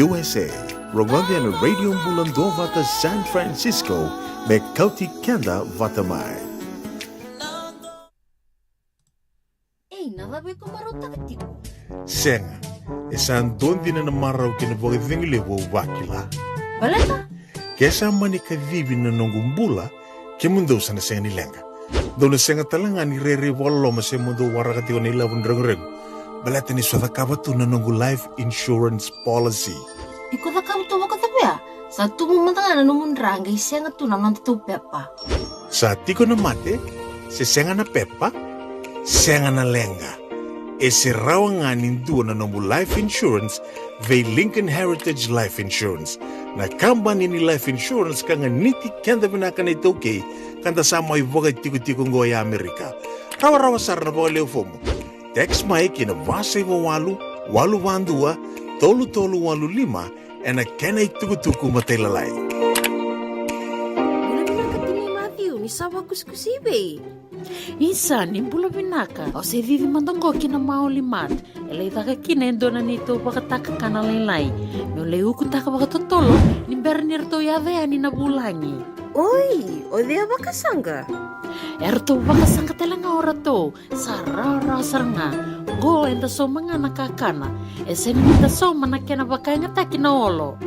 USA. Rongothi ene Radio Mbulando vata San Francisco me kauti kenda vata mai. Ei, nada be kumarotaka tiko. Senga. Esan dondi na marau kina boga dhingile wo wakila. Baleta? Kesa mani ka vivi na nongumbula ke mundo sana senga ni lenga. Dona senga talanga ni rere walo ma se mundo warakati o ni lavun reng. Baleta ni swada kabatu na nongu life insurance policy. Iko da kamu to wakatapea. Sa tumu mantanga na numun ranga isenga tu na nanta tu pepa. Sa tiko na mate, se senga na pepa, senga na lenga. E se rawanganin dua na nombu life insurance ve Lincoln Heritage Life Insurance. Na kambani ni life insurance kanga niti kenda binaka na itoke kanda sama ivoga tiko ngoya Amerika. Rawa sar na boga leo fomo. Text mai kina vasa iwa walu vandua, tolu walu lima, ena kena ituku matelalai. Bula katini Matthew, ni sawa kuskusibe. Isa ni bula binaka o se vivi mandongo kina maoli mat ele taka kina endona nito pakataka kana lailai me le uku taka pakatotolo ni bernir to yave ani na bulangi Oi, o dea bakasanga. erto pakasanga telanga ora to sarara saranga go enda so mangana kakana eseni nita so manakena bakanga takina olo.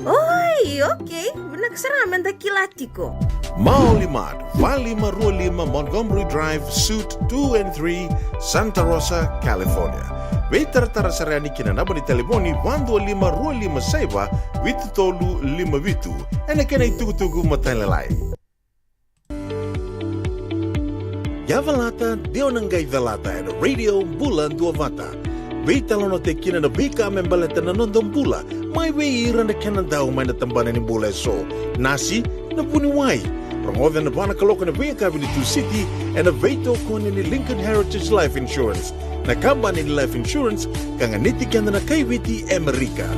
Oi, okay. Binakasaraman da kilatiko. Maulimad, Valima Rualima, Montgomery Drive, Suite 2 and 3, Santa Rosa, California. Veitara sarani kina nabani telefoni 125 Rualima Seiva, Vitu Tolu 5 Vitu. Ene kena itugu matalalai. Yavalata, Deonangai Velata, and Radio Bulan Duavata. Veitalono te kina na bika membaleta na nondombula. Mai veira na kena dau mai na tambana ni bula so. Nasi na puniwai. Promover na bana kaloka na Via Cabinet City and a veto kone ni Lincoln Heritage Life Insurance. Na kambani ni Life Insurance kanga niti kanda na kaiwiti Amerika.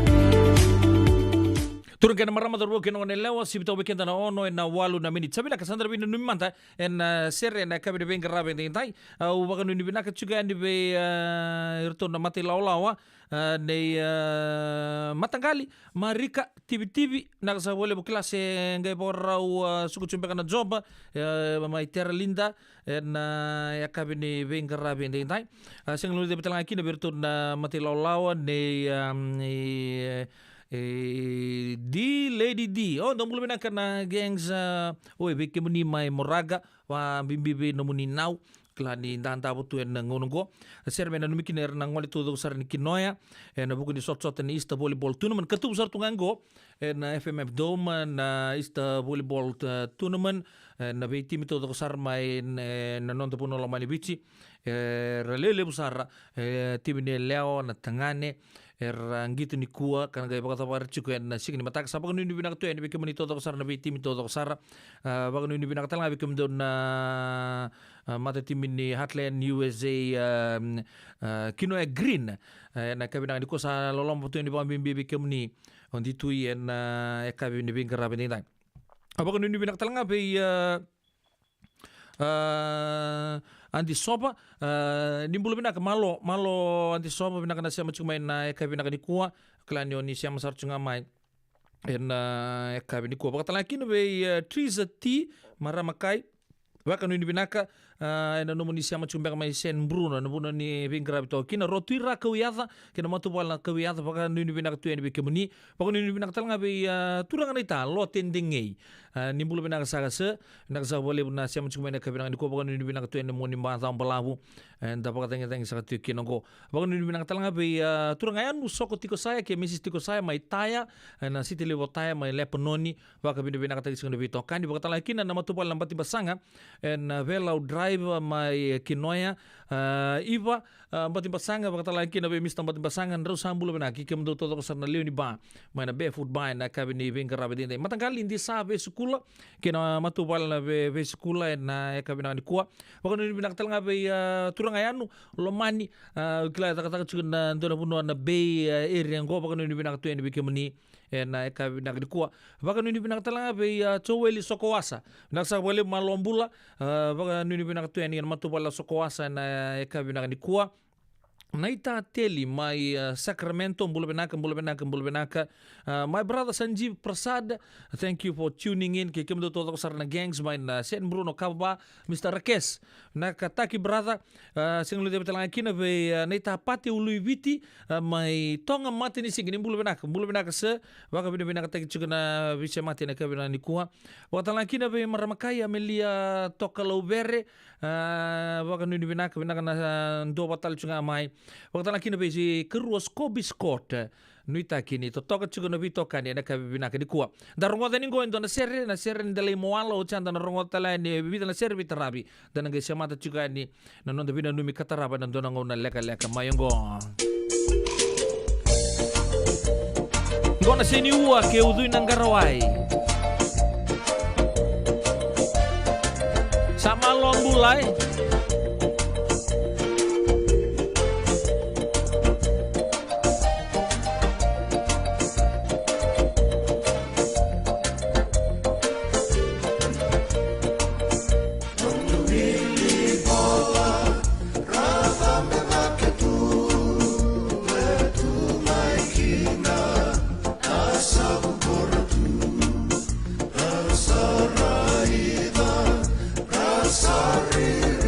Turun kena marama darbo kena wane lewa sibita weekend na ono na walu na minit. Sabila kasandra bina numanta en sere na kabine benga rabe ntai. Ubaga nuni bina kachuga ni be irto na mati laulawa nei matangali marika tibi na kasawole bu klase ngai borau suku chumbe kana job mai terra linda en ya kabine benga rabe ntai. Senglu de betalanga kina berto na mati laulawa nei di Lady D. Oh, nung mula ka na gangs beke mo ni may moraga wa bimbibi no mo ni now klani ndanda tu en ngonong ko serbe na numikiner nang wali todo sar ni kinoya en buku ni sot ni East Volleyball Tournament katu sar tungango en FMF Dome na East Volleyball Tournament na be team todo sar mai na non puno lo mani bici relele busara team ni Leo na tangane gitu ni kuah karena gaya bakal tawar cukup en sing ni matak sapa kanu ni binak tu en bikin menito to sar na be team to sar bakal ni binak tal ngabi kem don na mata tim ni Heartland USA kino green na kabina ni ko sa lolom tu ni bambi bikin ni on di tu en kabin ni bin karabe ni dai bakal ni binak tal ngabi anti sopa nimbulu bina ke malo anti sopa bina kana siama cuma na eka bina kani kuah klanio ni siama sar cunga mai en eka bina kuah bakal lagi be trees tea maramakai Waka nuni binaka ena no munisia machumbeka mai sen Bruno na buna ni vingra bito kina rotira kawiada kina matu wala kawiada paka nuni bina katu ni bikemuni paka nuni bina katalanga be turanga nita lo tendingei ni bulu bina kasaga se na kasaga boleh buna sia machumbeka kabina ni ko paka nuni bina katu ni moni mbaza mbalabu enda paka tenga sa katu kina go paka nuni bina katalanga be turanga anu soko tiko saya ke misis tiko saya mai taya na siti levo taya mai lepenoni paka bina katu kina bito kan di paka talanga kina na matu wala mbati basanga en vela drive mai kinoya iva mbati basanga paka talanga kina be mista mbati basanga ndro sambulu bina ki kem do todo sarna leoni ba mai na barefoot ba na kabini vingra bedinde matanggali ndi sa be sukula kina matu wala be sukula na kabina ni kuwa paka nuni bina katalanga be turanga yanu lomani kila taka chuna ndona buno na be area ngo paka nuni bina katu ni bikemuni na kabina ni kuwa paka nuni bina katalanga be choweli sokowasa naksa boleh malombula paka nuni bina katu ni matu wala sokowasa na kabina ni kuwa Naita teli my Sacramento mbula benaka my brother Sanjeev Prasad, thank you for tuning in ke kemdo todo sarna gangs my Sen Bruno Kaba Mr. Rakes nakataki brother sing lu debetala kina be naita pati ului viti my tonga mati ni sing ni mbula benaka se waka bina benaka taki chugana vise mati na kabina ni kuha watala kina be maramakaya melia tokalo bere waka nuni benaka na ndo batal chunga mai waktu lagi nabi si keruas kobis court nuita kini to toka chugo nabi toka ni nak bina kini kuat darungo tani go endo na serre ni dalai moala o chanda na rongo tala ni bibita na serre bitarabi dan ngai semata chuga ni na nonda bina numi kataraba na dona ngona leka mayongo ngona seni ua ke udui nanggarawai sama long bulai Sorry.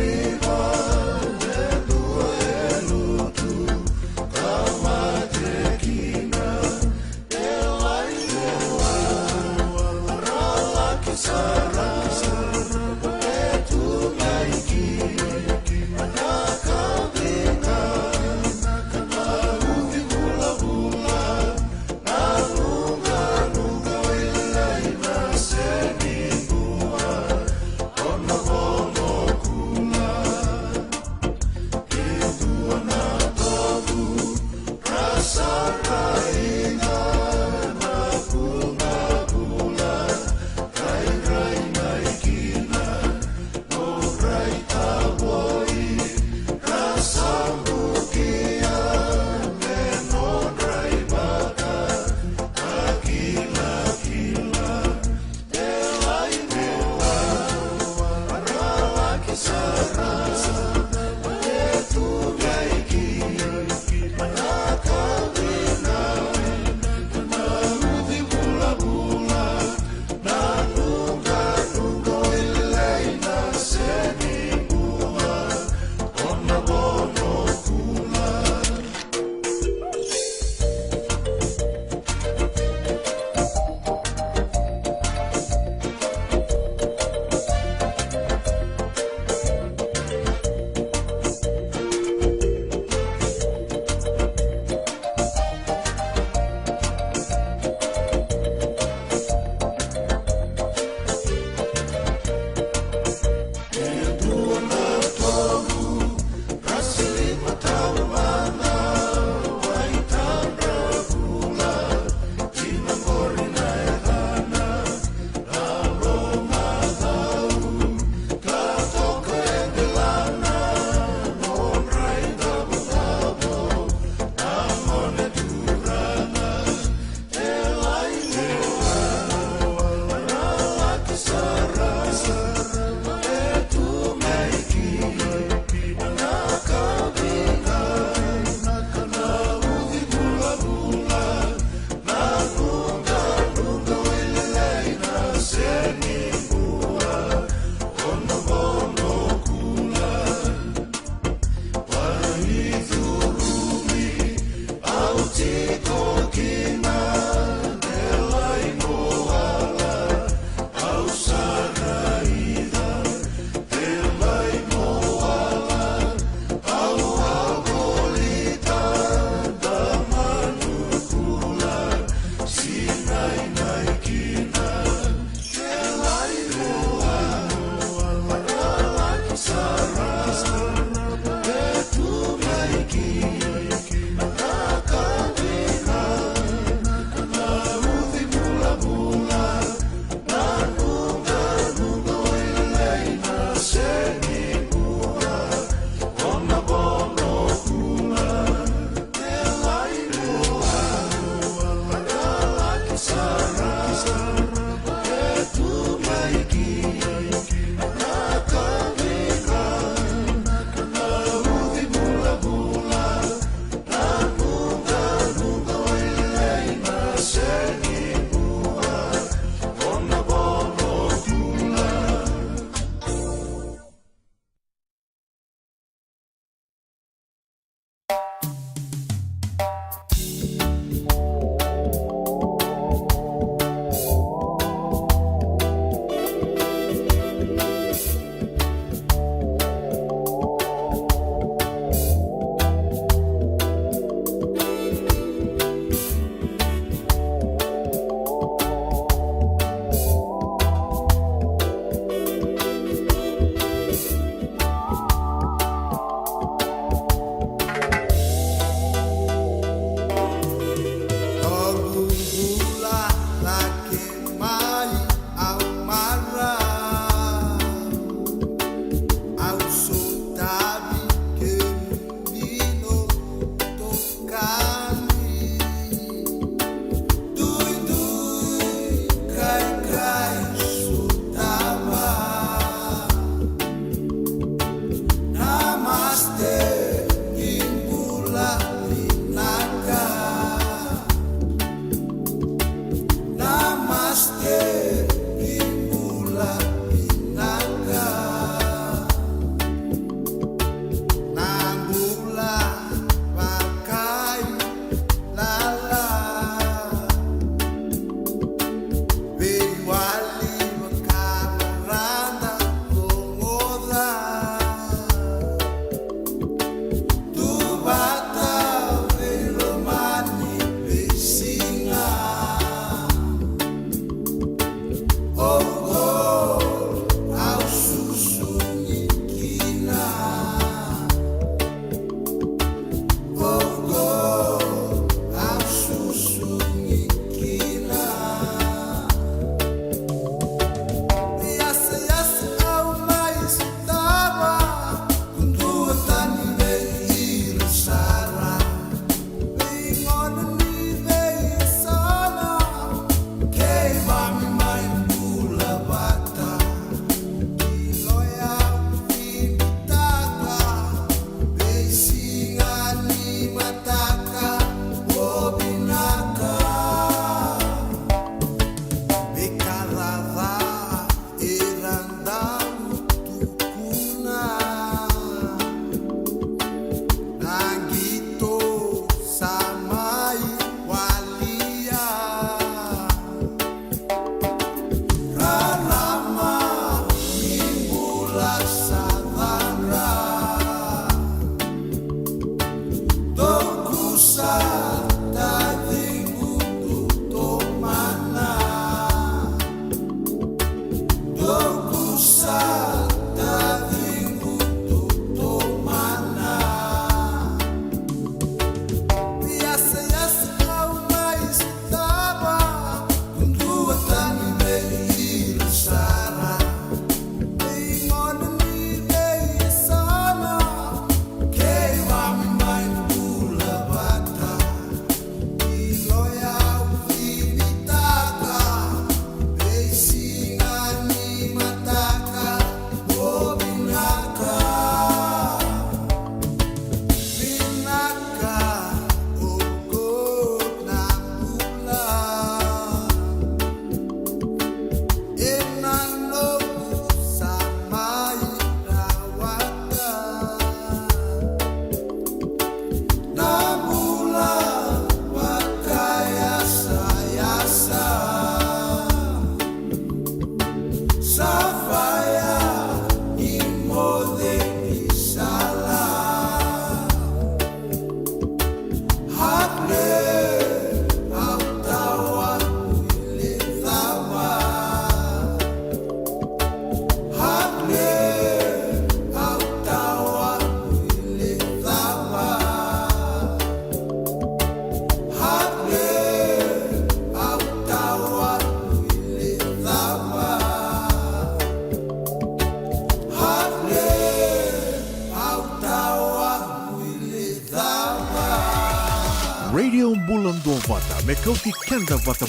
Radio Bulan Dua Vata me kau ti kenda vata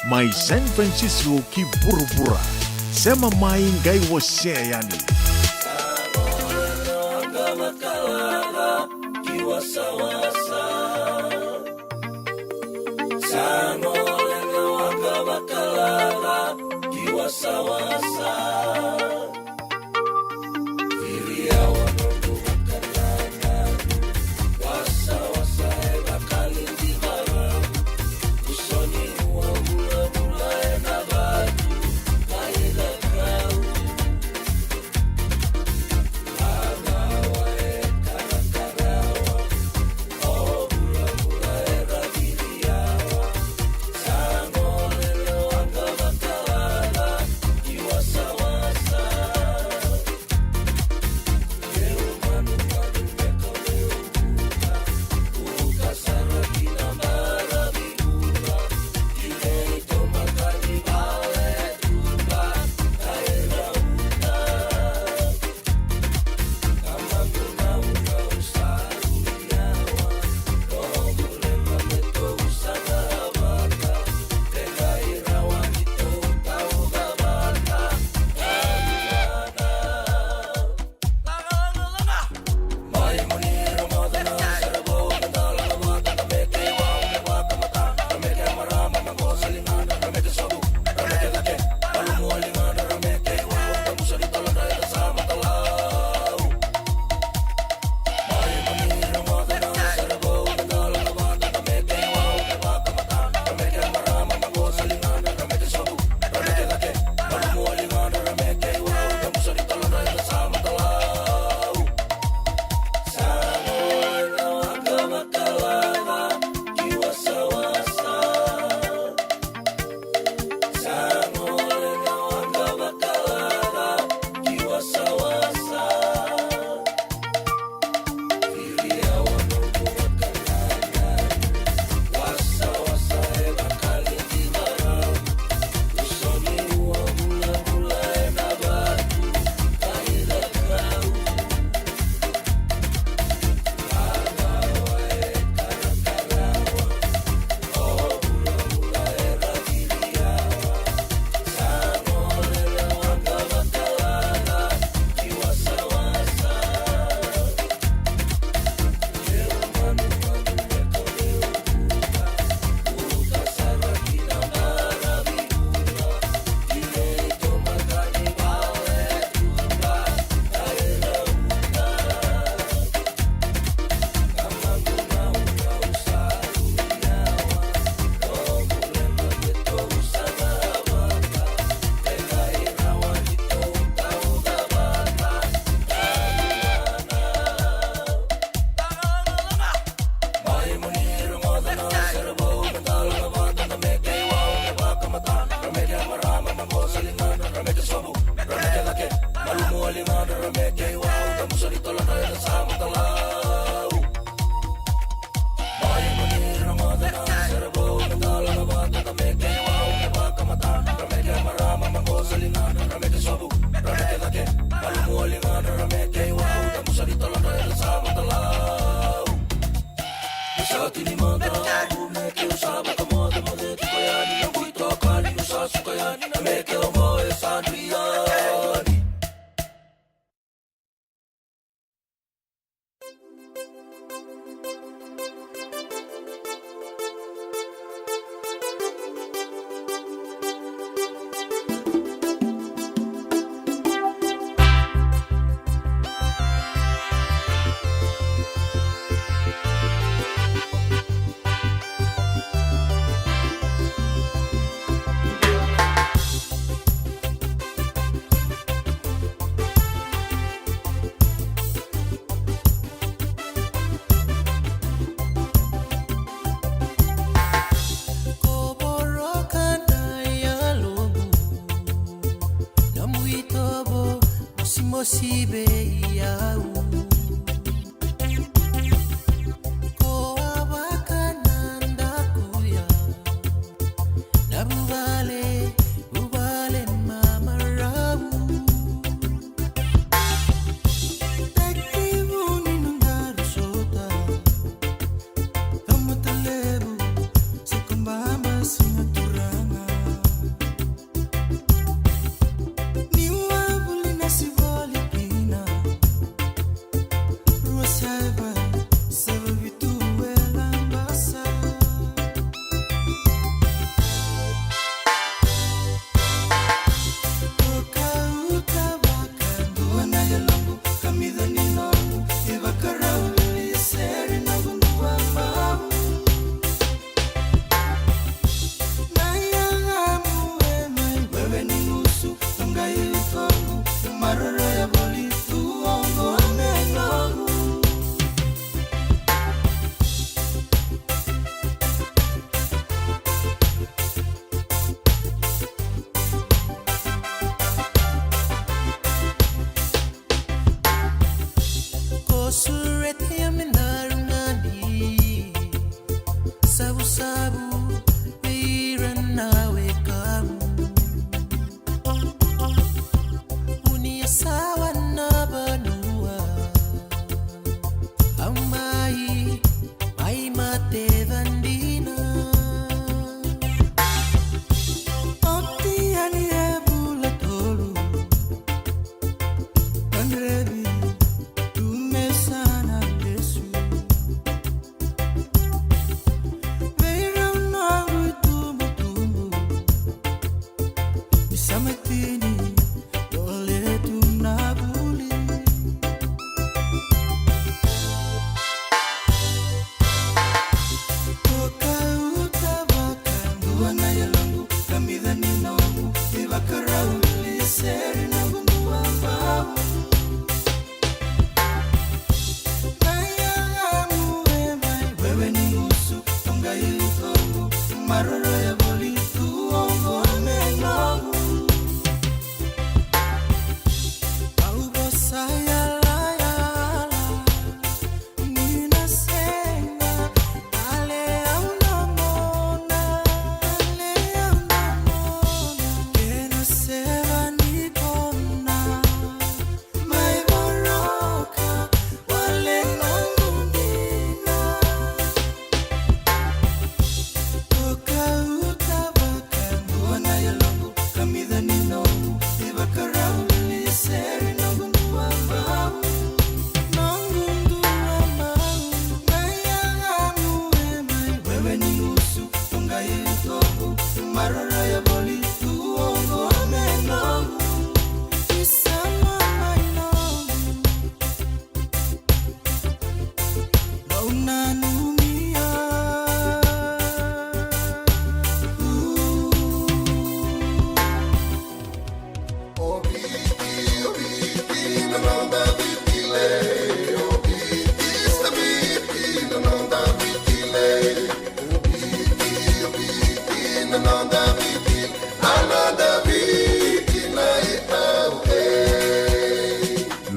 mai San Francisco ki bura-bura sema mai ngai wase yani Sawa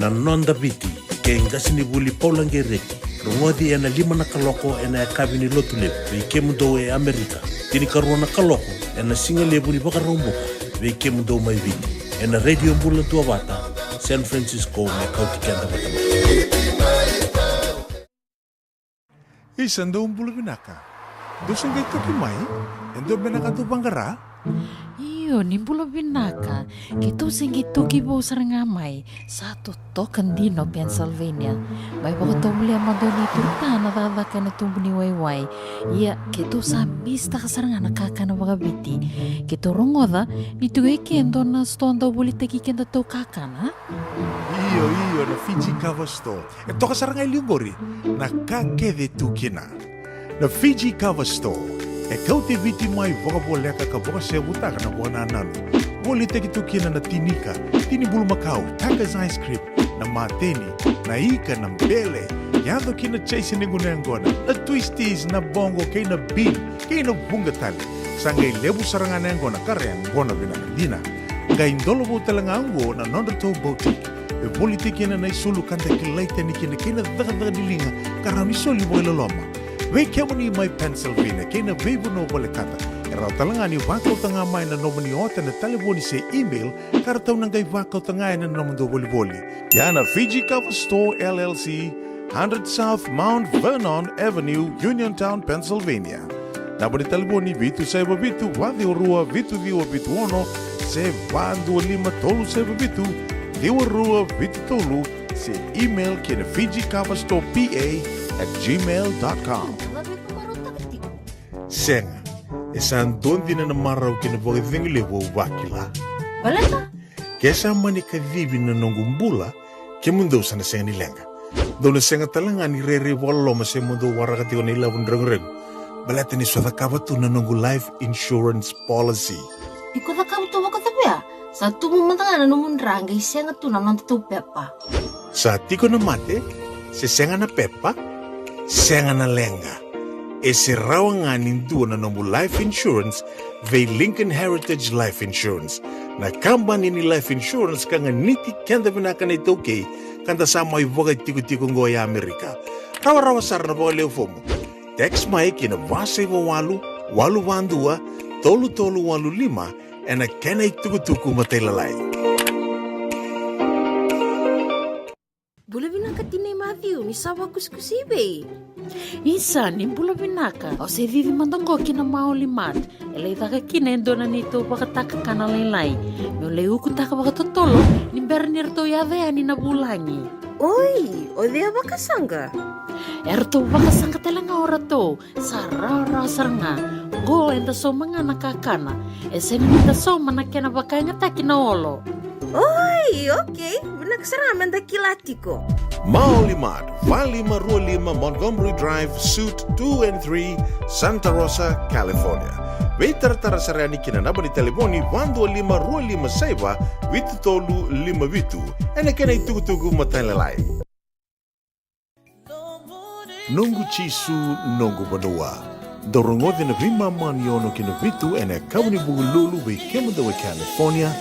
na nonda biti ke ngasini buli paulangereki rongodi ena 5 na kaloko ena kabini lotule be kemundo e Amerika tini karona kaloko ena singale buni bakaromboka be kemundo mai viti ena radio bula tua bata San Francisco me kauti kenda batama Isando bula binaka dosen gai toki mai endo benaka tu bangara Iyo, ni bula binaka. Kito singgi toki bo sarangamay sa totokan dino Pennsylvania. May baka muli ang madoni turta na dadakan na tumbuni wayway. Iya, kito sa mista ka saranga nakakana baga biti. Kito rongoda, nito kendo na stonda buli tagi kenda to kakana. Iyo, na Fiji Cover Store. Ito ka sarangay liugori, nakakede tukina. Na Fiji Cover Store. E kau te viti mai waka boleka ka waka se butaka na wana nanu. Boli te ki tukina na tinika, tini bulu makau, Taka's Ice Cream, na mateni, na ika, na mbele. Yado ki na chase ningu na ngona, na twisties, na bongo, kay na bean, kay na bungatali. Sangay lebu saranga na ngona, kare ang ngona binakadina. Ngay ndolo bo talanga ango na Nondato Boutique. E boli te kina na isulu kanta kilaita ni kina kina daga dilinga, karami soli mo ilaloma. Wei kemuni mai Pennsylvania, kena beibu no bole kata. Erau talangani wakau tanga mai na nomani ota na telefoni se email, karatau nangai wakau tanga na nomando boli. Yana Fiji Cover Store LLC, 100 South Mount Vernon Avenue, Uniontown, Pennsylvania. Nabani telefoni vitu seba vitu, wadi urua vitu diwa vitu ono, se vandu lima tolu seba vitu, diwa rua vitu tolu, se email kena Fiji Cover Store PA@gmail.com. Senga, esan dondi na namaraw kinabaga lewo wakila. Wala ta? Kesa mani kadhibi na nongumbula, kemundo sana senga nilenga. Dona senga talanga ni rere walo mase mundo warakati ko nila wundrang-reng. Balata ni swata kabatu na nongu life insurance policy. Iko na kabatu waka tapya. Sa tumumantanga na numundrang ay senga tu na Nondato Pepa. Sa tiko na mate, se senga na pepa, senga na lenga. E se rawa nindu na nomu life insurance ve Lincoln Heritage Life Insurance. Na kambani ni life insurance kanga niti kenda binaka na itoke kanda sama iwaga tiko-tiko ngoya Amerika. Rawa-rawa sarana po leo fomo. Text mai kina wasaiwa walu wandua, tolu walu lima, ena kena ituku-tuku matelalai. Bula binaka tinay Matthew, ni sawa kuskusibe. Isa, ni bula binaka. O se vivi mandongo kina maoli mat. Elay taka kina endona nito baka taka kana laylay. Mio leu ku taka baka totolo, ni bernir to yadea ni nabulangi. Oi, o dea baka sanga? Erto baka sanga talanga ora to. Sarara saranga. Go enda so mga nakakana. Esen ni so manakena baka ngata kina olo. Oi, okay. Nakasaraman da kilatiko. Maulimat, Valima Rualima Montgomery Drive, Suite 2 and 3, Santa Rosa, California. Veitar sarani kina nabani telefoni 125 saiba vitu tolu 5 vitu. Ena kena ituku matalalai. Nungu chisu nungu banua. Dorongodi na vima maniono kina vitu ena kauni bugululu ve kemudawe California.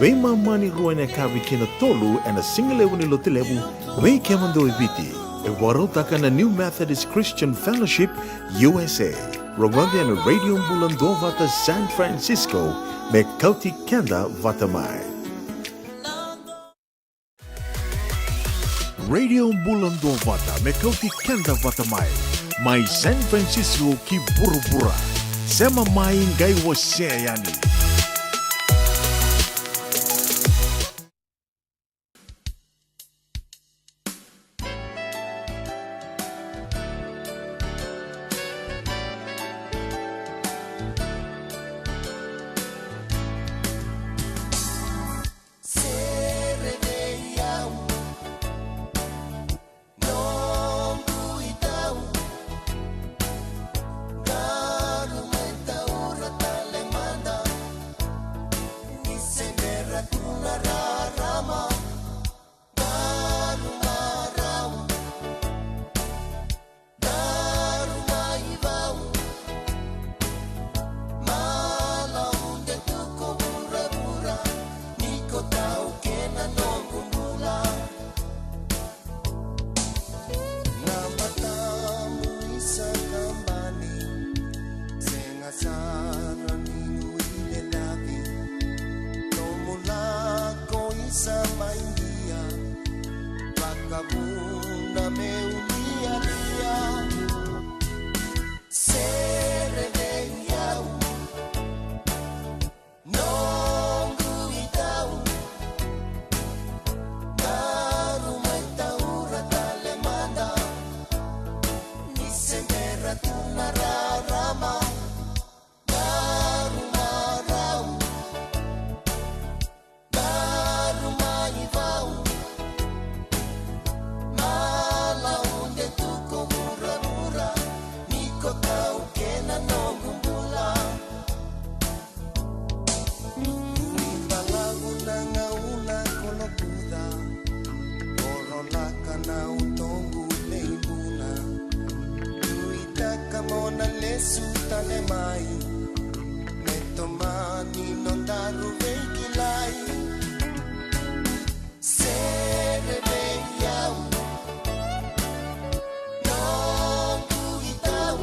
Wei mamani ruane kavi kina tolu and a single level lotilebu wei kemando eviti. E warotaka na New Methodist Christian Fellowship USA. Rongondi and Radio Bulando Vata San Francisco me kauti kenda vatamai. Radio Bulando Vata me kauti kenda vatamai. Mai San Francisco ki burubura. Sema mai ngai wase yani. mai Metto mani non daru vekilai Sere veiau Non kuitau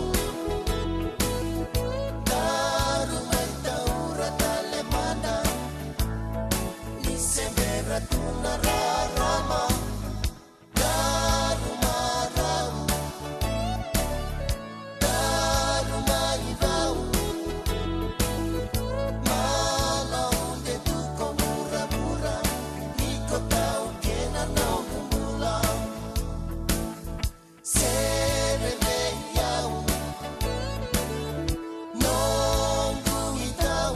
Daru mai taura tale mana Ni sembra tuna rarama Daru marau Daru mai vau Mala onde tu komura mura Niko tau kena no kumbula Sere veiau Non kuitau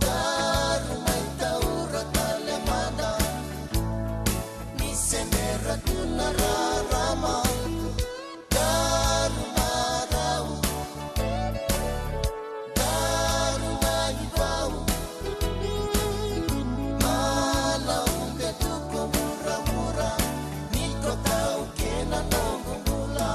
Daru mai taura tale mana Ni sembra tuna rarama Daru marau Daru mai vau Mala onde tu komura mura Niko tau kena no kumbula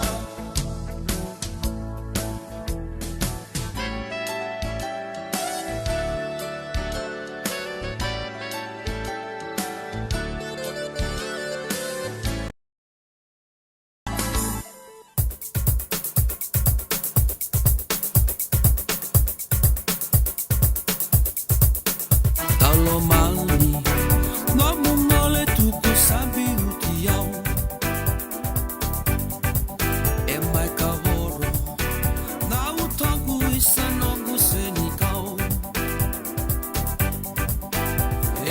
Talo mali, nomu mole tuku sabi utiau. E mai kavoro, na utangu isa nongu senikau.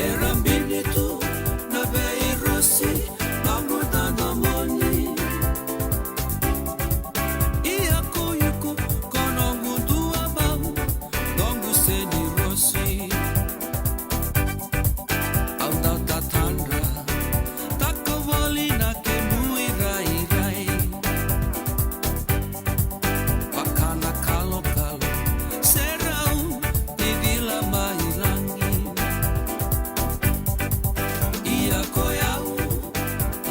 E rambini tu, na bei rosi, nongu dana moni. Ia koyuko, konongu dua bau, nongu seni rosi. Aldau tatandra, takavali na ke mui rai rai. Pakana kalo kalo, serau tidila mai langi. Ia koyau,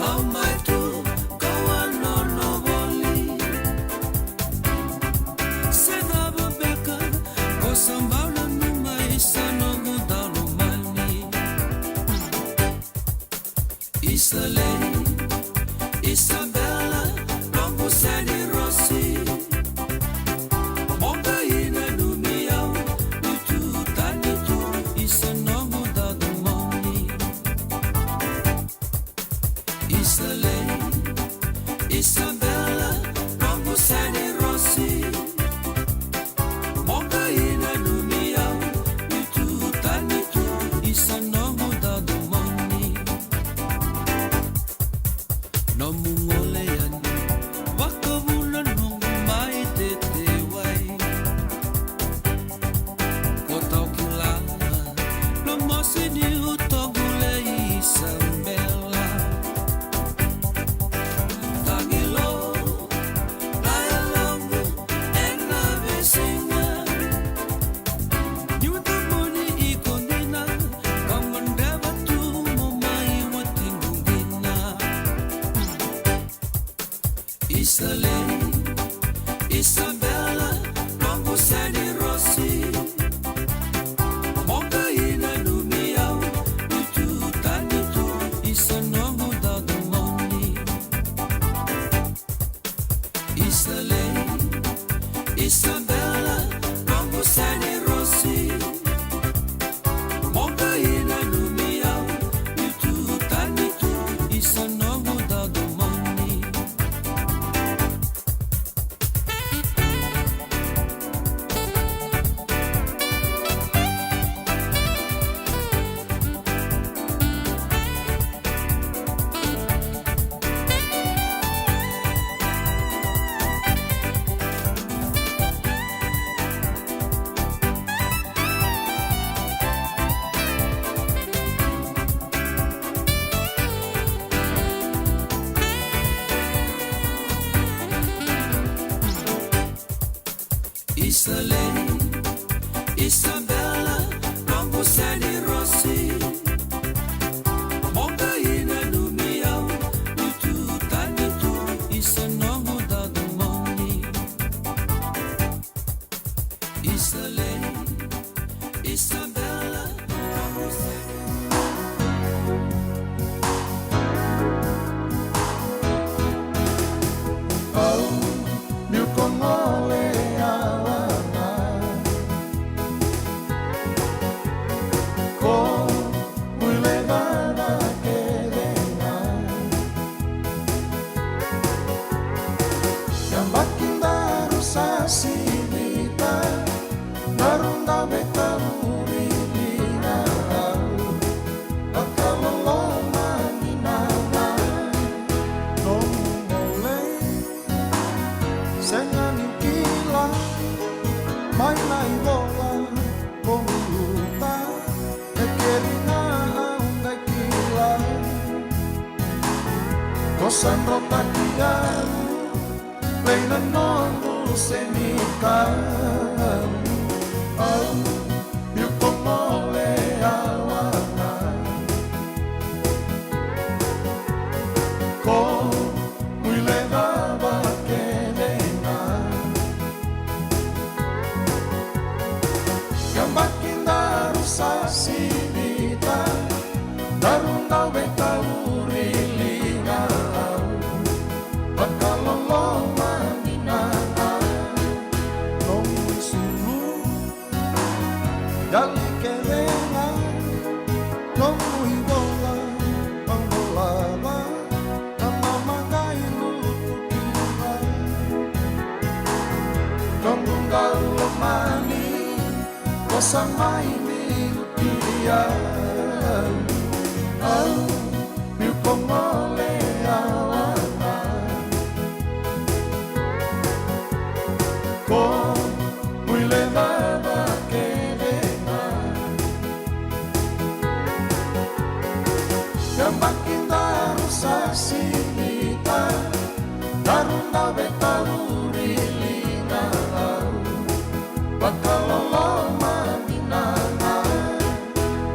au mai tu kawan no boli. Sedaba beka, kosambala numa isa no gudalu mani. Isalei, Isabella, Longo Sani Rossi. Monga ina numiau, Nitu tanitu, Isa nongo dadu moni. Isalei, Isabella, Longo Sani Rossi. Monga ina numiau, Nitu tanitu, Isa nongo dadu moni. No mungolean, wakabulan nung mai tetewai. Kotau kilala, no mosini utogule Isabella. Tagilo, laya longo, ena vesinga. Nyuta moni ikondina, kamandeva tu momai watingungina. Isalei, Isabella, Longo Sani Rossi. Monga ina numiau, Nitu tanitu, Isa nongo dadu moni. Isalei, Isabella, Longo Sani Rossi. Monga ina numiau, Nitu tanitu, Isa nongo dadu moni. Isalei, Isabella, Longo Sani Rossi. Monga ina numiau, Nitu tanitu, Isa nongo dadu moni. Sandro takiaru Leina nongo senikaru Au Yuko mole awana Ko Muile dava kelena Gambakindaru sasinita Darundau betaurilinga Bakalolo maninana Nomu sulu Dali kelena Nomu ibola Pangolava Tamamagai lutukira Nomu galo mani Kosamai miutia Au Miukomole awana Ko Muile dava kelena Gambakindaru sasinita Darunda betaurilinga Bakalolo maninana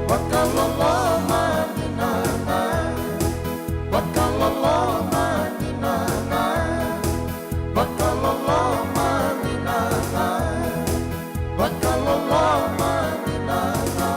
Bakalolo maninana Bakalolo maninana Bakalolo maninana Bakalolo maninana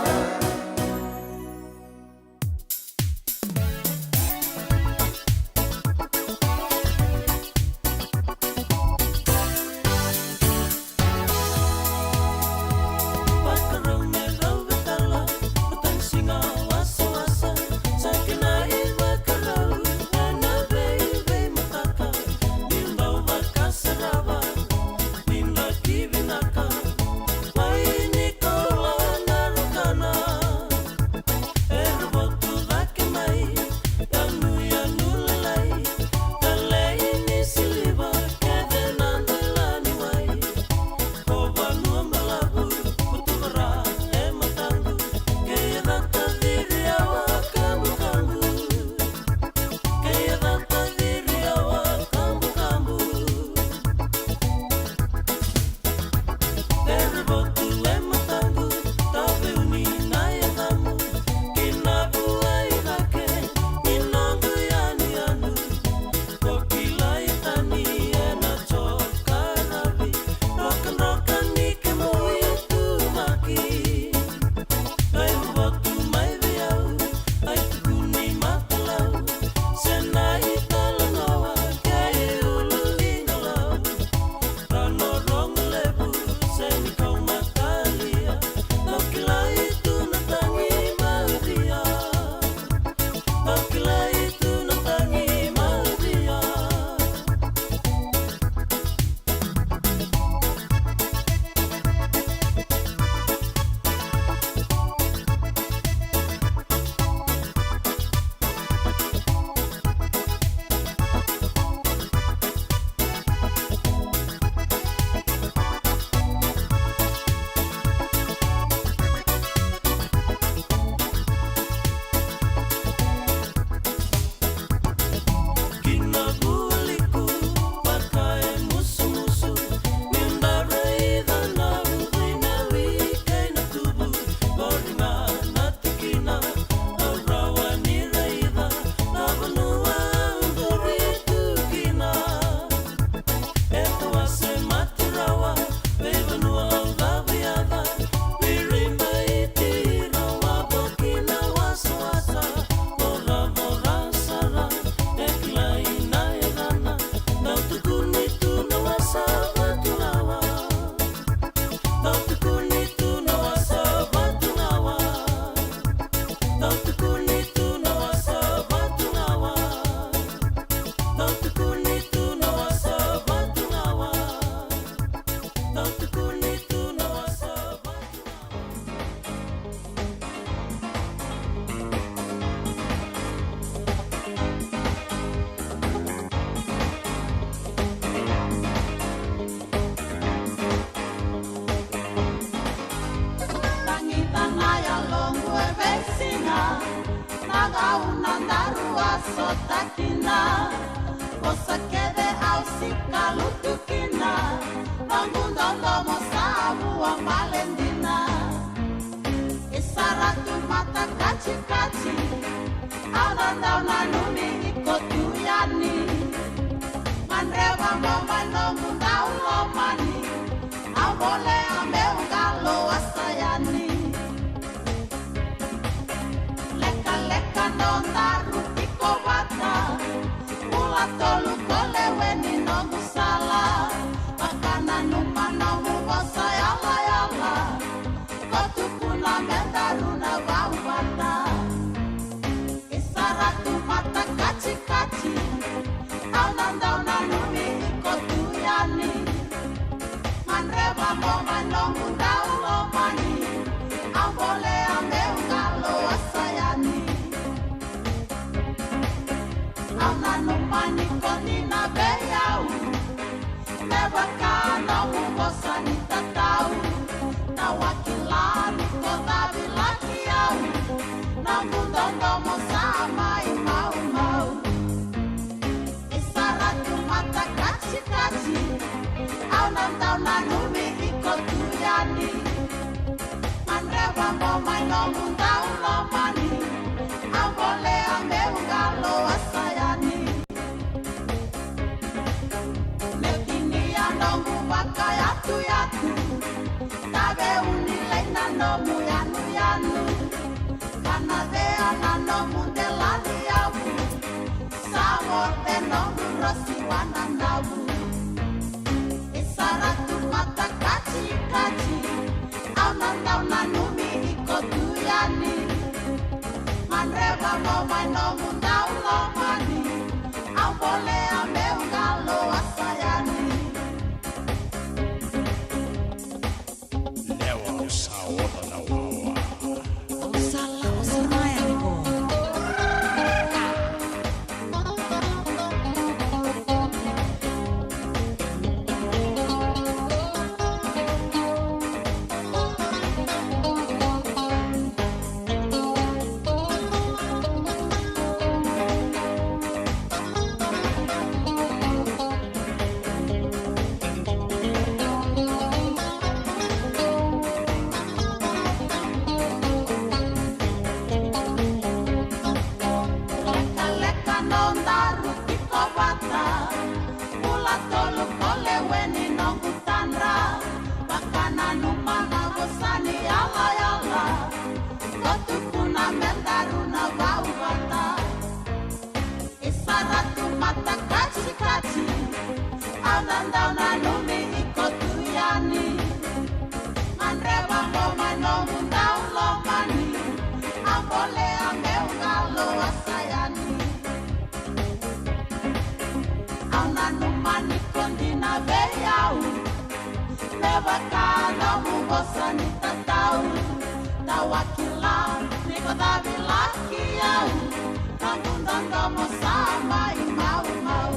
Nagauna narua sotakina Posa quede au si kalutukina Mangundondo mo sabu ang malendina Isaratu mata kachi-kachi Aunandau nanuni ikotuyani Manrewa mo manongu ndau lomani Abole ameu galo asayani Leka-leka nonda rutiko bata Ula tolu kole weni nongu sala Makana numa nongu bosa yala yala Kotu kuna mendaruna bau bata Isaratu mata kachi-kachi Aunandau nanumi ikotuyani Manreba mo manongu ndau lomani Ambole ameu galo asayani Aunanumani konina beyau Neba kanongu bosani tatau Na wakilani kodabi laki au Na mundondo mo sama imau mau Isaratu mata kachi-kachi Aunandau nanumi ikotuyani Manreba mo manongu ndau lomani Ambole ameu galo asayani Nekinia nongu baka yatu-yatu Tabe unilei na nomu yanu-yanu Kanadea na nomu delani yabu Sabor de nongu rosi wananabu Isaratu mata kachi-kachi Aunandau nanumi ikotuyani Manreba mo manongu ndau lomani Ambole ameu galo asayani Osala osimaya niko. Leka-leka nonda rutiko bata Ula tolu kole weni nongu tanra Bakana numana bosani yala yala Kotu kuna mendaruna bau bata Isaratu mata kachi-kachi Aunandau nanumi ikotuyani Manreba mo manongu ndau lomani Ambole ameu galo asayani Aunanumani kondina beyau Neba kanongu bosani tatau Tawakila nikodabi laki yau Namundondo mo sama imau-mau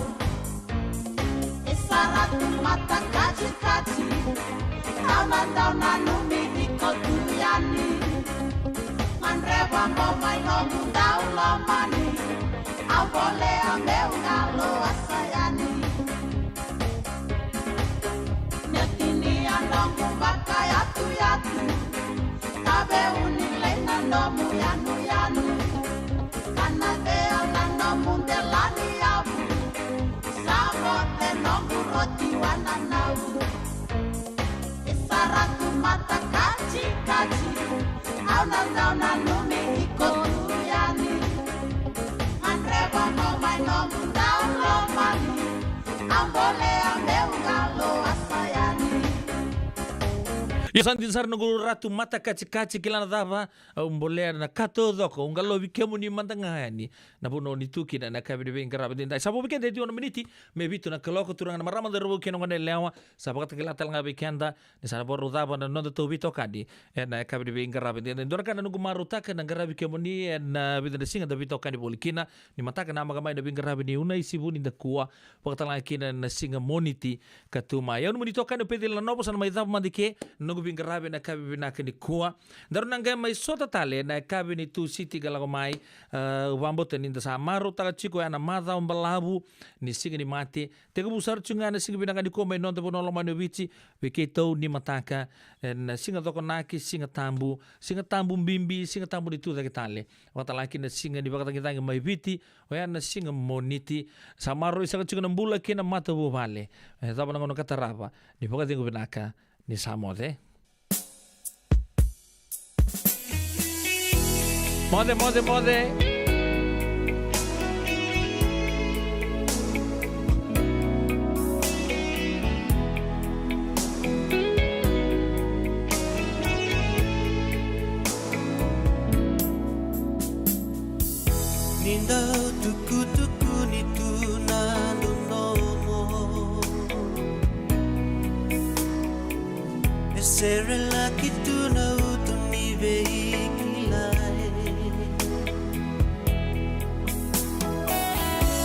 Isaratu mata kachi-kachi Aunandau nanumi ikotuyani Manreba mo manongu ndau lomani Ambole ameu galo asayani Nekinia nongu baka yatu-yatu Tabe unilei na nomu yanu-yanu Kanadea na nomu delani yabu Sabote nongu roti wananau Isaratu mata kachi-kachi Aunandau nanumi ikotuyani Manreba mo manongu ndau lomani Ambole ameu galo asayani Isan dinsar nunggu ratu mata kaci-kaci kilana dava umbolea na kato doko ungalo bikemu ni mandangani na puno ni tuki na kabidi bengara bendai sabo bikende di ono miniti me bitu na keloko turang na marama de robo keno ngane lewa sabo kata kilata nga bikenda ni sana boru dava na nondo to bito kadi na kabidi bengara bendai ndora kana nunggu marutaka na ngara bikemu ni na bidende singa da bito kadi bolikina ni mataka na magamai da bengara beni una isibu ni da kuwa pakata kina na singa moniti katuma ya unu minito kanu pedi la nopo sana maidha mandike nunggu vingarabe na kabi vinaka ni kua. Daru nanga mai sota tale na kabi ni tu siti galako mai wambote ninda sa maro taka chiko ana madha umbalabu ni singa ni mate. Teka busar chunga na singa vinaka ni kua mai nonte pono loma ni wichi wiketau ni mataka na singa toko naki singa tambu mbimbi singa tambu ni tu taki tale. Watalaki na singa ni bakatang mai viti oya na singa moniti sa maro isa ka chiko na mbula kina mata bu vale. Tapa na ngono katarapa ni pokatingo vinaka ni samode. Mode. Ninda tuku ni tunalo nomo Essere la kituna utuni veikilai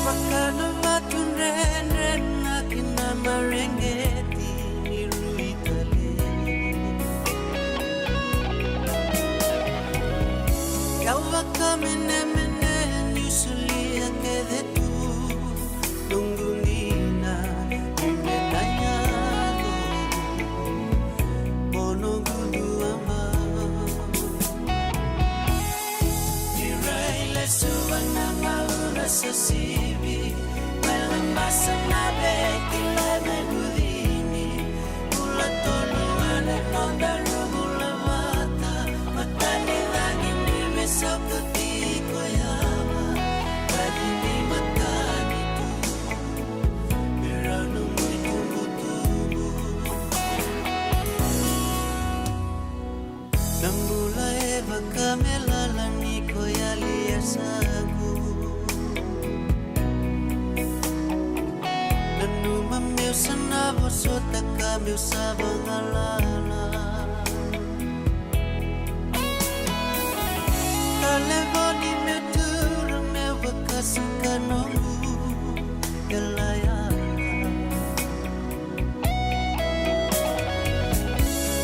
Makana matunren nakina marengeti niruitale Yawa kamene Sulia que de tú Lungundina Dime dañado Mono gudu ama Dirai le suana maura sasibi Mela masa nabe Kila megudini Ula tolu ane nonda rubula mata Matani lagi ni mesokutiko ya Kamela niko yaliyasagu Nanuma meu sanabo sota kameu sabangalala Talevoni meu turu meu vakasukanomu Yalaya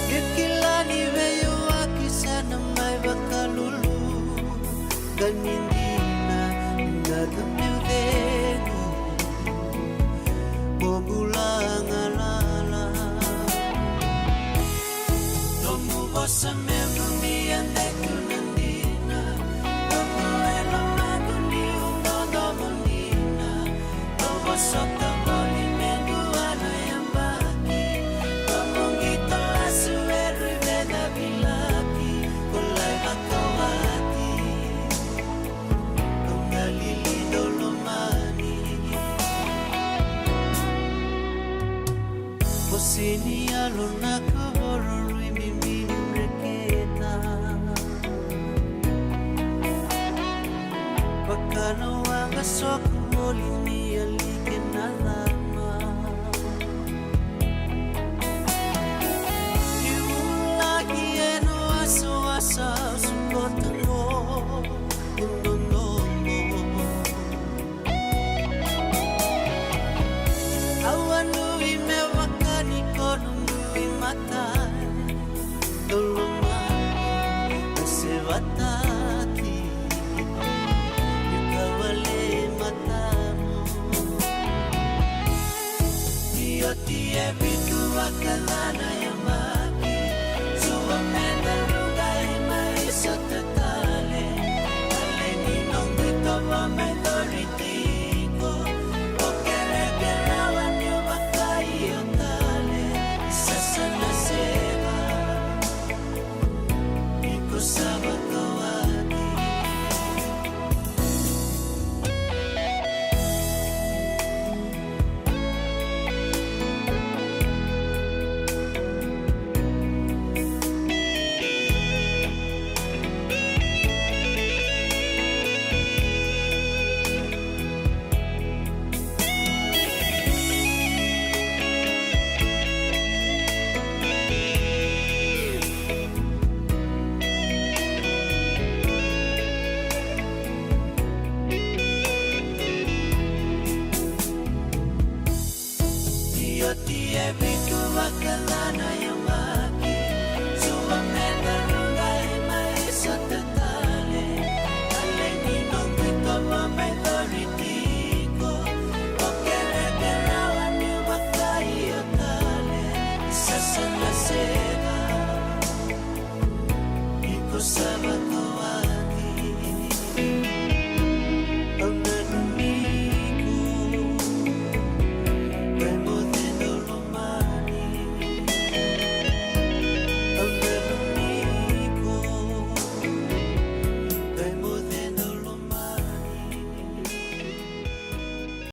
Gekilani veyo akisana mai bakalulu Ganindina nagamil dego Bobulangalala Tomu bosa mevumi ande kunandina Tomu elo maguni unodo mondina Tomu sota boli meduano yambaki Tomu ngito lasu eru veda bilaki Kulai bakawati Lili dolomani Bosini alona kavoro lui mimi mreketa Bakano wanga soku molini